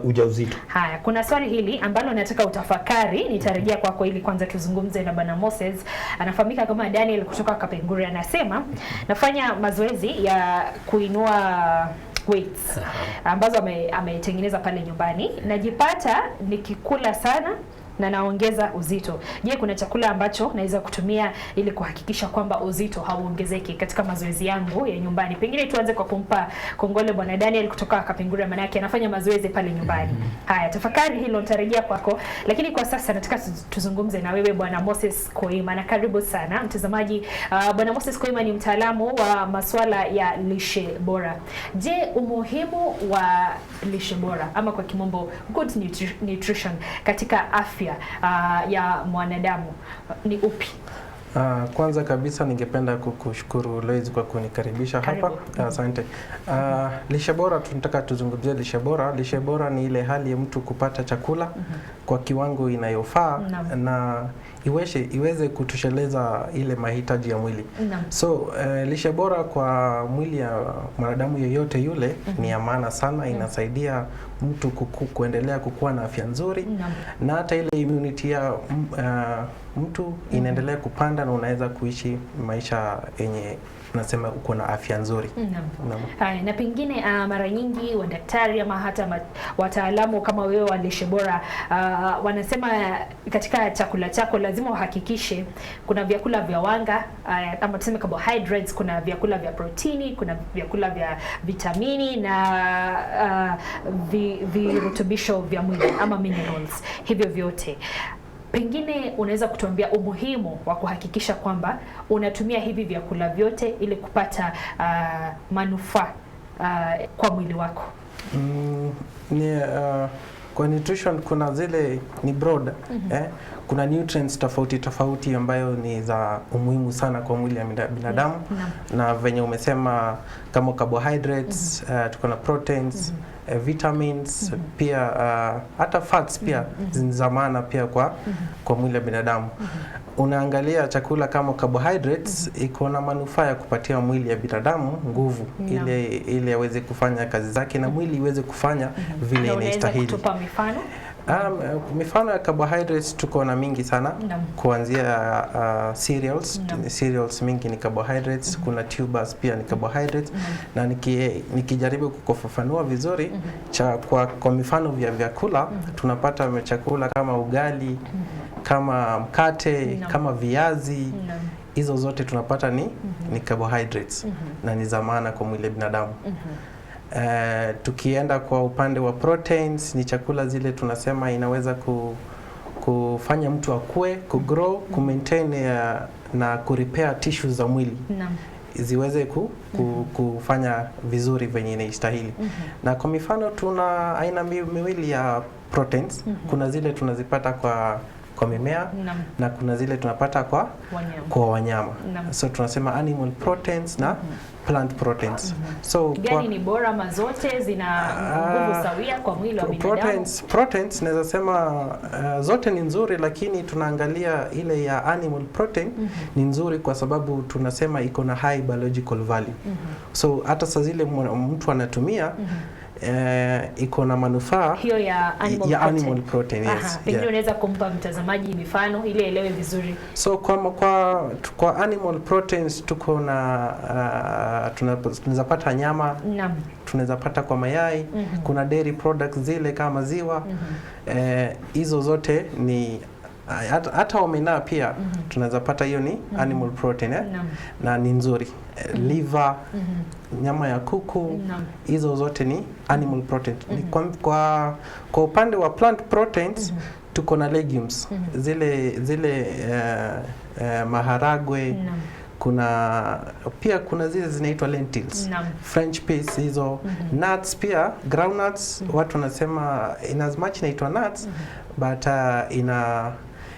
ujauzito. Haya, kuna swali hili ambalo nataka utafakari, nitarejea kwako ili kwanza tuzungumze na Bwana Moses. Anafahamika kama Daniel kutoka Kapenguri, anasema nafanya mazoezi ya kuinua weights ambazo ametengeneza pale nyumbani, najipata nikikula sana na naongeza uzito. Je, kuna chakula ambacho naweza kutumia ili kuhakikisha kwamba uzito hauongezeki katika mazoezi yangu ya nyumbani? Pengine tuanze kwa kumpa kongole Bwana Daniel kutoka Kapengura, maana yake anafanya mazoezi pale nyumbani. Haya, tafakari hilo, nitarejea kwako. Lakini kwa sasa nataka tuzungumze na wewe Bwana Moses Koima, na karibu sana mtazamaji. Bwana Moses Koima ni mtaalamu wa masuala ya lishe bora. Je, umuhimu wa lishe bora ama kwa kimombo good nutrition katika afya ya mwanadamu ni upi? Kwanza kabisa ningependa kukushukuru Loise kwa kunikaribisha hapa. Asante. Lishe bora, tunataka tuzungumzie lishe bora. Lishe bora ni ile hali ya mtu kupata chakula kwa kiwango inayofaa na iweze kutosheleza ile mahitaji ya mwili. So lishe bora kwa mwili ya mwanadamu yeyote yule ni ya maana sana. Inasaidia mtu kuendelea kukua na afya nzuri, na hata ile immunity ya mtu inaendelea kupanda na unaweza kuishi maisha yenye unasema uko na afya nzuri. Naam. Na pengine mara nyingi wadaktari ama hata wataalamu kama wewe wa lishe bora wanasema katika chakula chako lazima uhakikishe kuna vyakula vya wanga ama tuseme carbohydrates, kuna vyakula vya protini, kuna vyakula vya vitamini na virutubisho vya mwili ama minerals, hivyo vyote. Pengine unaweza kutuambia umuhimu wa kuhakikisha kwamba unatumia hivi vyakula vyote ili kupata manufaa kwa mwili wako? Kwa nutrition kuna zile ni broad, kuna nutrients tofauti ambayo ni za umuhimu sana kwa mwili ya binadamu, na venye umesema kama carbohydrates, tuko na proteins, vitamins, pia hata fats pia za maana pia kwa mwili ya binadamu. Unaangalia chakula kama carbohydrates iko na manufaa ya kupatia mwili ya binadamu nguvu ili aweze kufanya kazi zake na mwili iweze kufanya vile inastahili. Tupa mifano? Mifano ya carbohydrates tuko na mingi sana, kuanzia cereals. Cereals mingi ni carbohydrates, kuna tubers pia ni carbohydrates, na nikijaribu kukufafanua vizuri kwa mifano vya vyakula, tunapata chakula kama ugali, kama mkate, kama viazi, hizo zote tunapata ni carbohydrates na ni za maana kwa mwili wa binadamu. Tukienda kwa upande wa proteins, ni chakula zile tunasema inaweza kufanya mtu akue, kugrow, kumaintain na kurepair tissues za mwili ziweze kufanya vizuri venye inastahili. Na kwa mifano tuna aina miwili ya proteins. Kuna zile tunazipata kwa mimea na kuna zile tunapata kwa wanyama. So tunasema animal proteins na plant proteins. So gani ni bora, ama zote zina nguvu sawia kwa mwili wa binadamu? Proteins naweza sema zote ni nzuri, lakini tunaangalia ile ya animal protein ni nzuri kwa sababu tunasema iko na high biological value. So hata saa zile mtu anatumia iko na manufaa hiyo ya animal protein. Yes. Pengine unaweza kumpa mtazamaji mifano ili aelewe vizuri. So kwa animal proteins tuko na tunaweza pata nyama, tunaweza pata kwa mayai, kuna dairy products zile kama maziwa, hizo zote ni hata omena pia tunaweza pata, hiyo ni animal protein na ni nzuri. Liver, nyama ya kuku, hizo zote ni animal protein. Kwa upande wa plant proteins tuko na legumes, zile maharagwe, kuna zile zinaitwa lentils, French peas, hizo nuts pia, groundnuts. Watu wanasema in as much inaitwa nuts but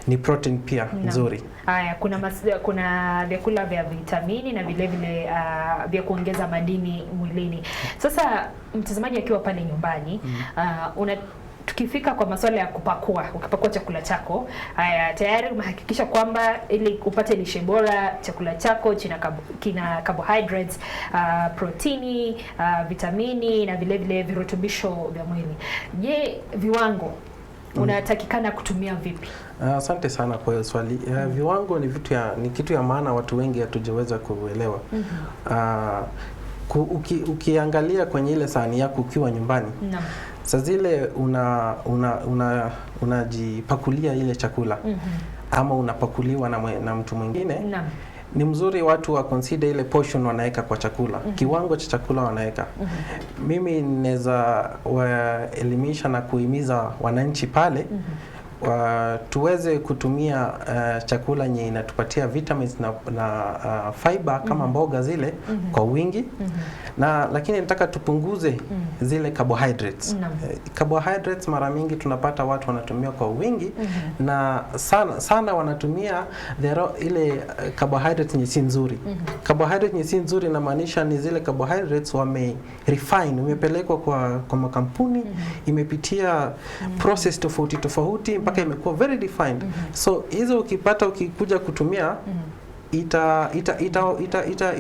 ni protein pia nzuri. Haya, kuna vyakula vya vitamini na vile vile vya kuongeza madini mwilini. Sasa mtazamaji akiwa pale nyumbani, tukifika kwa masuala ya ukipakua chakula chako, tayari umehakikisha kwamba ili upate lishe bora chakula chako kina carbohydrates, protini, vitamini na vile vile virutubisho vya mwili. Je, viwango unatakikana kutumia vipi? Asante sana kwa hiyo swali. Viwango ni kitu ya maana watu wengi hatujaweza kuelewa. Ukiangalia kwenye ile sahani yako ukiwa nyumbani, saa zile unajipakulia ile chakula ama unapakuliwa na mtu mwingine, ni mzuri watu wa consider ile portion wanaweka kwa chakula, kiwango cha chakula wanaweka. Mimi naweza waelimisha na kuhimiza wananchi pale tuweze kutumia chakula yenye inatupatia vitamins na fiber kama mboga zile kwa wingi, lakini nataka tupunguze zile carbohydrates. Carbohydrates mara mingi tunapata watu wanatumia kwa wingi na sana wanatumia ile carbohydrates yenye si nzuri. Carbohydrates yenye si nzuri inamaanisha ni zile carbohydrates refine, imepelekwa kwa makampuni, imepitia process tofauti mpaka imekuwa very defined. So hizo ukikuja kutumia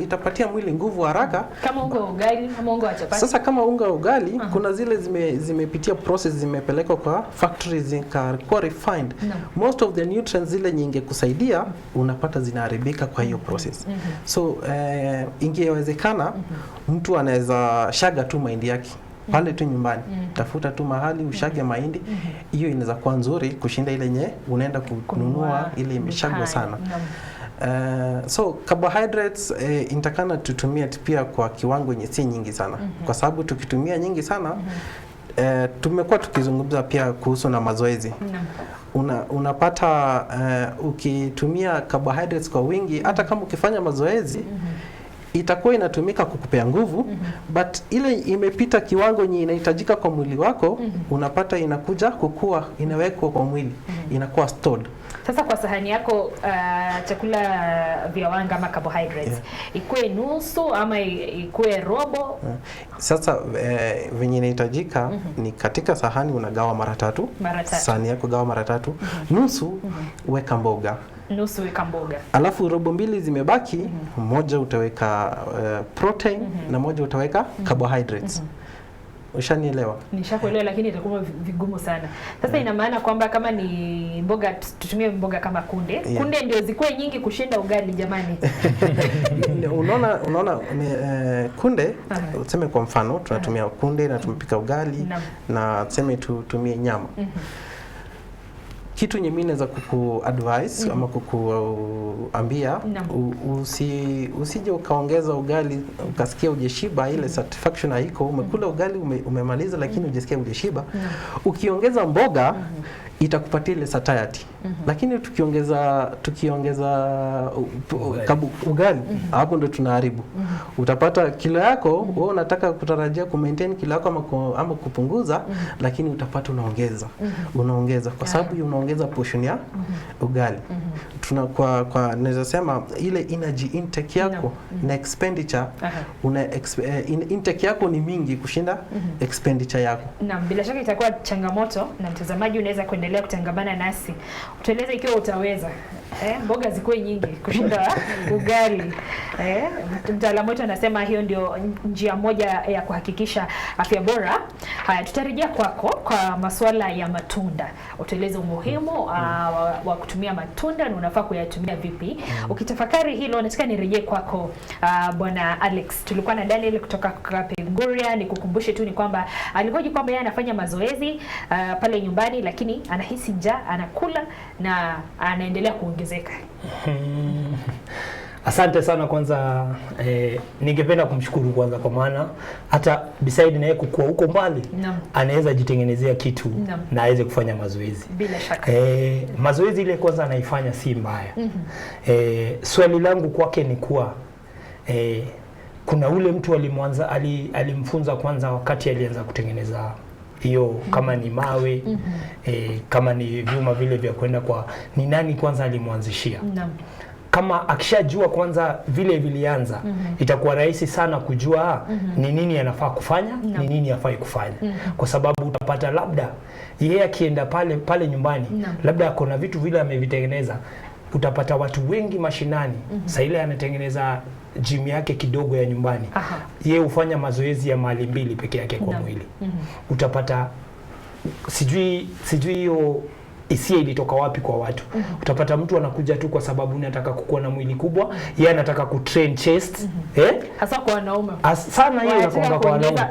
itapatia mwili nguvu haraka. Kama unga wa ugali, kama unga wa chapati. Sasa kama unga wa ugali kuna zile zimepitia process, zimepelekwa kwa factories zikakuwa refined. Most of the nutrients zile nyingi kusaidia unapata zinaharibika kwa hiyo process. So ingewezekana mtu anaweza shaga tu mahindi yake pale tu nyumbani. Tafuta tu mahali ushage mahindi. Hiyo inaweza kuwa nzuri kushinda ile nye unaenda kununua ile imeshagwa sana. So carbohydrates intakana tutumie pia kwa kiwango yenye si nyingi sana. Kwa sababu tukitumia nyingi sana tumekuwa tukizungumza pia kuhusu na mazoezi. Unapata ukitumia carbohydrates kwa wingi, hata kama ukifanya mazoezi itakuwa inatumika kukupea nguvu, but ile imepita kiwango yenye inahitajika kwa mwili wako, unapata inakuja kukua, inawekwa kwa mwili, inakuwa stored. Sasa kwa sahani yako chakula vya wanga ama carbohydrates, ikuwe nusu ama ikuwe robo? Sasa venye inahitajika ni katika sahani unagawa mara tatu. Sahani yako gawa mara tatu. Nusu weka mboga. Nusu weka mboga. Alafu robo mbili zimebaki, moja utaweka protein na moja utaweka carbohydrates. Ushanielewa? Nishakuelewa, lakini itakuwa vigumu sana. Sasa ina maana kwamba kama ni mboga, tutumie mboga kama kunde. Kunde ndio zikuwe nyingi kushinda ugali jamani. Unaona kunde, tuseme kwa mfano tunatumia kunde na tumepika ugali na tuseme tutumie nyama. Kitu yenye mimi naweza kuku-advise ama kukuambia, usije ukaongeza ugali ukasikia hujashiba, ile satisfaction haiko. Umekula ugali umemaliza, lakini hujasikia hujashiba. Ukiongeza mboga itakupatia ile satiety. Lakini tukiongeza ugali, hapo ndo tunaharibu. Utapata kilo yako, wewe unataka kutarajia ku-maintain kilo yako ama kupunguza, lakini utapata unaongeza kwa sababu unaongeza portion ya ugali. Kwa naweza sema ile energy intake yako na expenditure, intake yako ni mingi kushinda expenditure yako. Naam, bila shaka itakuwa changamoto, na mtazamaji unaweza kuendelea kutangamana nasi. Utueleze ikiwa utaweza. Mboga zikuwe nyingi kushinda ugali. Mtaalamu wetu anasema hiyo ndio njia moja ya kuhakikisha afya bora. Haya, tutarejea kwako kwa masuala ya matunda. Utueleze umuhimu wa kutumia matunda na unafaa kuyatumia vipi. Ukitafakari hilo, nataka nirejee kwako Bwana Alex. Tulikuwa na Daniel kutoka Kapenguria. Nikukumbushe tu ni kwamba alihoji kwamba yeye anafanya mazoezi pale nyumbani, lakini anahisi njaa, anakula na anaendelea kuongezeka. Asante sana kwanza, ningependa kumshukuru kwanza kwa maana hata beside na yeye kukua huko mbali anaweza jitengenezea kitu na aweze kufanya mazoezi. Bila shaka. Mazoezi ile kwanza anaifanya si mbaya. Swali langu kwake ni kuwa kuna ule mtu alimfunza kwanza wakati alianza kutengeneza hiyo, kama ni mawe, kama ni vyuma vile vya kwenda kwa, ni nani kwanza alimwanzishia? Kama akishajua kwanza vile vilianza, itakuwa rahisi sana kujua ni nini anafaa kufanya, ni nini hafai kufanya. Kwa sababu utapata labda yeye akienda pale nyumbani, labda akona vitu vile amevitengeneza, utapata watu wengi mashinani sasa ile anatengeneza gym yake kidogo ya nyumbani. Yeye hufanya mazoezi ya mali mbili peke yake kwa mwili. Utapata sijui hiyo hisia ilitoka wapi kwa watu. Utapata mtu anakuja tu kwa sababu anataka kukua na mwili kubwa, yeye anataka kutrain chest, hasa kwa wanaume. Sana hiyo inakuwa kwa wanaume.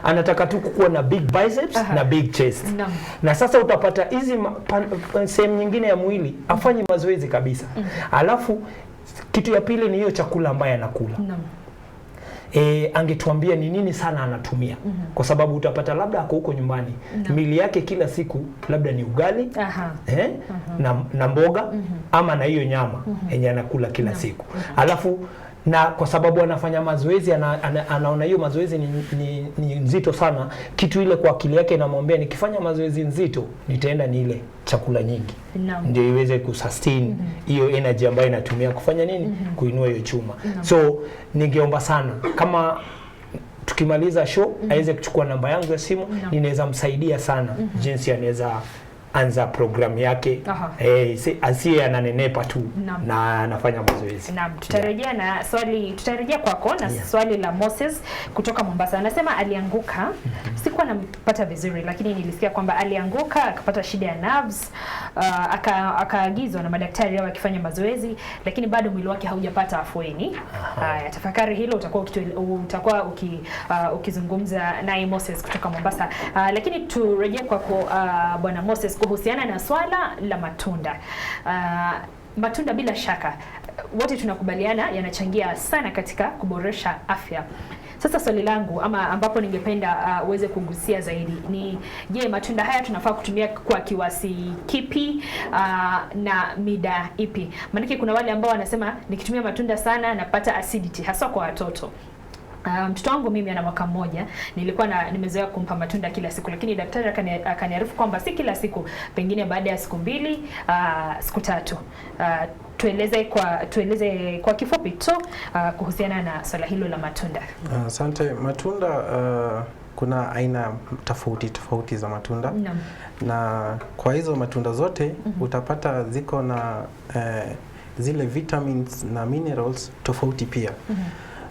Anataka tu kukua na big biceps na big chest. Na sasa utapata hizi sehemu nyingine ya mwili afanye mazoezi kabisa. Alafu kitu ya pili ni hiyo chakula ambaye anakula. Angetuambia ni nini sana anatumia. Kwa sababu utapata labda ako huko nyumbani, mili yake kila siku labda ni ugali, na mboga, ama na hiyo nyama yenye anakula kila siku. Alafu na kwa sababu anafanya mazoezi, anaona hiyo mazoezi ni nzito sana, kitu ile kwa akili yake inamwambia nikifanya mazoezi nzito nitaenda ni ile chakula nyingi, ndio iweze kusustain hiyo energy ambayo inatumia kufanya nini, kuinua hiyo chuma. So ningeomba sana kama tukimaliza show aweze kuchukua namba yangu ya simu, ninaweza msaidia sana jinsi anaweza anza programu yake asiye ananenepa tu na anafanya mazoezi. Naam, tutarejea na swali, tutarejea kwako na swali la Moses kutoka Mombasa. Anasema alianguka, sikuwa nampata vizuri lakini nilisikia kwamba alianguka akapata shida ya nerves, akaagizwa na madaktari hao akifanya mazoezi lakini bado mwili wake haujapata afueni. Tafakari hilo utakuwa ukizungumza naye Moses kutoka Mombasa. Lakini turejee kwako Bwana Moses kuhusiana na swala la matunda. Matunda bila shaka wote tunakubaliana yanachangia sana katika kuboresha afya. Sasa swali langu ama ambapo ningependa uweze kugusia zaidi ni je, matunda haya tunafaa kutumia kwa kiwasi kipi na mida ipi? Maana kuna wale ambao wanasema nikitumia matunda sana napata acidity hasa kwa watoto. Mtoto wangu mimi ana mwaka mmoja, nilikuwa nimezoea kumpa matunda kila siku lakini daktari akaniarifu kwamba si kila siku, pengine baada ya siku 2, siku 3. Tueleze kwa kifupi tu kuhusiana na swala hilo la matunda. Asante. Matunda kuna aina tofauti za matunda. Na kwa hizo matunda zote utapata ziko na zile vitamins na minerals tofauti pia.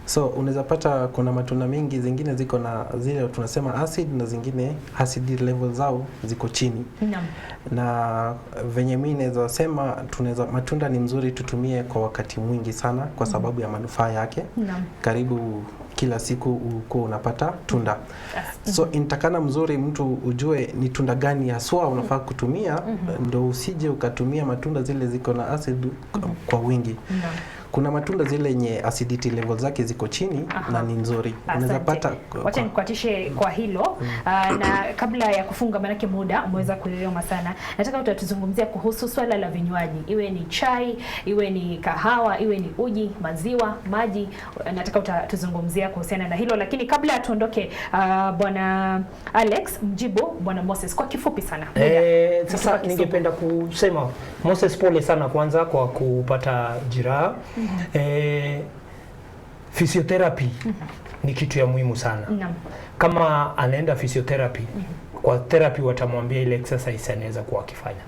So unaweza pata kuna matunda mingi, zingine ziko na zile tunasema acid na zingine acid level zao ziko chini. Na venye mimi naweza sema matunda ni mzuri tutumie kwa wakati mwingi sana kwa sababu ya manufaa yake. Karibu kila siku uko unapata tunda. So intakana mzuri mtu ujue ni tunda gani haswa unafaa kutumia, ndio usije ukatumia matunda zile ziko na acid kwa wingi. Kuna matunda zile yenye acidity level zake ziko chini na ni nzuri. Unaweza pata. Wacha nikuatishe kwa hilo. Na kabla ya kufunga manake muda umeweza kuelewa sana. Nataka utatuzungumzia kuhusu swala la vinywaji. Iwe ni chai, iwe ni kahawa, iwe ni uji, maziwa, maji. Nataka utatuzungumzia kuhusiana na hilo, lakini kabla tuondoke Bwana Alex mjibu Bwana Moses kwa kifupi sana. Sasa ningependa kusema Moses, pole sana kwanza kwa kupata jeraha. Physiotherapy ni kitu ya muhimu sana. Kama anaenda physiotherapy, kwa therapy watamwambia ile exercise anaweza kuwa akifanya.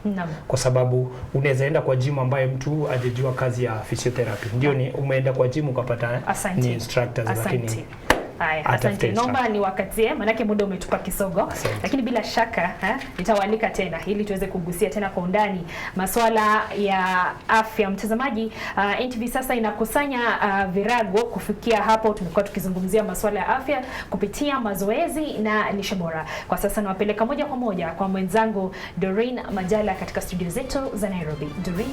Kwa sababu unaweza enda kwa gym ambaye mtu hajajua kazi ya physiotherapy. Ndio ni umeenda kwa gym ukapata ni instructors lakini asante. Naomba niwakatie manake muda umetupa kisogo. Lakini bila shaka nitawaalika tena ili tuweze kugusia tena kwa undani masuala ya afya. Mtazamaji, NTV sasa inakusanya virago kufikia hapo tumekuwa tukizungumzia masuala ya afya kupitia mazoezi na lishe bora. Kwa sasa nawapeleka moja kwa moja kwa mwenzangu Doreen Majala katika studio zetu za Nairobi. Doreen.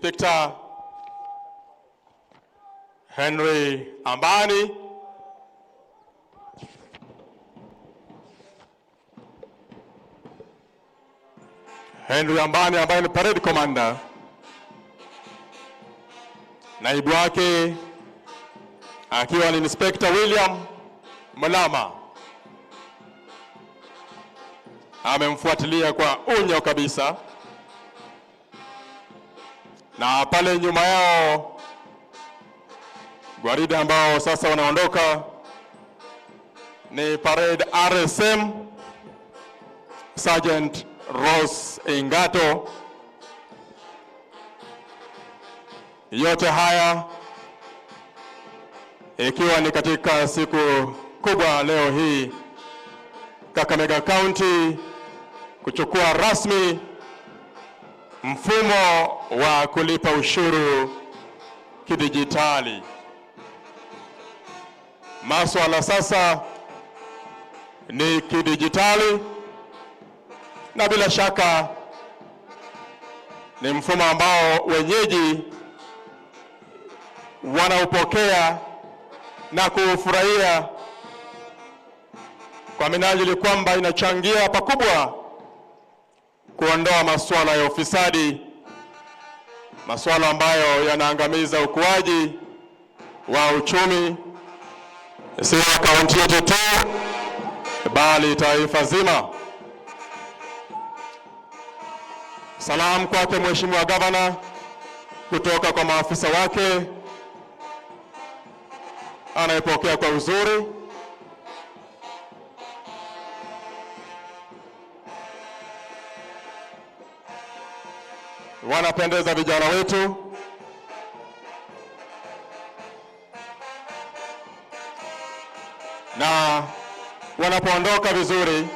Inspector Henry Ambani, ambaye ni parade commander, naibu wake akiwa ni Inspector William Malama, amemfuatilia kwa unyo kabisa, na pale nyuma yao gwaride ambao sasa wanaondoka ni parade RSM Sergeant Rose Ingato. Yote haya ikiwa ni katika siku kubwa leo hii Kakamega County kuchukua rasmi mfumo wa kulipa ushuru kidijitali. Masuala sasa ni kidijitali, na bila shaka ni mfumo ambao wenyeji wanaupokea na kufurahia kwa minajili kwamba inachangia pakubwa kuondoa masuala ya ufisadi, masuala ambayo yanaangamiza ukuaji wa uchumi si kaunti yetu tu bali taifa zima. Salamu kwake Mheshimiwa Gavana kutoka kwa maafisa wake, anayepokea kwa uzuri. Wanapendeza vijana wetu. Na wanapoondoka vizuri,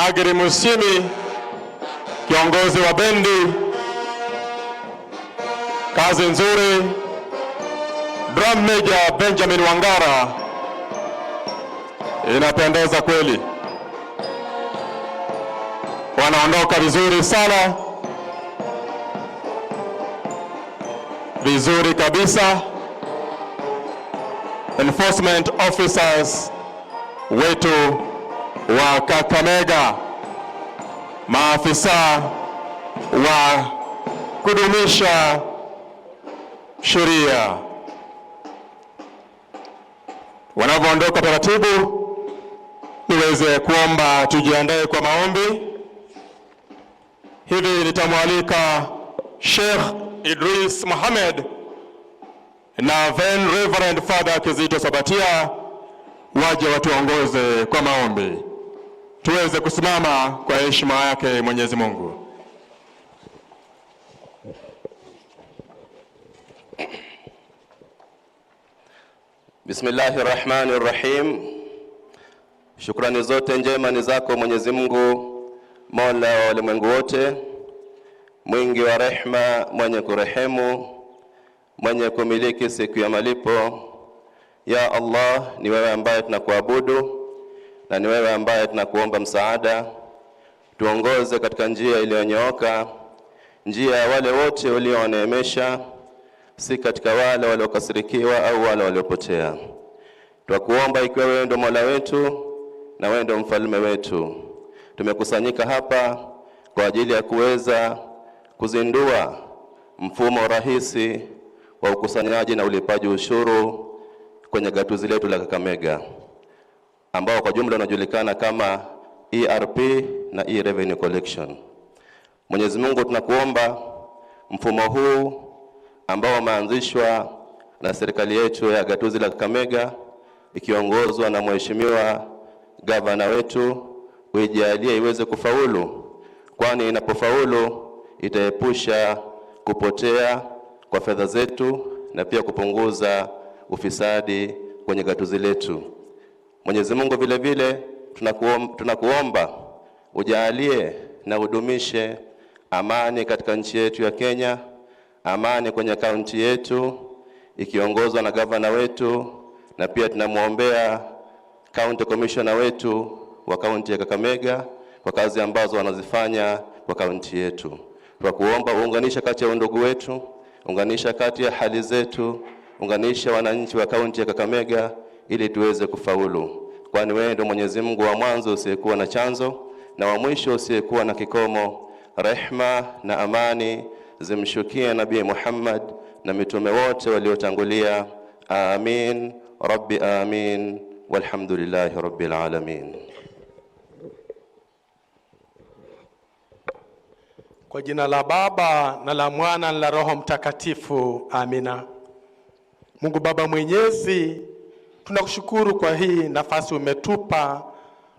Agri Musimi, kiongozi wa bendi, kazi nzuri. Drum Major Benjamin Wangara, inapendeza kweli. Wanaondoka vizuri sana, vizuri kabisa. Enforcement officers wetu wa Kakamega, maafisa wa kudumisha sheria, wanavyoondoka taratibu, niweze kuomba tujiandae kwa maombi. Hivi nitamwalika Sheikh Idris Mohamed na Ven Reverend Father Kizito Sabatia waje watuongoze kwa maombi. Tuweze kusimama kwa heshima yake Mwenyezi Mungu. Bismillahirrahmanirrahim. Shukrani zote njema ni zako Mwenyezi Mungu, Mola wa ulimwengu wote, mwingi wa rehema, mwenye kurehemu, mwenye kumiliki siku ya malipo. Ya Allah, ni wewe ambaye tunakuabudu na ni wewe ambaye tunakuomba msaada. Tuongoze katika njia iliyonyooka, njia ya wale wote walioneemesha, si katika wale waliokasirikiwa au wale waliopotea. Twakuomba ikiwa wewe ndio Mola wetu na wewe ndio mfalme wetu, tumekusanyika hapa kwa ajili ya kuweza kuzindua mfumo rahisi wa ukusanyaji na ulipaji ushuru kwenye gatuzi letu la Kakamega, ambao kwa jumla unajulikana kama ERP na e-revenue collection. Mwenyezi Mungu, tunakuomba mfumo huu ambao umeanzishwa na serikali yetu ya gatuzi la Kakamega ikiongozwa na Mheshimiwa Gavana wetu, uijalie iweze kufaulu, kwani inapofaulu itaepusha kupotea kwa fedha zetu na pia kupunguza ufisadi kwenye gatuzi letu. Mwenyezi Mungu, vile vile tunakuomba ujalie na udumishe amani katika nchi yetu ya Kenya, amani kwenye kaunti yetu ikiongozwa na gavana wetu, na pia tunamuombea county commissioner wetu wa kaunti ya Kakamega kwa kazi ambazo wanazifanya kwa kaunti yetu. Twakuomba uunganishe kati ya undugu wetu, unganisha kati ya hali zetu, unganisha wananchi wa kaunti ya Kakamega ili tuweze kufaulu, kwani wewe ndio Mwenyezi Mungu wa mwanzo usiyekuwa na chanzo na wa mwisho usiyekuwa na kikomo. Rehma na amani zimshukie Nabii Muhammad na mitume wote waliotangulia. Amin rabbi amin walhamdulillahi rabbil alamin. Kwa jina la Baba na la Mwana na la Roho Mtakatifu. Amina. Mungu Baba Mwenyezi, tunakushukuru kwa hii nafasi umetupa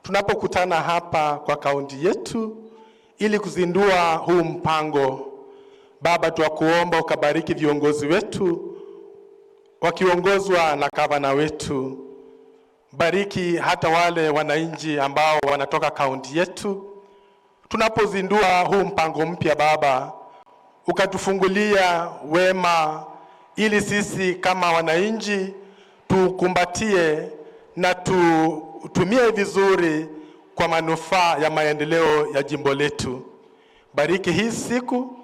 tunapokutana hapa kwa kaunti yetu ili kuzindua huu mpango. Baba, tunakuomba ukabariki viongozi wetu wakiongozwa na gavana wetu. Bariki hata wale wananchi ambao wanatoka kaunti yetu. Tunapozindua huu mpango mpya Baba, ukatufungulia wema ili sisi kama wananchi tukumbatie na tutumie vizuri kwa manufaa ya maendeleo ya jimbo letu. Bariki hii siku,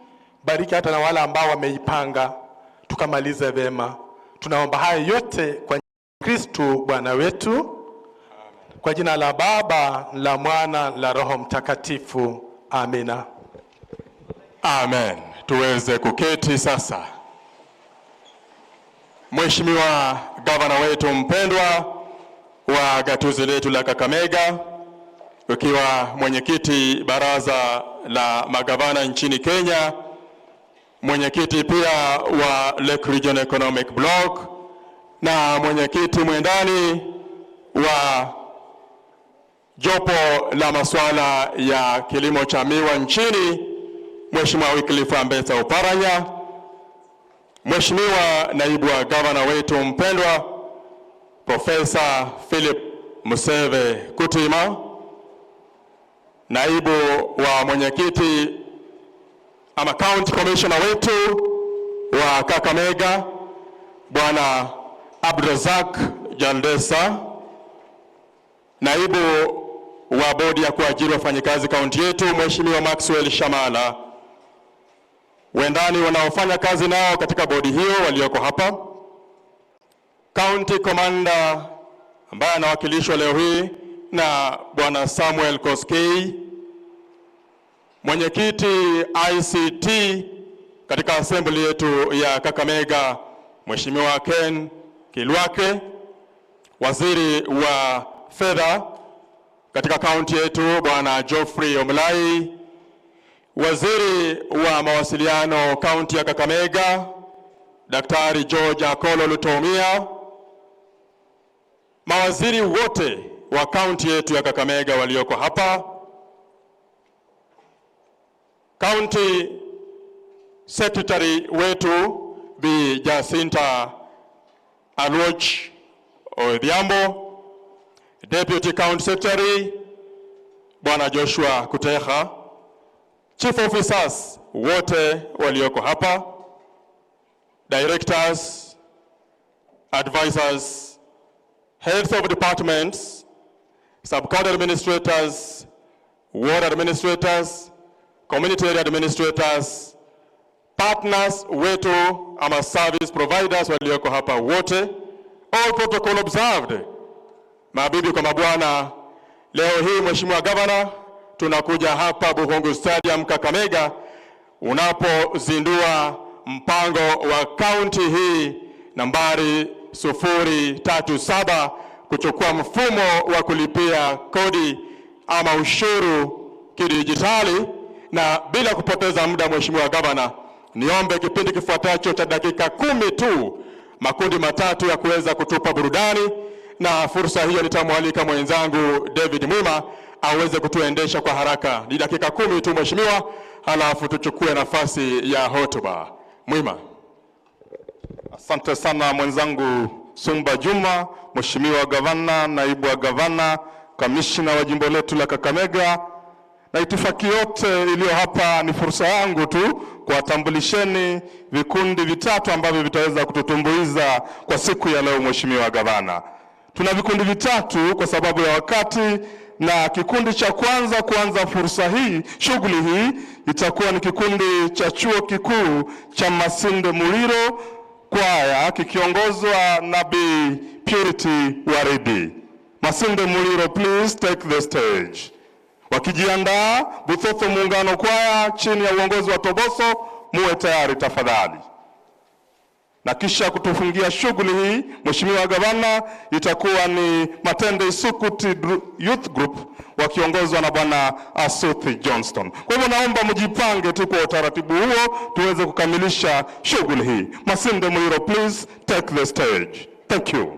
bariki hata na wale ambao wameipanga, tukamalize vema. Tunaomba haya yote kwa Kristo Bwana wetu. Kwa jina la Baba, la Mwana, la Roho Mtakatifu. Amina. Amen. Tuweze kuketi sasa. Mheshimiwa gavana wetu mpendwa wa gatuzi letu la Kakamega, ukiwa mwenyekiti baraza la magavana nchini Kenya, mwenyekiti pia wa Lake Region Economic Block na mwenyekiti mwendani wa jopo la masuala ya kilimo cha miwa nchini, Mheshimiwa Wycliffe Ambetsa Oparanya, Mheshimiwa naibu wa gavana wetu mpendwa Profesa Philip Museve Kutima, naibu wa mwenyekiti ama county commissioner wetu wa Kakamega Bwana Abdrazak Jandesa, naibu wa bodi ya kuajiri wafanyikazi kaunti yetu Mheshimiwa Maxwell Shamala, wendani wanaofanya kazi nao katika bodi hiyo walioko hapa, county commander ambaye anawakilishwa leo hii na Bwana Samuel Koskei, mwenyekiti ICT katika assembly yetu ya Kakamega Mheshimiwa Ken Kilwake, waziri wa fedha katika kaunti yetu Bwana Geoffrey Omlai, waziri wa mawasiliano kaunti ya Kakamega Daktari George Akolo Lutomia, mawaziri wote wa kaunti yetu ya Kakamega walioko hapa, county secretary wetu Bi Jacinta Alwoch Odhiambo, deputy county secretary Bwana Joshua Kuteha, chief officers wote walioko hapa, directors, advisors, heads of departments, sub-county administrators, ward administrators, community area administrators, partners wetu ama service providers walioko hapa wote, all protocol observed. Mabibi kwa mabwana, leo hii Mheshimiwa Gavana, tunakuja hapa Buhungu Stadium Kakamega unapozindua mpango wa kaunti hii nambari 037 kuchukua mfumo wa kulipia kodi ama ushuru kidijitali. Na bila kupoteza muda Mheshimiwa Gavana, niombe kipindi kifuatacho cha dakika 10 tu, makundi matatu ya kuweza kutupa burudani, na fursa hiyo nitamwalika mwenzangu David Mwima aweze kutuendesha kwa haraka. Ni dakika 10 tu Mheshimiwa, halafu tuchukue nafasi ya hotuba. Mwima. Asante sana mwenzangu Sumba Juma, Mheshimiwa Gavana, naibu wa gavana, kamishna wa jimbo letu la Kakamega na itifaki yote iliyo hapa. Ni fursa yangu tu kuwatambulisheni vikundi vitatu ambavyo vitaweza kututumbuiza kwa siku ya leo. Mheshimiwa Gavana, tuna vikundi vitatu kwa sababu ya wakati, na kikundi cha kwanza kuanza fursa hii, shughuli hii itakuwa ni kikundi cha chuo kikuu cha Masinde Muliro kwaya kikiongozwa na Bi Purity Waridi. Masinde Muliro, please take the stage. Wakijiandaa, Buthotho Muungano kwaya chini ya uongozi wa Toboso, muwe tayari tafadhali. Na kisha kutufungia shughuli hii, Mheshimiwa Gavana, itakuwa ni Matende Isukuti Youth Group wakiongozwa na Bwana Asuthi Johnston. Kwa hivyo naomba mjipange tu kwa utaratibu huo tuweze kukamilisha shughuli hii. Masinde Muliro, please take the stage. Thank you.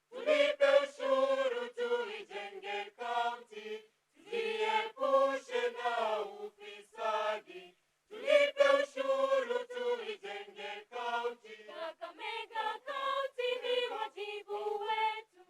Tulipe ushuru tuijenge kaunti, tujiepushe na ufisadi. Tulipe ushuru tuijenge kaunti. Kakamega kaunti ni wajibu wetu.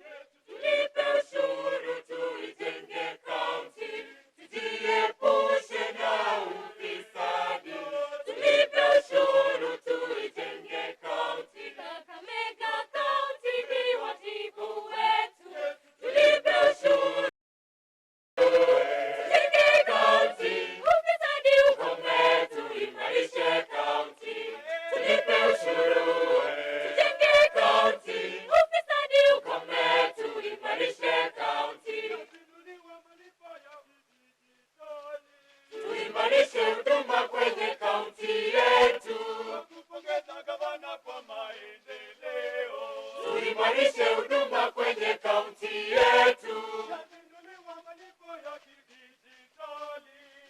Tulipe ushuru tuijenge kaunti, tujiepushe na ufisadi. Tulipe ushuru tuijenge kaunti. Kakamega kaunti ni wajibu wetu. Tulipe ushuru tujenge kaunti, ufisadi ukome, tuimarishe kaunti. Tulipe ushuru tujenge kaunti, ufisadi ukome, tuimarishe kaunti. Tuimarishe huduma kwenye kaunti yetu. Kupongeza gavana kwa maendeleo. Tuimarishe huduma kwenye kaunti yetu.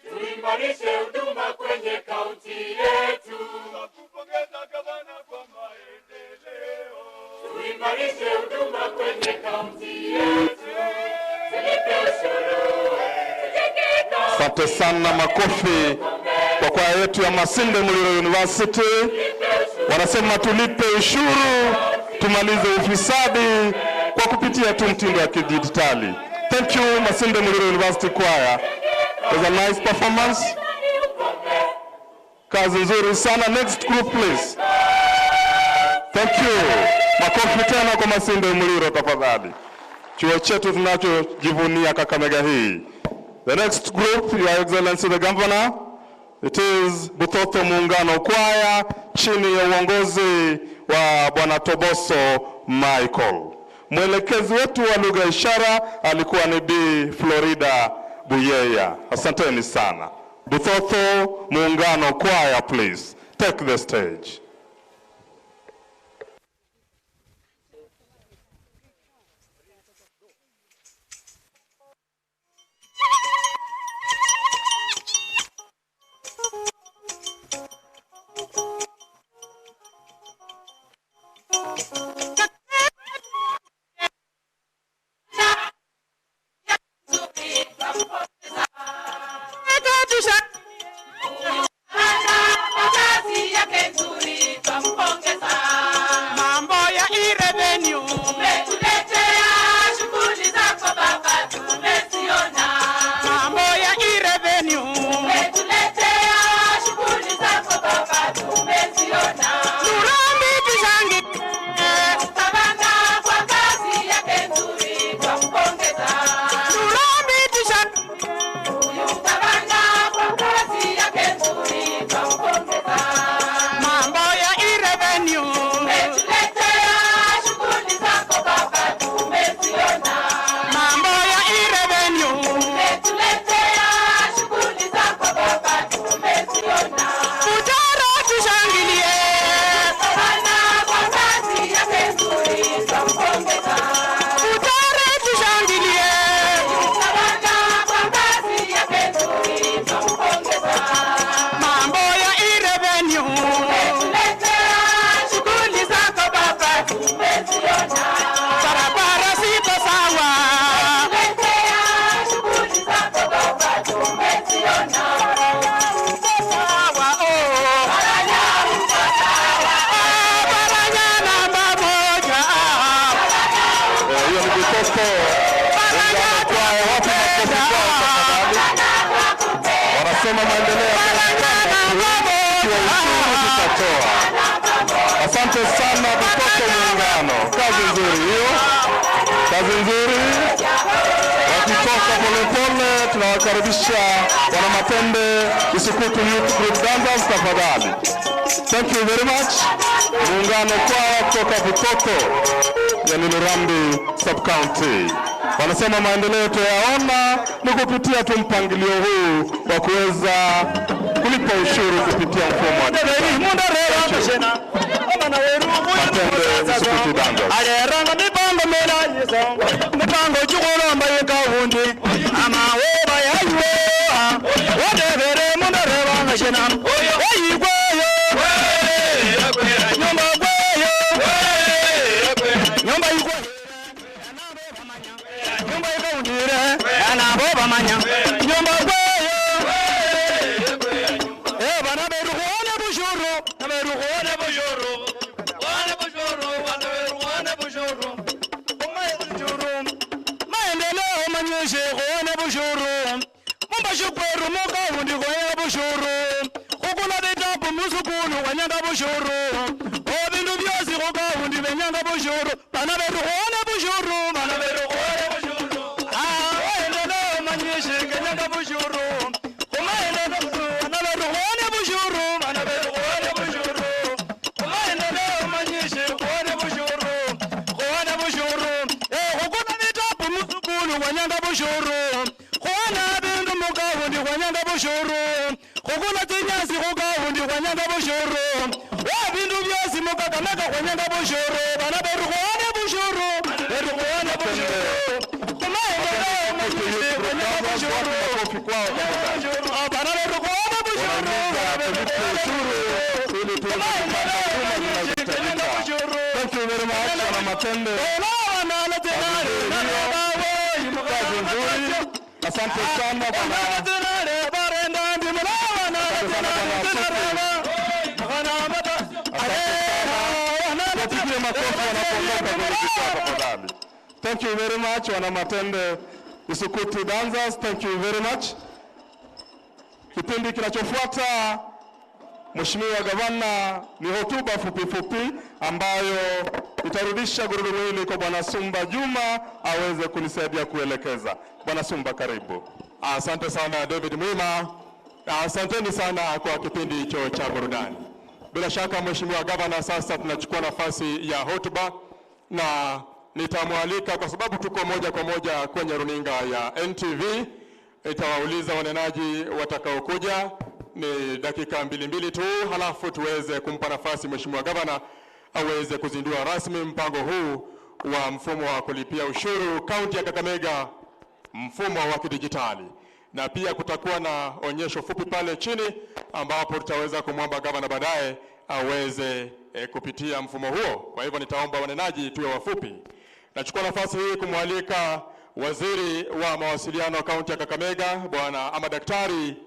Tuimarishe huduma kwenye kaunti yetu. Kupongeza gavana kwa maendeleo. Tuimarishe huduma kwenye kaunti yetu. Tulipe ushuru tujenge kaunti. Asante sana, makofi kwa kwaya yetu ya Masinde Muliro University. Wanasema tulipe ushuru, tumalize ufisadi kwa kupitia tu mtindo wa kidijitali. Thank you, Masinde Muliro University Choir. It was a nice performance. Kazi nzuri sana. Next group please. Thank you. Makofi tena kwa Masinde Muliro tafadhali. Chuo chetu tunachojivunia Kakamega hii. The next group, Your Excellency the Governor, it is Buthotho Muungano kwaya chini ya uongozi wa Bwana Toboso Michael. Mwelekezi wetu wa lugha ishara alikuwa ni Bi Florida Buyeya. Asanteni sana. Buthotho Muungano kwaya, please take the stage. Wanasema maendeleo wanatoa. Asante sana Butoko Muungano, kazi nzuri hiyo, kazi nzuri. Wakitoka polepole, tunawakaribisha wana Matende Isukutu Youth Group Dancers tafadhali. Thank you very much. Muungano kwaya kutoka Butoko ya Nilurambi Sub-County. Wanasema maendeleo tuyaona ni kupitia tu mpangilio huu wa kuweza kulipa ushuru kupitia mfumo wa mipango chukulomba yekaundi amawoba yayuwa wadebere mundareba ngashena oyigweyo nyumba gweyo nyumba yigweyo nyumba yikaundire anabo bamanya nyumba gweyo bana beru khone bushuru beru khone bushuru wana bushuru wana beru khone bushuru maendeleo manyeshe khone bushuru mumba shukweru mukaundi khone bushuru khukula bitabu musukulu khonyanga bushuru obindu byosi khukaundi benyanga bushuru bana beru khone bushuru bana beru khone bushuru maendeleo manyeshe kenyanga bushuru khumaendeleo bana beru khone bushuru bana beru khone bushuru khumaendeleo manyeshe khone bushuru khone bushuru khukula bitabu musukulu khonyanga bushuru khona bindu mukaundi khonyanga bushuru khukula tinyasi khukaundi khonyanga bushuru bindu byosi mukakameka khonyanga bushuru bana beru khone bushuru beru khone bushuru khumaendeleo manyeshe khonyanga bushuru bana beru khone bushuru Thank you very much, wana Matende. Asante sana Thank you very much, wana Matende Isukutu Dancers. Thank you very much. Kipindi kinachofuata, Mheshimiwa Gavana, ni hotuba fupi ambayo itarudisha gurudumu hili kwa Bwana Sumba Juma aweze kunisaidia kuelekeza. Bwana Sumba, karibu. Asante sana David Mwima. Asanteni sana kwa kipindi hicho cha burudani. Bila shaka Mheshimiwa Gavana, sasa tunachukua nafasi ya hotuba na nitamwalika, kwa sababu tuko moja kwa moja kwenye runinga ya NTV, itawauliza wanenaji watakaokuja ni dakika mbili tu, halafu tuweze kumpa nafasi Mheshimiwa Gavana aweze kuzindua rasmi mpango huu wa mfumo wa kulipia ushuru kaunti ya Kakamega, mfumo wa kidijitali. Na pia kutakuwa na onyesho fupi pale chini ambapo tutaweza kumwomba Gavana baadaye aweze kupitia mfumo huo. Kwa hivyo nitaomba wanenaji tuwe wafupi. Nachukua nafasi hii kumwalika Waziri wa Mawasiliano kaunti ya Kakamega, Bwana ama Daktari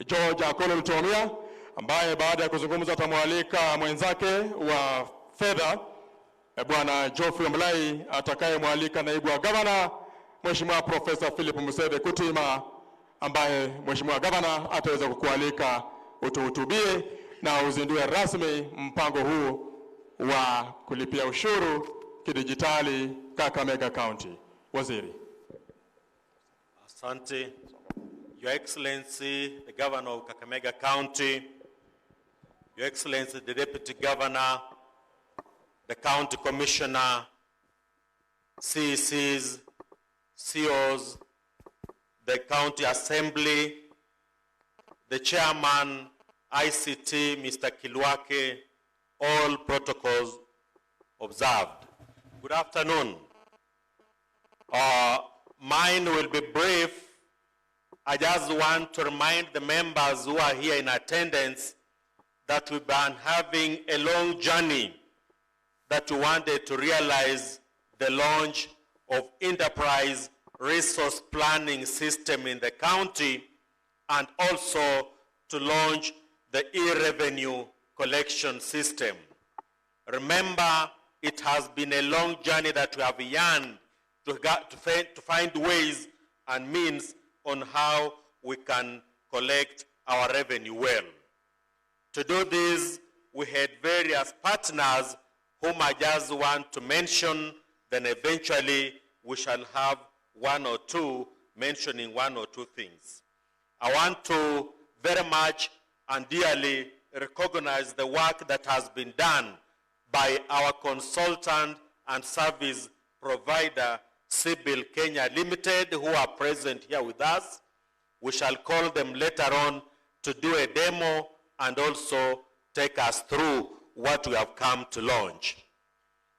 George Akolo Lutomia, ambaye baada ya kuzungumza atamwalika mwenzake wa fedha Bwana Geoffrey Mlai, atakayemwalika naibu wa gavana Mheshimiwa Profesa Philip Museve Kutima, ambaye Mheshimiwa Gavana ataweza kukualika utuhutubie na uzindue rasmi mpango huu wa kulipia ushuru kidijitali Kakamega County. Waziri. Asante. Your Excellency, the Governor of Kakamega County, Your Excellency, the Deputy Governor, the County Commissioner, CECs, COs, the County Assembly, the Chairman, ICT, Mr. Kilwake, all protocols observed. Good afternoon. Mine will be brief. I just want to remind the members who are here in attendance that we've been having a long journey that we wanted to realize the launch of enterprise resource planning system in the county, and also to launch the e-revenue collection system. Remember, it has been a long journey that we have yearned to find ways and means on how we can collect our revenue well. To do this, we had various partners whom I just want to mention, then eventually we shall have one or two mentioning one or two things. I want to very much and dearly recognize the work that has been done by our consultant and service provider, CIBIL Kenya Limited, who are present here with us. We shall call them later on to do a demo and also take us through what we have come to launch.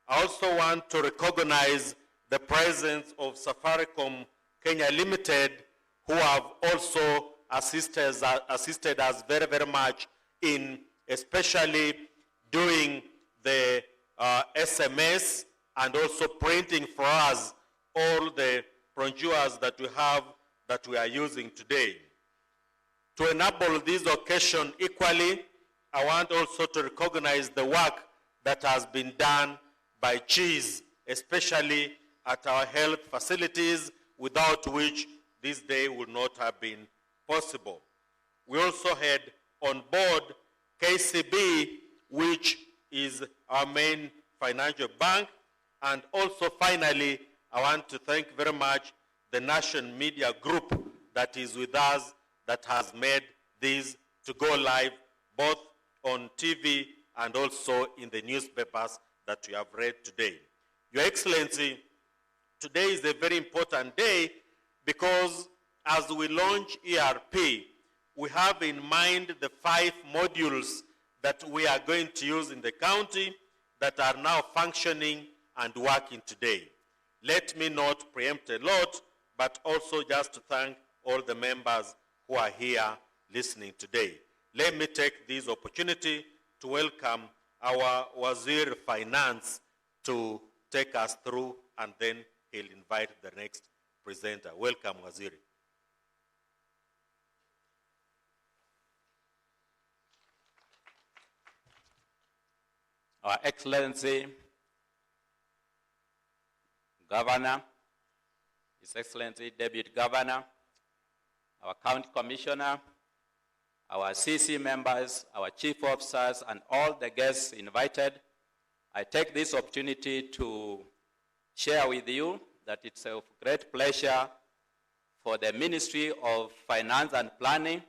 I also want to recognize the presence of Safaricom Kenya Limited, who have also assisted us very, very much in especially doing the SMS and also printing for us all the brochures that we have that we are using today. To enable this occasion equally, I want also to recognize the work that has been done by CHIS, especially at our health facilities, without which this day would not have been possible. We also had on board KCB, which is our main financial bank, and also finally, I want to thank very much the Nation Media Group that is with us, that has made this to go live both on TV and also in the newspapers that we have read today. Your Excellency, today is a very important day because as we launch ERP, we have in mind the 5 modules that we are going to use in the county that are now functioning and working today. Let me not preempt a lot, but also just to thank all the members who are here listening today. Let me take this opportunity to welcome our Wazir Finance to take us through, and then he'll invite the next presenter. Welcome, Waziri. Our Excellency, Governor, His Excellency Deputy Governor, our County Commissioner, our CC members, our Chief Officers, and all the guests invited, I take this opportunity to share with you that it's a great pleasure for the Ministry of Finance and Planning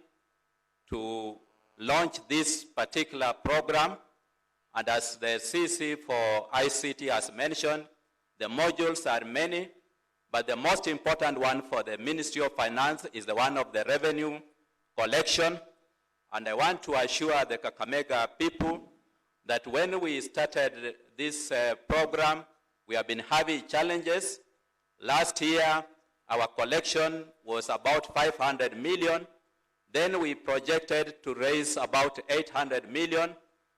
to launch this particular program. And as the CC for ICT has mentioned, the modules are many, but the most important one for the Ministry of Finance is the one of the revenue collection. And I want to assure the Kakamega people that when we started this program, we have been having challenges. Last year, our collection was about 500 million. Then we projected to raise about 800 million.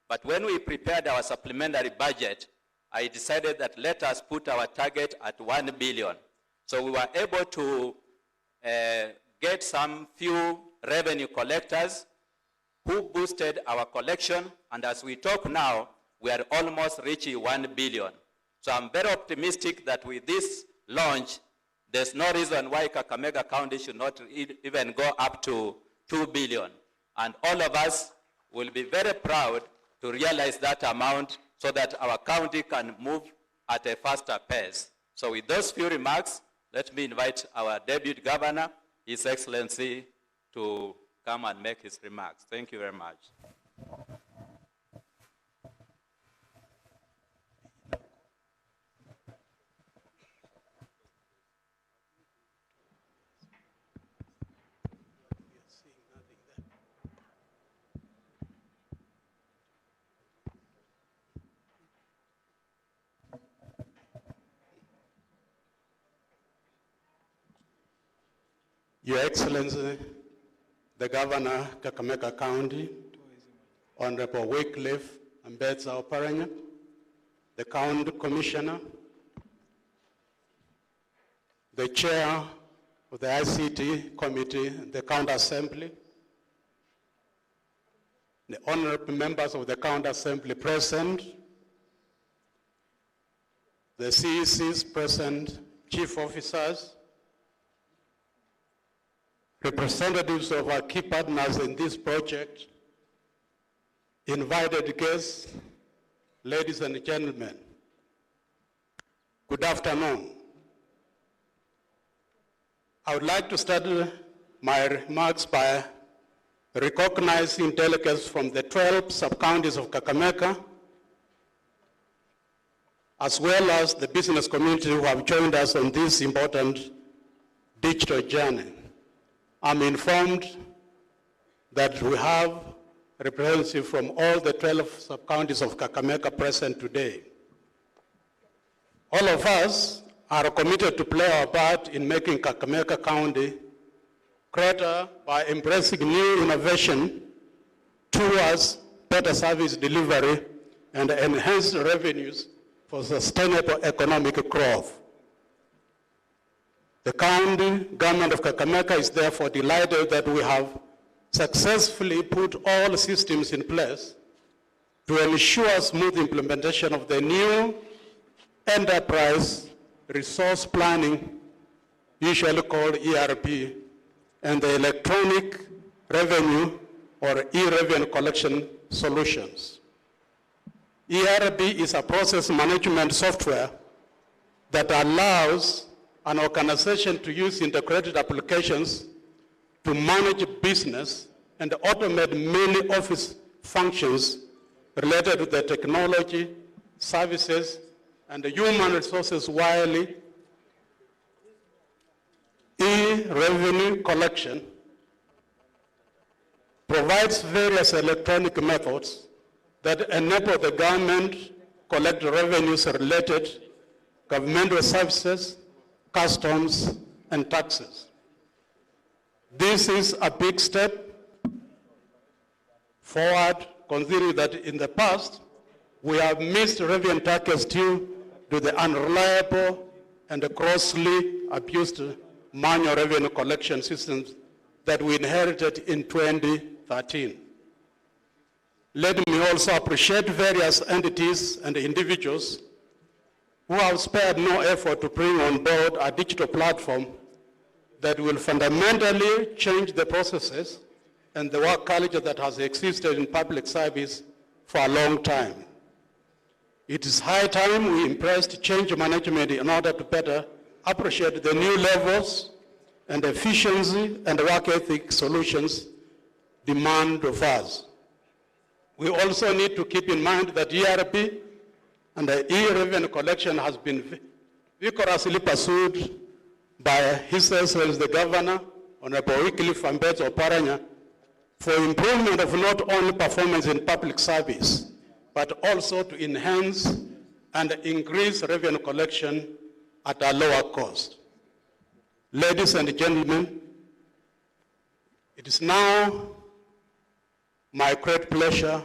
But when we prepared our supplementary budget, I decided that let us put our target at 1 billion. So we were able to get some few revenue collectors who boosted our collection, and as we talk now, we are almost reaching 1 billion. So I'm very optimistic that with this launch, there's no reason why Kakamega County should not even go up to 2 billion. And all of us will be very proud to realize that amount so that our county can move at a faster pace. So with those few remarks, let me invite our Deputy Governor, His Excellency, to come and make his remarks. Thank you very much. Your Excellency, the Governor, Kakamega County, Honorable Wycliffe Ambetsa Oparanya, the County Commissioner, the Chair of the ICT Committee, the County Assembly, the honorable members of the County Assembly present, the CECs present, Chief Officers, representatives of our key partners in this project, invited guests, ladies and gentlemen, good afternoon. I would like to start my remarks by recognizing delegates from the 12 sub-counties of Kakamega, as well as the business community who have joined us on this important digital journey. I'm informed that we have representatives from all the 12 sub-counties of Kakamega present today. All of us are committed to play our part in making Kakamega County greater by embracing new innovation towards better service delivery and enhanced revenues for sustainable economic growth. The county government of Kakamega is therefore delighted that we have successfully put all systems in place to ensure smooth implementation of the new enterprise resource planning, usually called ERP, and the electronic revenue or e-revenue collection solutions. ERP is a process management software that allows an organization to use integrated applications to manage business and automate many office functions related to the technology, services, and the human resources while e-revenue collection provides various electronic methods that enable the government collect revenues related governmental services, customs, and taxes. This is a big step forward, considering that in the past, we have missed revenue targets due to the unreliable and grossly abused manual revenue collection systems that we inherited in 2013. Let me also appreciate various entities and individuals who have spared no effort to bring on board a digital platform that will fundamentally change the processes and the work culture that has existed in public service for a long time. It is high time we embraced change management in order to better appreciate the new levels and efficiency and work ethic solutions demand of us. We also need to keep in mind that ERP and the e-revenue collection has been vigorously pursued by His Excellency the Governor, Honorable Wycliffe Ambetsa Oparanya, for improvement of not only performance in public service, but also to enhance and increase revenue collection at a lower cost. Ladies and gentlemen, it is now my great pleasure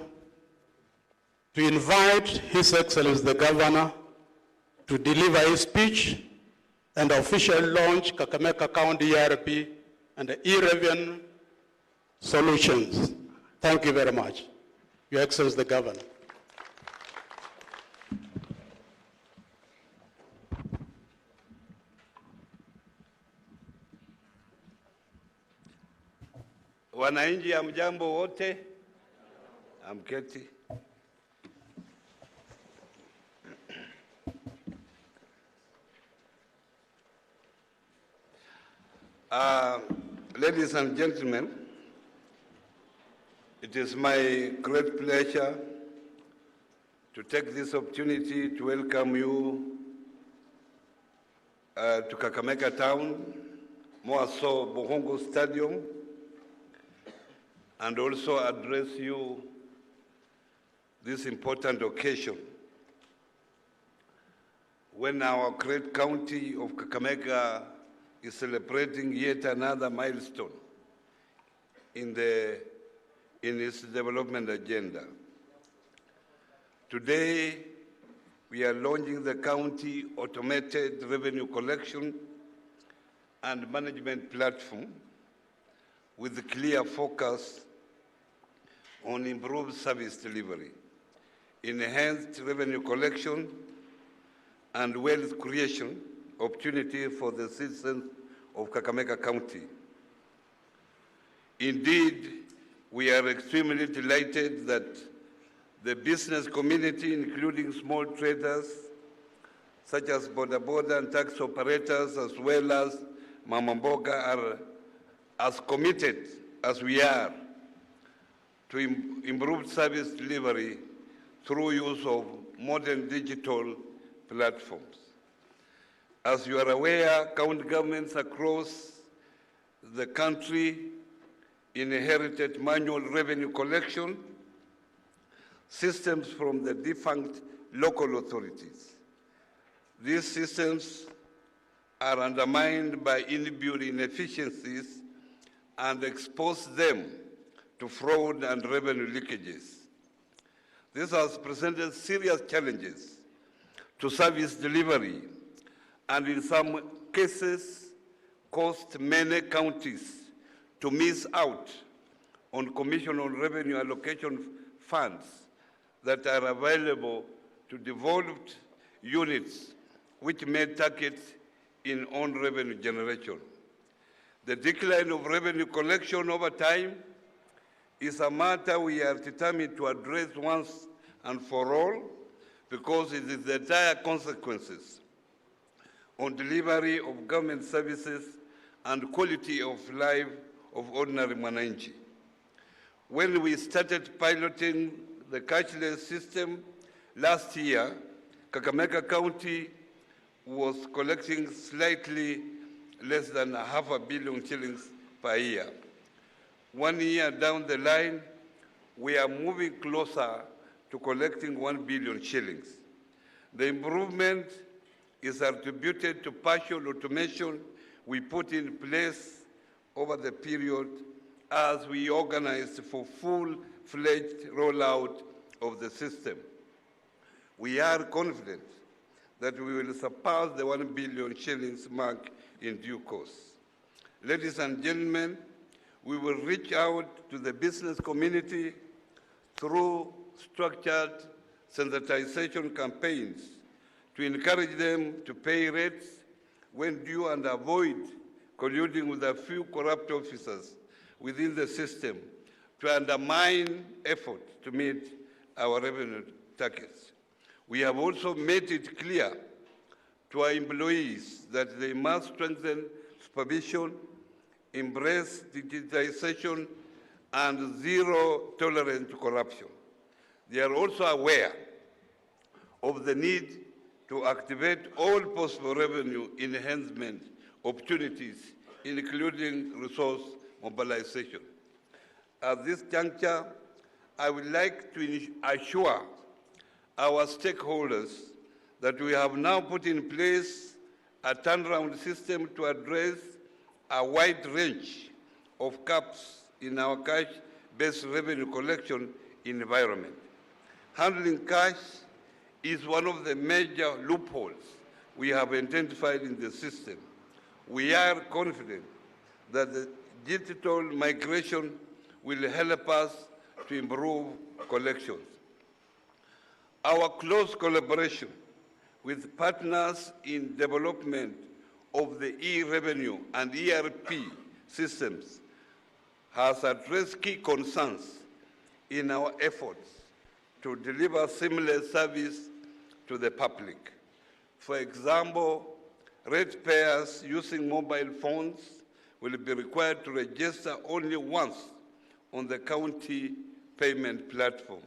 to invite His Excellency the Governor to deliver his speech and officially launch Kakamega County ERP and e-revenue solutions. Thank you very much. Your Excellency the Governor. Wananchi hamjambo wote, amketi. Ladies and gentlemen, it is my great pleasure to take this opportunity to welcome you to Kakamega Town, more so Bohongo Stadium, and also address you this important occasion when our great county of Kakamega is celebrating yet another milestone in its development agenda. Today, we are launching the county automated revenue collection and management platform with a clear focus on improved service delivery, enhanced revenue collection, and wealth creation opportunity for the citizens of Kakamega County. Indeed, we are extremely delighted that The business community, including small traders, such as border and tax operators, as well as Mama Mboga, are as committed as we are to improve service delivery through use of modern digital platforms. As you are aware, county governments across the country inherited manual revenue collection systems from the defunct local authorities. These systems are undermined by inbuilt inefficiencies and expose them to fraud and revenue leakages. This has presented serious challenges to service delivery and in some cases caused many counties to miss out on Commission on Revenue Allocation funds that are available to devolved units which made targets in own revenue generation. The decline of revenue collection over time is a matter we are determined to address once and for all, because it is the dire consequences on delivery of government services and quality of life of ordinary Mwananchi. When we started piloting the cashless system last year, Kakamega County was collecting slightly less than $500 million shillings per year. 1 year down the line, we are moving closer to collecting 1 billion shillings. The improvement is attributed to partial automation we put in place over the period as we organized for full-fledged rollout of the system. We are confident that we will surpass the 1 billion shillings mark in due course. Ladies and gentlemen, we will reach out to the business community through structured sensitization campaigns to encourage them to pay rates when due and avoid colluding with a few corrupt officers within the system to undermine efforts to meet our revenue targets. We have also made it clear to our employees that they must strengthen supervision, embrace digitization, and zero tolerance to corruption. They are also aware of the need to activate all possible revenue enhancement opportunities, including resource mobilization. At this juncture, I would like to assure our stakeholders that we have now put in place a turnaround system to address a wide range of gaps in our cash-based revenue collection environment. Handling cash is one of the major loopholes we have identified in the system. We are confident that the digital migration will help us to improve collections. Our close collaboration with partners in development of the e-revenue and ERP systems has addressed key concerns in our efforts to deliver seamless service to the public. For example, ratepayers using mobile phones will be required to register only once on the county payment platform.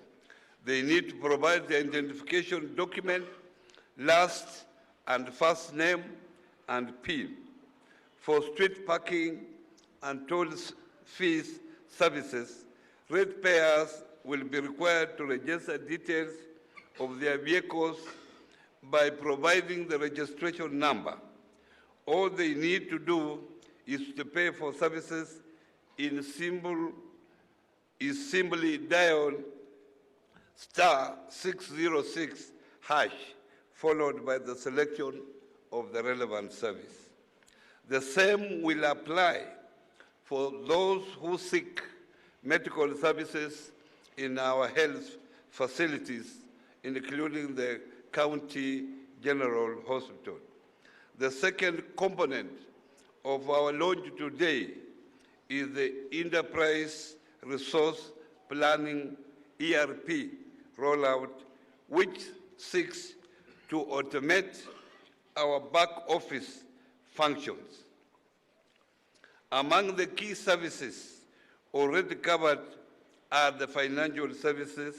They need to provide the identification document, last and first name, and PIN. For street parking and toll fees services, ratepayers will be required to register details of their vehicles by providing the registration number. All they need to do is to pay for services in simply dial *606# followed by the selection of the relevant service. The same will apply for those who seek medical services in our health facilities, including the County General Hospital. The second component of our launch today is the Enterprise Resource Planning ERP rollout, which seeks to automate our back office functions. Among the key services already covered are the financial services,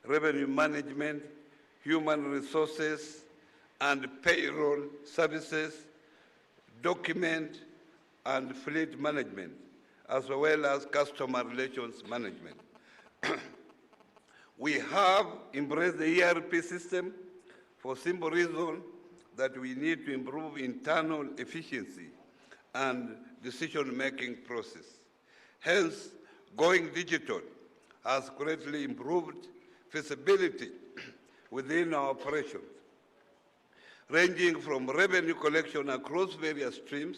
revenue management, human resources, and payroll services, document and fleet management, as well as customer relations management. We have embraced the ERP system for simple reason that we need to improve internal efficiency and decision-making process. Hence, going digital has greatly improved feasibility within our operations, ranging from revenue collection across various streams,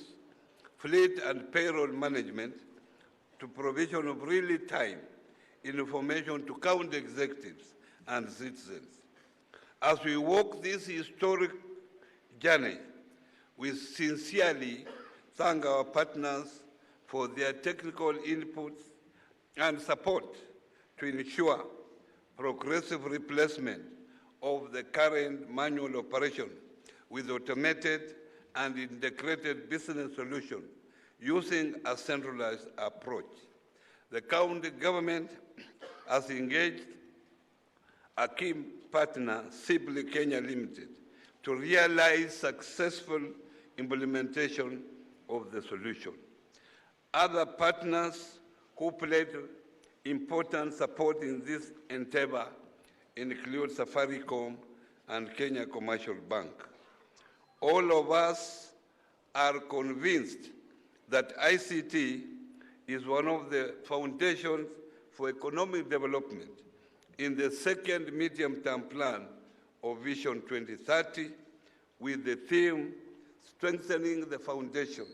fleet and payroll management, to provision of real-time information to county executives and citizens. As we walk this historic journey, we sincerely thank our partners for their technical inputs and support to ensure progressive replacement of the current manual operation with automated and integrated business solutions using a centralized approach. The county government has engaged a key partner, HIVI Kenya Limited, to realize successful implementation of the solution. Other partners who played important support in this endeavor include Safaricom and Kenya Commercial Bank. All of us are convinced that ICT is one of the foundations for economic development in the second medium-term plan of Vision 2030, with the theme strengthening the foundation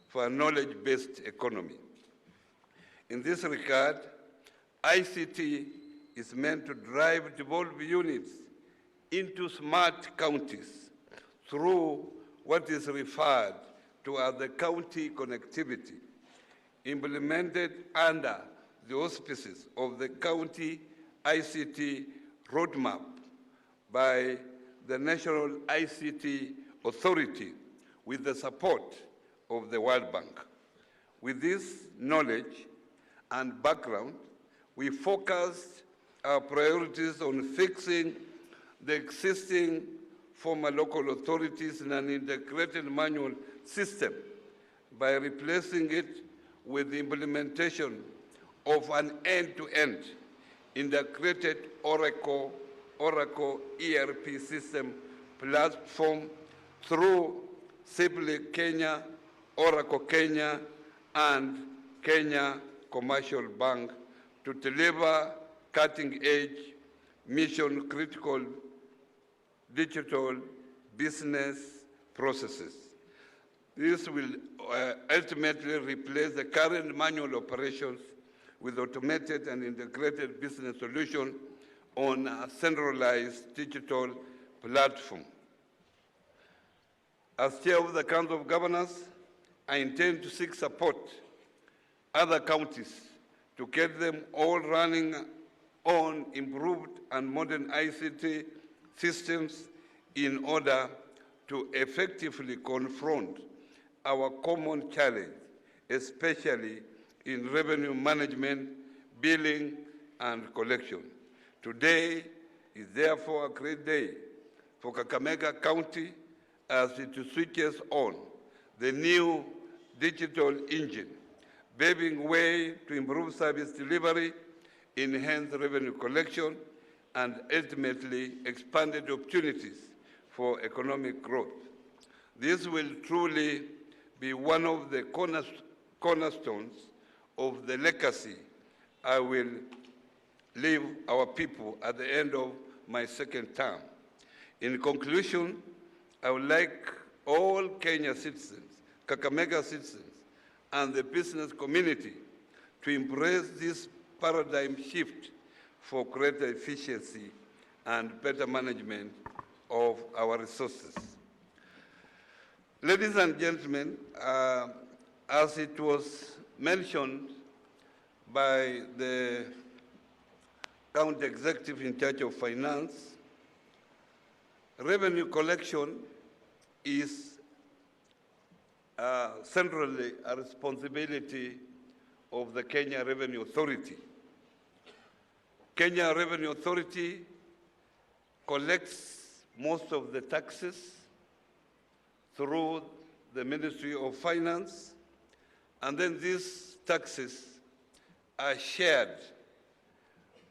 for a knowledge-based economy. In this regard, ICT is meant to drive devolved units into smart counties through what is referred to as the county connectivity, implemented under the auspices of the County ICT Roadmap by the National ICT Authority with the support of the World Bank. With this knowledge and background, we focused our priorities on fixing the existing former local authorities in an integrated manual system by replacing it with the implementation of an end-to-end integrated Oracle ERP system platform through HIVI Kenya, Oracle Kenya, and Kenya Commercial Bank to deliver cutting-edge, mission-critical digital business processes. This will ultimately replace the current manual operations with automated and integrated business solutions on a centralized digital platform. As chair of the Council of Governors, I intend to seek support other counties to get them all running on improved and modern ICT systems in order to effectively confront our common challenge, especially in revenue management, billing, and collection. Today is therefore a great day for Kakamega County as it switches on the new digital engine, paving way to improve service delivery, enhance revenue collection, and ultimately expanded opportunities for economic growth. This will truly be one of the cornerstones of the legacy I will leave our people at the end of my second term. In conclusion, I would like all Kenya citizens, Kakamega citizens, and the business community to embrace this paradigm shift for greater efficiency and better management of our resources. Ladies and gentlemen, as it was mentioned by the county executive in charge of finance, revenue collection is centrally a responsibility of the Kenya Revenue Authority. Kenya Revenue Authority collects most of the taxes through the Ministry of Finance, and then these taxes are shared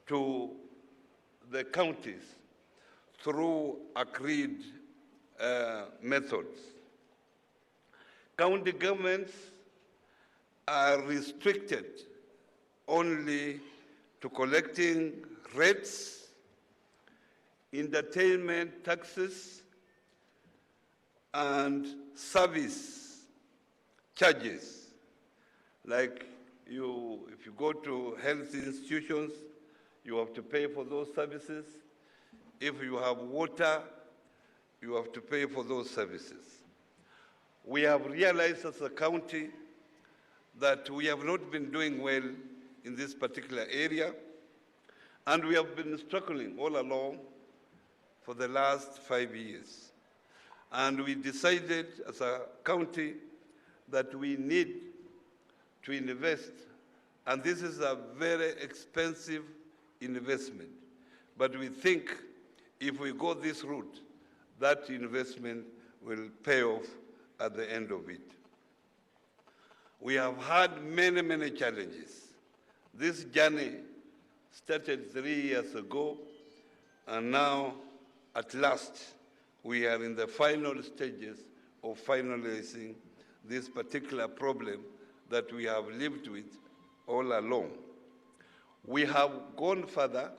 to the counties through agreed methods. County governments are restricted only to collecting rates, entertainment taxes, and service charges. Like if you go to health institutions, you have to pay for those services. If you have water, you have to pay for those services. We have realized as a county that we have not been doing well in this particular area, and we have been struggling all along for the last 5 years. And we decided as a county that we need to invest, and this is a very expensive investment. But we think if we go this route, that investment will pay off at the end of it. We have had many, many challenges. This journey started 3 years ago, and now, at last, we are in the final stages of finalizing this particular problem that we have lived with all along. We have gone further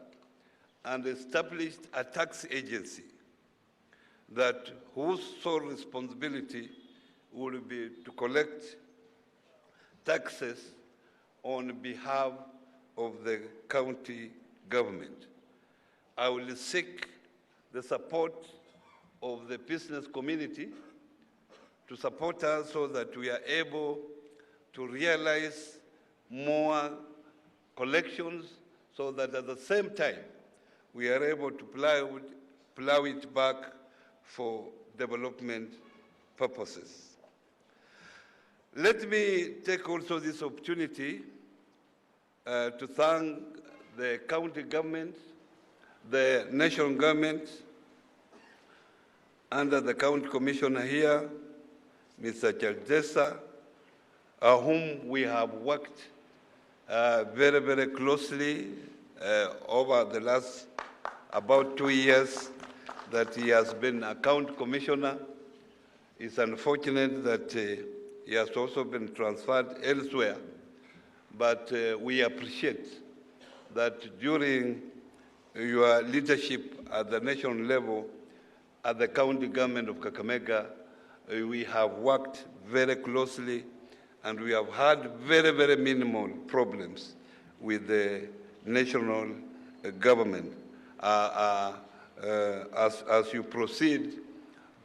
and established a tax agency that whose sole responsibility will be to collect taxes on behalf of the county government. I will seek the support of the business community to support us so that we are able to realize more collections, so that at the same time we are able to plow it back for development purposes. Let me take also this opportunity to thank the county government, the national government, under the county commissioner here, Mr. Chaldesa, whom we have worked very, very closely over the last about 2 years that he has been a county commissioner. It's unfortunate that he has also been transferred elsewhere, but we appreciate that during your leadership at the national level, at the county government of Kakamega, we have worked very closely, and we have had very, very minimal problems with the national government. As you proceed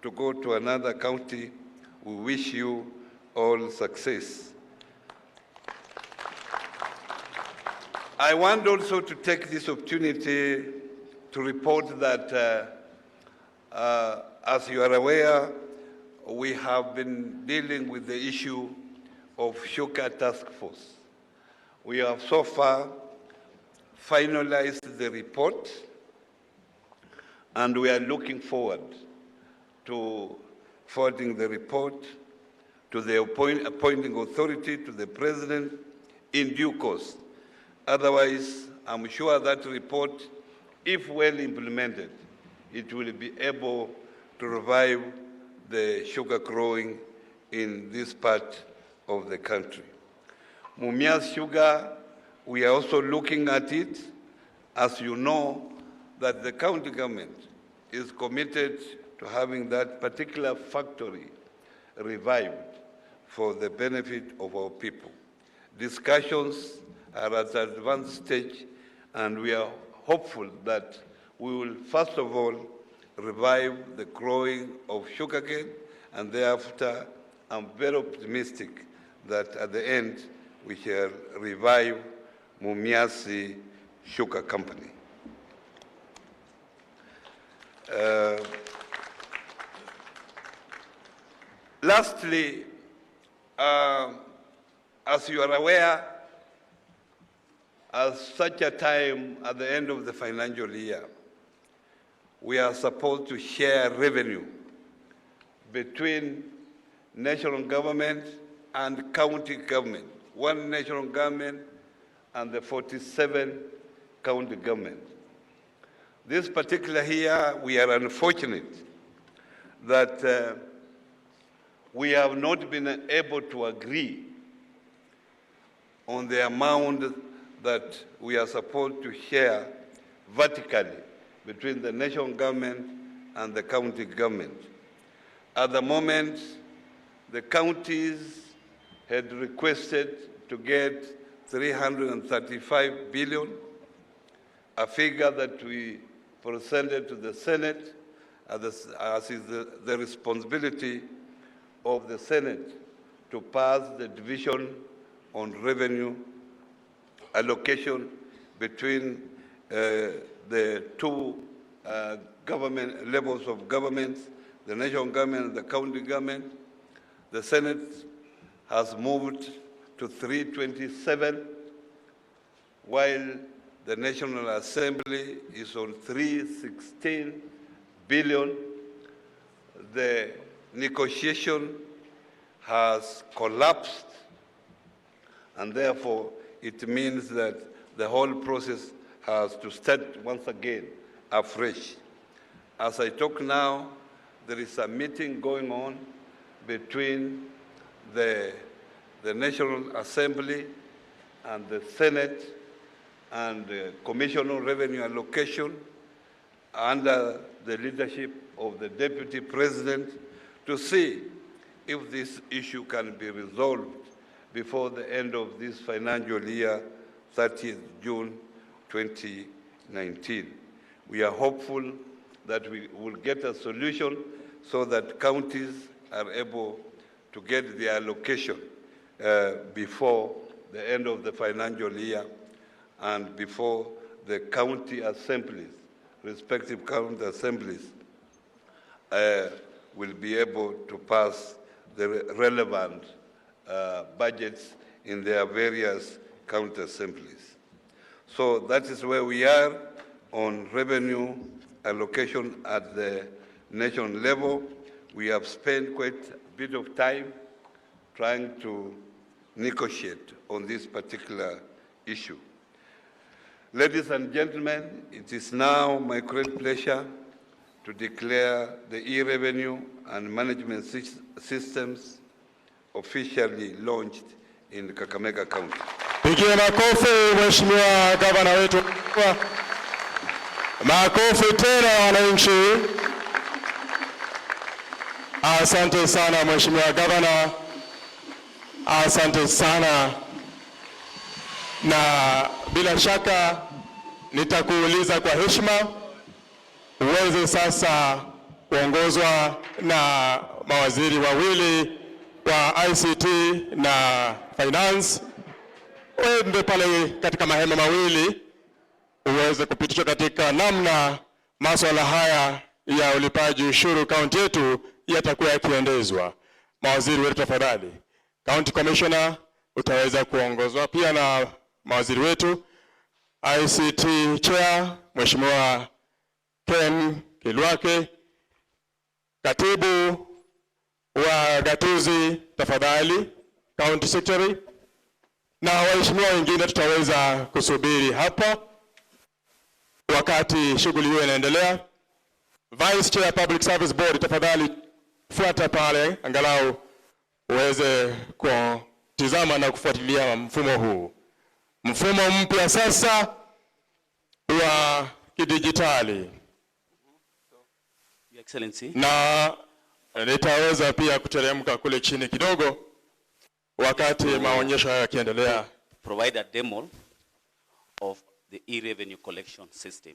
to go to another county, we wish you all success. I want also to take this opportunity to report that, as you are aware, we have been dealing with the issue of sugar task force. We have so far finalized the report, and we are looking forward to forwarding the report to the appointing authority, to the president, in due course. Otherwise, I'm sure that report, if well implemented, it will be able to revive the sugar growing in this part of the country. Mumias sugar, we are also looking at it. As you know, that the county government is committed to having that particular factory revived for the benefit of our people. Discussions are at an advanced stage, and we are hopeful that we will, first of all, revive the growing of sugarcane, and thereafter, I'm very optimistic that at the end, we shall revive Mumias Sugar Company. lastly, as you are aware, at such a time at the end of the financial year, we are supposed to share revenue between national government and county government, one national government and the 47 county government. This particular year, we are unfortunate that we have not been able to agree on the amount that we are supposed to share vertically between the national government and the county government. At the moment, the counties had requested to get 335 billion, a figure that we presented to the Senate as is the responsibility of the Senate to pass the division on revenue allocation between the two government levels of government, the national government and the county government. The Senate has moved to 327, while the National Assembly is on 316 billion. The negotiation has collapsed, and therefore it means that the whole process has to start once again afresh. As I talk now, there is a meeting going on between the National Assembly and the Senate and the Commission on Revenue Allocation under the leadership of the Deputy President to see if this issue can be resolved before the end of this financial year, 30th June 2019. We are hopeful that we will get a solution so that counties are able to get their allocation before the end of the financial year and before the county assemblies, respective county assemblies, will be able to pass the relevant budgets in their various county assemblies. So that is where we are on revenue allocation at the national level. We have spent quite a bit of time trying to negotiate on this particular issue. Ladies and gentlemen, it is now my great pleasure to declare the e-revenue and management systems officially launched in Kakamega County. Pigie makofi Mheshimiwa Gavana wetu. Makofi tena wananchi. Asante sana Mheshimiwa Gavana. Asante sana. Na bila shaka nitakuuliza kwa heshima uweze sasa kuongozwa na mawaziri wawili wa ICT na Finance. Uende pale katika mahema mawili uweze kupitishwa katika namna masuala haya ya ulipaji ushuru kaunti yetu yatakuwa yakiendezwa. Mawaziri wetu tafadhali. County Commissioner utaweza kuongozwa pia na mawaziri wetu. ICT Chair Mheshimiwa Ken Kilwake. Katibu wa gatuzi tafadhali, County Secretary, na waheshimiwa wengine tutaweza kusubiri hapa wakati shughuli hiyo inaendelea. Vice Chair Public Service Board tafadhali fuata pale angalau uweze kutizama na kufuatilia mfumo huu. Mfumo mpya sasa wa kidijitali. Your Excellency. Na nitaweza pia kuteremka kule chini kidogo wakati maonyesho haya yakiendelea. Provide a demo of the e-revenue collection system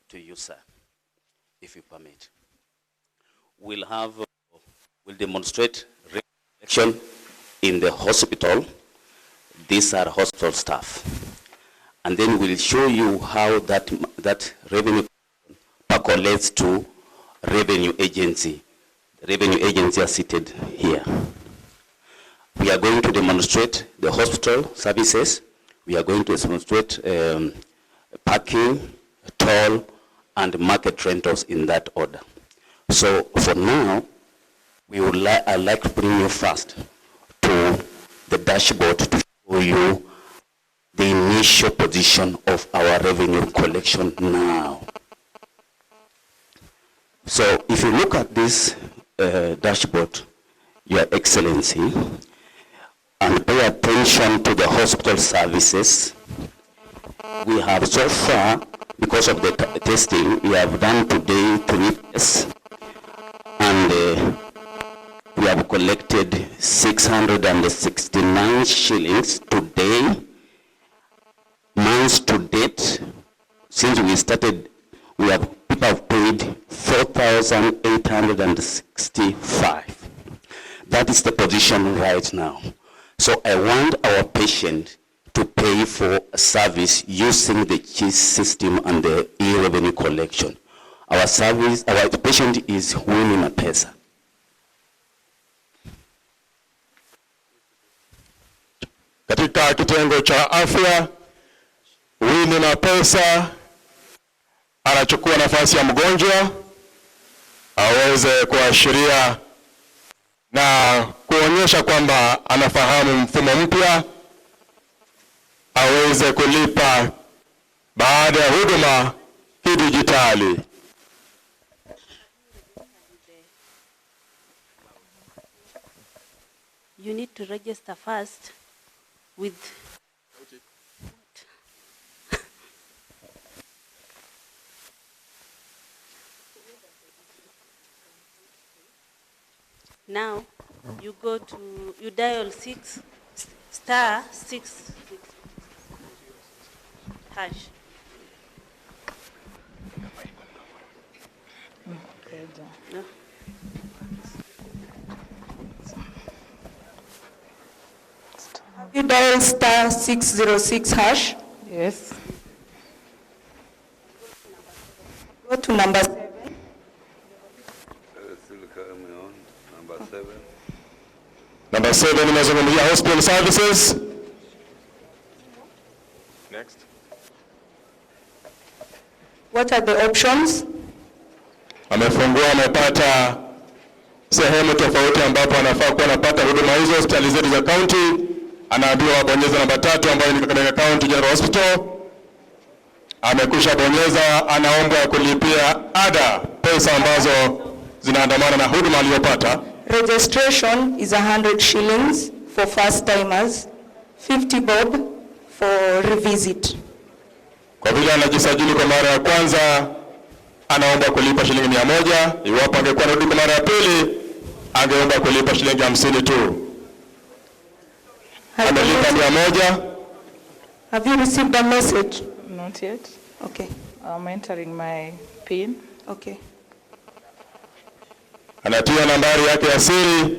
to you, sir, if you permit. We'll demonstrate collection in the hospital. These are hospital staff. And then we'll show you how that revenue percolates to revenue agency, revenue agency are seated here. We are going to demonstrate the hospital services. We are going to demonstrate parking, toll, and market rentals in that order. So for now, I'd like to bring you first to the dashboard to show you the initial position of our revenue collection now. So if you look at this dashboard, Your Excellency, and pay attention to the hospital services, we have so far, because of the testing, we have done today 3 tests, and we have collected 669 shillings today. Months to date, since we started, people have paid 4,865. That is the position right now. So I want our patient to pay for a service using the CHIS system and the e-revenue collection. Our patient is Winnie na pesa. Katika kitengo cha afya, Winnie na pesa anachukua nafasi ya mgonjwa aweze kuashiria na kuonyesha kwamba anafahamu mfumo mpya, aweze kulipa baada ya huduma kidijitali. You need to register first with now you go to, you dial *6 hash. No. You dial *606 hash. Yes. Go to number 7. Number 7 inazungumzia hospital services. Next. What are the options? Amefungua, amepata sehemu tofauti ambapo anafaa kuwa anapata huduma hizo hospitali zetu za county. Anaambiwa abonyeze namba 3 ambayo ni katika county general hospital. Amekusha bonyeza, anaomba kulipia ada, pesa ambazo zinaandamana na huduma aliyopata. Registration is 100 shillings for first timers, 50 bob for revisit. Kwa vile anajisajili kwa mara ya kwanza, anaomba kulipa shilingi 100. Iwapo angekuwa anarudi kwa mara ya pili, angeomba kulipa shilingi 50 tu. Amelipa 100. Have you received a message? Not yet. Okay. I'm entering my PIN. Okay. Anatia nambari yake ya siri,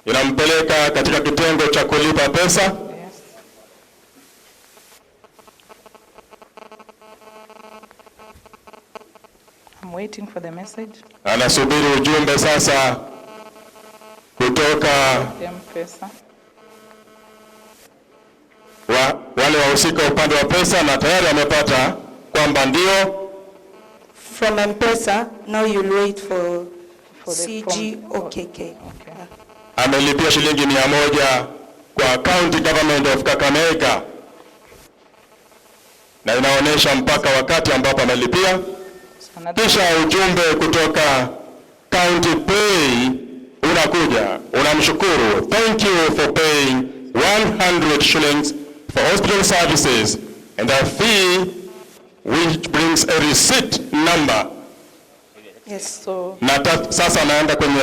inampeleka katika kitengo cha kulipa pesa. Yes. I'm waiting for the message. Anasubiri ujumbe sasa kutoka M-Pesa. wale wahusika upande wa pesa, na tayari amepata kwamba ndio. From M-Pesa, now you'll wait for CG OKK. Okay. Amelipia shilingi 100 kwa County Government of Kakamega, na inaonyesha mpaka wakati ambapo amelipia. Kisha ujumbe kutoka County Pay unakuja, unamshukuru, thank you for paying 100 shillings for hospital services and a fee which brings a receipt number. Yes, so Sasa anaenda kwenye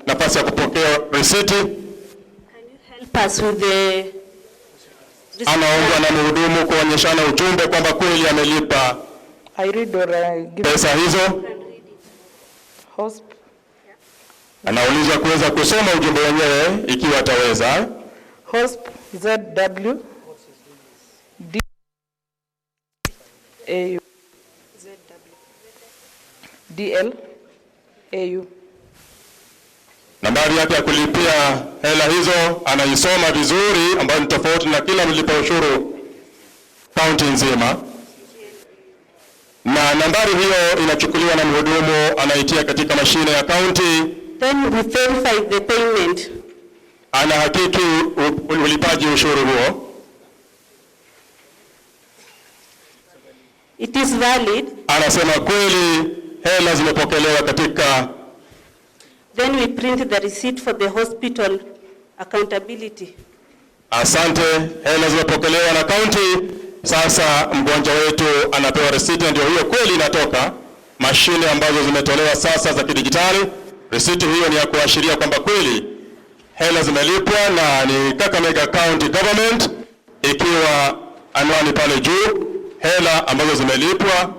nafasi ya kupokea receipt. Help us with the Anaongea na mhudumu kuonyeshana ujumbe kwamba kweli amelipa pesa hizo. Anauliza kuweza kusoma ujumbe wenyewe ikiwa ataweza. Hosp ZW D A DL AU. Nambari yake ya kulipia hela hizo anaisoma vizuri, ambayo ni tofauti na kila mlipa ushuru kaunti nzima. Na nambari hiyo inachukuliwa na mhudumu, anaitia katika mashine ya kaunti. Then we verify the payment. Anahakiki ulipaji ushuru huo. It is valid. Anasema kweli hela zimepokelewa katika. Then we print the receipt for the hospital accountability. Asante, hela zimepokelewa na kaunti. Sasa mgonjwa wetu anapewa receipt, ndio hiyo kweli inatoka mashine ambazo zimetolewa sasa za kidijitali. Receipt hiyo ni ya kuashiria kwamba kweli hela zimelipwa na ni Kakamega County Government, ikiwa anwani pale juu, hela ambazo zimelipwa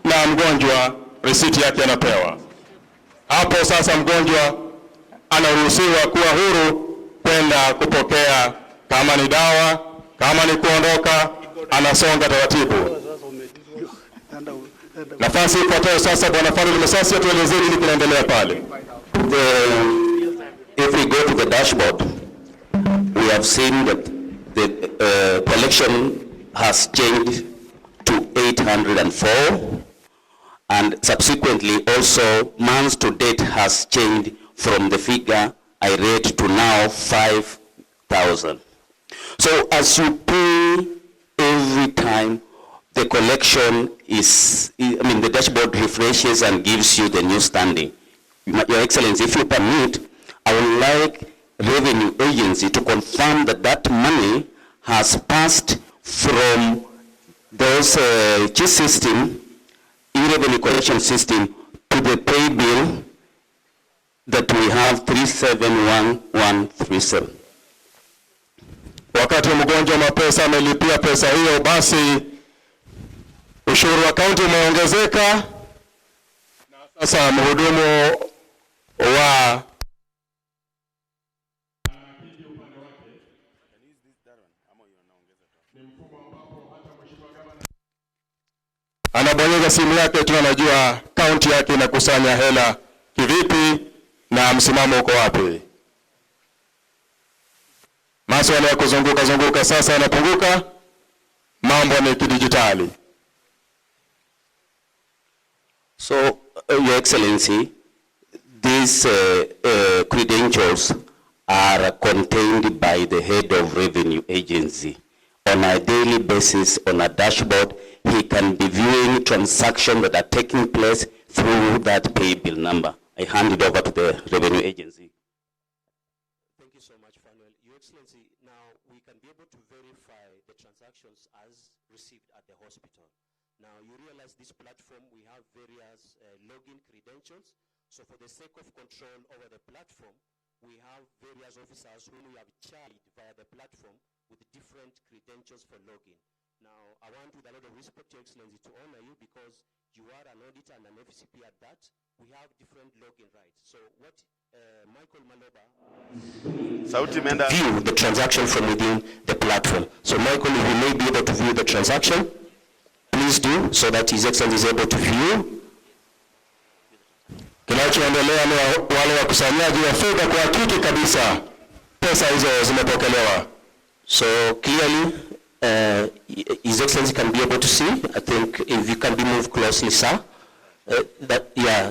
na mgonjwa receipt yake anapewa. Hapo sasa mgonjwa anaruhusiwa kuwa huru kwenda kupokea, kama ni dawa, kama ni kuondoka, anasonga taratibu. Nafasi ifuatayo sasa Bwana Farid Mesasi atuelezeni nini kinaendelea pale. If we go to the dashboard, we have seen that the collection has changed to 804, and subsequently also months to date has changed from the figure I read to now 5,000. So as you pay every time, the collection is, the dashboard refreshes and gives you the new standing. Your Excellency, if you permit, I would like Revenue Agency to confirm that that money has passed from those system, e-revenue collection system, to the pay bill that we have 371137. Wakati mgonjwa mapesa amelipia pesa hiyo, basi ushuru wa kaunti umeongezeka, na sasa mhudumu wa anabonyeza simu yake tu, anajua kaunti yake inakusanya hela kivipi na msimamo uko wapi. Masuala ya kuzunguka sasa yanapunguka, mambo ni kidijitali. So, Your Excellency, these credentials are contained by the head of Revenue Agency. On a daily basis, on a dashboard, he can be viewing transactions that are taking place through that pay bill number. I hand it over to the Revenue Agency. Thank you so much, Fanuel. Your Excellency, now we can be able to verify the transactions as received at the hospital. Now you realize this platform, we have various login credentials. So for the sake of control over the platform, we have various officers whom we have charged via the platform with different credentials for login. Now, I want with a lot of respect, Your Excellency, to honor you because you are an auditor and an FCP at that. We have different login rights. So what Michael Maloba view the transaction from within the platform. So Michael, if you may be able to view the transaction, please do, so that His Excellency is able to view. Kinachoendelea ni wale wakusanyaji wa fedha kuhakiki kabisa pesa hizo zimepokelewa. So clearly, His Excellency can be able to see. I think if you can be moved closely, sir. So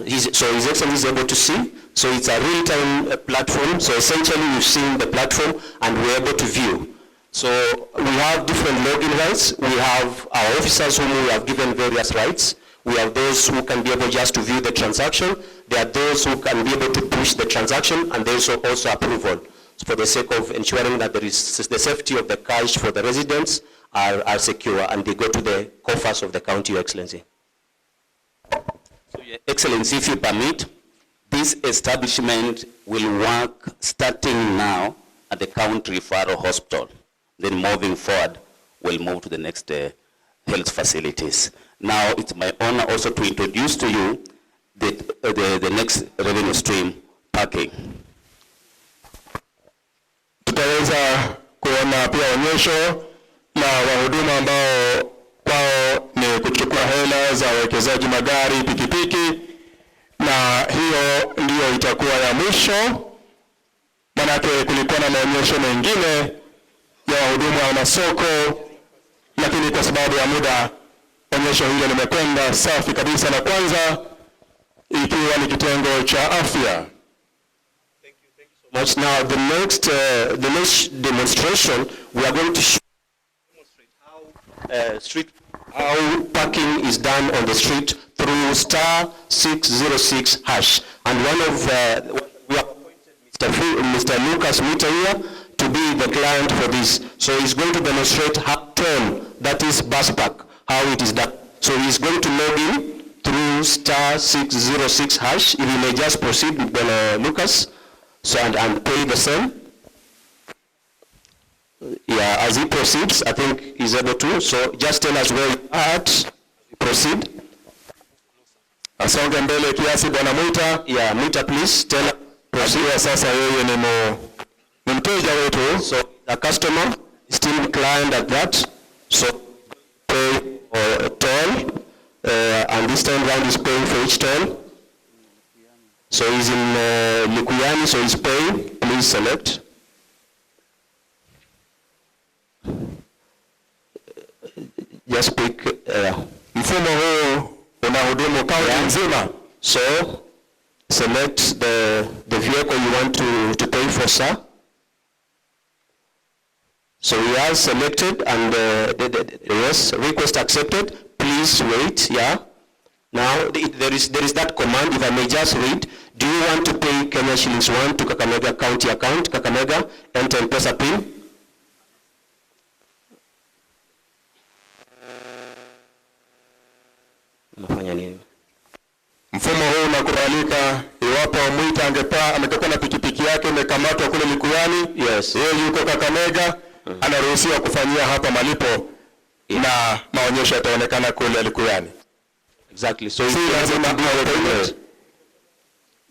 His Excellency is able to see. So it's a real-time platform. So essentially, you've seen the platform and we're able to view. So we have different login rights. We have our officers whom we have given various rights. We have those who can be able just to view the transaction. There are those who can be able to push the transaction, and there's also approval. For the sake of ensuring that there is the safety of the cash for the residents are secure, and they go to the coffers of the county, Your Excellency. So, Your Excellency, if you permit, this establishment will work starting now at the county referral hospital. Then moving forward, we'll move to the next health facilities. Now, it's my honor also to introduce to you the next revenue stream, parking. Tutaweza kuona pia onyesho la wahuduma ambao kwao ni kuchukua hela za wawekezaji magari, pikipiki, na hii hiyo ndiyo itakuwa ya mwisho, manake kulikuwa na maonyesho mengine ya wahudumu wa masoko, lakini kwa sababu ya muda onyesho hilo limekwenda safi kabisa, na kwanza ikiwa ni kitengo cha afya. Much now the next demonstration we are going to demonstrate how parking is done on the street through *606#, and one of we appointed Mr. Lucas Mita here to be the client for this. So he's going to demonstrate how toll, that is bus park, how it is done. So he's going to log in through *606#. If you may just proceed with Lucas, so and pay the same. Yeah, as he proceeds, I think he's able to. So just tell us where you are at. Proceed. Asonge mbele kiasi bwana Mwita. Yeah, Mwita, please tell us. Proceed. Sasa yeye ni mteja wetu. So the customer is still client at that. So pay or toll, and this time round is paying for each toll. So he's in Likuyani, so he's paying. Please select. Just pick. Mfumo huu unahudumu kaunti nzima. So select the vehicle you want to pay for, sir. So he has selected, and yes, request accepted. Please wait. Yeah. Now there is that command. If I may just read, do you want to pay Kenya shillings 1 to Kakamega County account? Kakamega, enter M-Pesa PIN. Unafanya nini? Mfumo huu unakubalika iwapo Mwita ametoka na pikipiki yake imekamatwa kule Likuyani. Yes. Yeye yuko Kakamega, anaruhusiwa kufanyia hapa malipo, na maonyesho yataonekana kule Likuyani. Exactly. So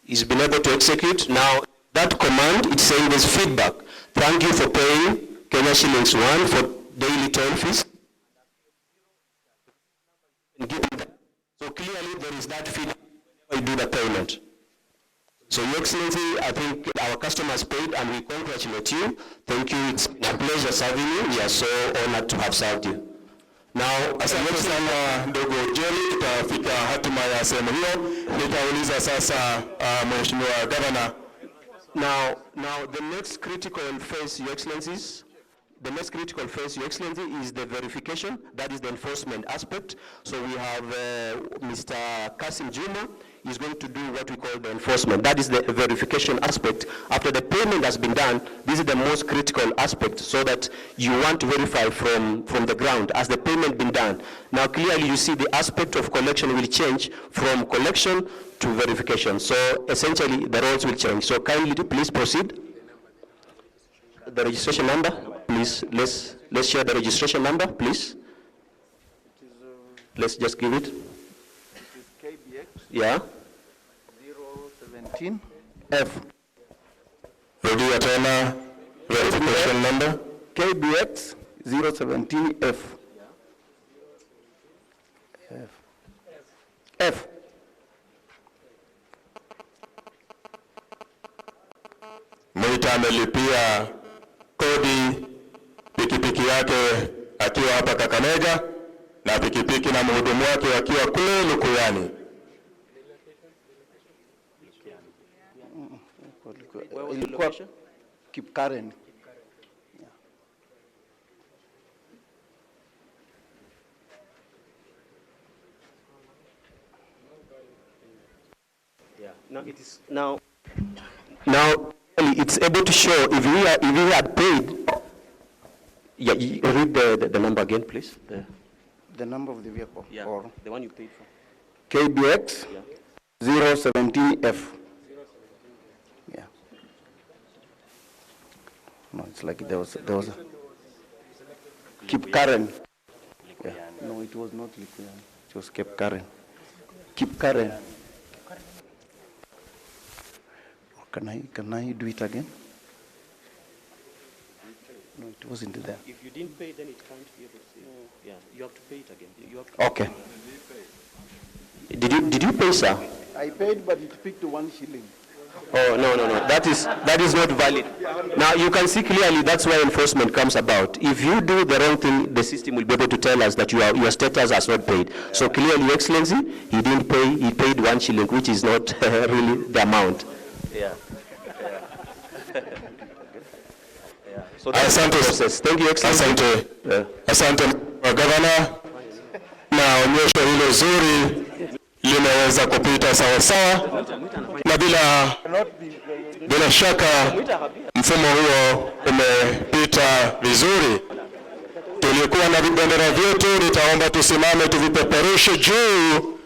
he's been able to execute. Now that command, it's saying there's feedback. Thank you for paying Kenya shillings 1 for daily toll fees. So clearly there is that feedback when you do the payment. So Your Excellency, I think our customers paid and we congratulate you. Thank you. It's been a pleasure serving you. We are so honored to have served you. Now, asante sana ndugu Jerry, tutafika hatima ya sehemu hiyo. Nitauliza sasa Mheshimiwa Governor. Now the next critical phase, Your Excellencies, the next critical phase, Your Excellency, is the verification. That is the enforcement aspect. So we have Mr. Kasim Juma is going to do what we call the enforcement. That is the verification aspect. After the payment has been done, this is the most critical aspect, so that you want to verify from the ground. Has the payment been done? Now clearly you see the aspect of collection will change from collection to verification. So essentially the roles will change. So kindly please proceed. The registration number, please. Let's share the registration number, please. Let's just give it. KBX. Yeah. 017F. Rudia tena verification number. KBX 017F. F. Mwita amelipia kodi pikipiki yake akiwa hapa Kakamega, na pikipiki na mhudumu wake wakiwa kule Likuyani. Ilikuwa Kipkaren. Yeah. Now it is now it's able to show if we had paid. Yeah, you read the number again, please. The number of the vehicle. Yeah, or the one you paid for. KBX 017F. Yeah. No, it's like there was a Kipkaren. Yeah. No, it was not Likuyani. It was Kipkaren. Kipkaren. Can I do it again? No, it wasn't there. If you didn't pay, then it can't be able to see. Yeah, you have to pay it again. You have to Okay. Did you pay, sir? I paid, but it picked 1 shilling. Oh, no. That is not valid. Now, you can see clearly that's where enforcement comes about. If you do the wrong thing, the system will be able to tell us that your status has not paid. So clearly, Your Excellency, he didn't pay, he paid 1 shilling, which is not really the amount. Yeah. So that's the process. Thank you, Excellency. Asante Governor, na onyesho hilo zuri limeweza kupita sawa sawa, na bila shaka mfumo huo umepita vizuri. Tulikuwa na vibendera vyetu, nitaomba tusimame tuvipeperushe juu,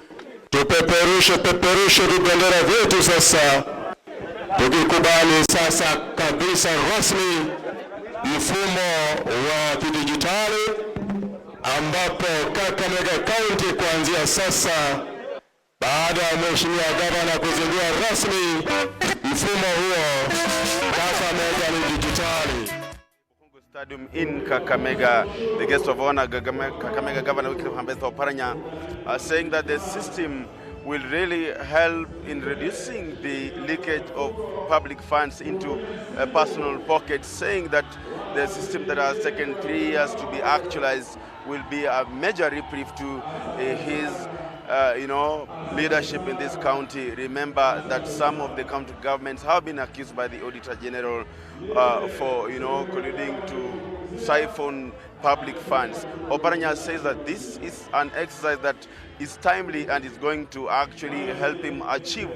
tupeperushe vibendera vyetu sasa, tukikubali sasa kabisa rasmi mfumo wa kidijitali ambapo Kakamega County kuanzia sasa, baada ya Mheshimiwa Gavana kuzindua rasmi mfumo huo, Kakamega ni digitali. Stadium in Kakamega, the guest of honor, Kakamega Governor Wycliffe Ambassador Oparanya, are saying that the system will really help in reducing the leakage of public funds into personal pockets, saying that the system that has taken 3 years to be actualized will be a major reprieve to his leadership in this county. Remember that some of the county governments have been accused by the Auditor General for, colluding to siphon public funds. Oparanya says that this is an exercise that is timely and is going to actually help him achieve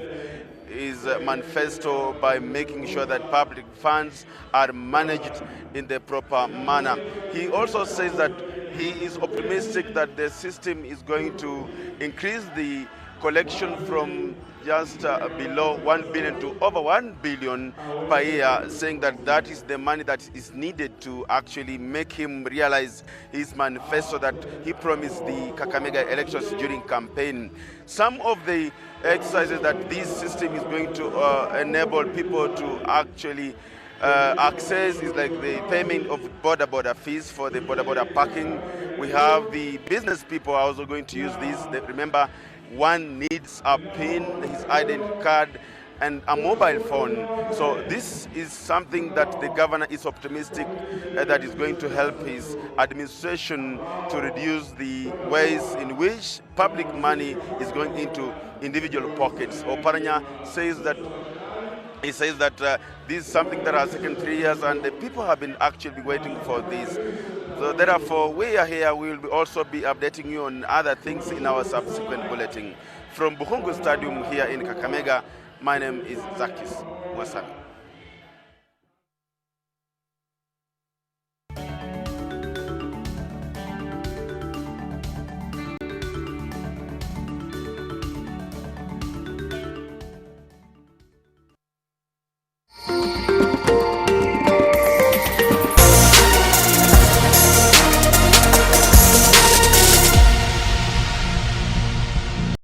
his manifesto by making sure that public funds are managed in the proper manner. He also says that he is optimistic that the system is going to increase the collection from just below 1 billion to over 1 billion per year, saying that that is the money that is needed to actually make him realize his manifesto that he promised the Kakamega elections during campaign. Some of the exercises that this system is going to enable people to actually access is like the payment of border fees for the border parking. We have the business people are also going to use this. Remember, one needs a PIN, his identity card, and a mobile phone. So this is something that the governor is optimistic that is going to help his administration to reduce the ways in which public money is going into individual pockets. Oparanya says that this is something that has taken 3 years and the people have been actually waiting for this. So therefore, we are here. We will also be updating you on other things in our subsequent bulletin. From Buhungu Stadium here in Kakamega, my name is Zakis Mwasana.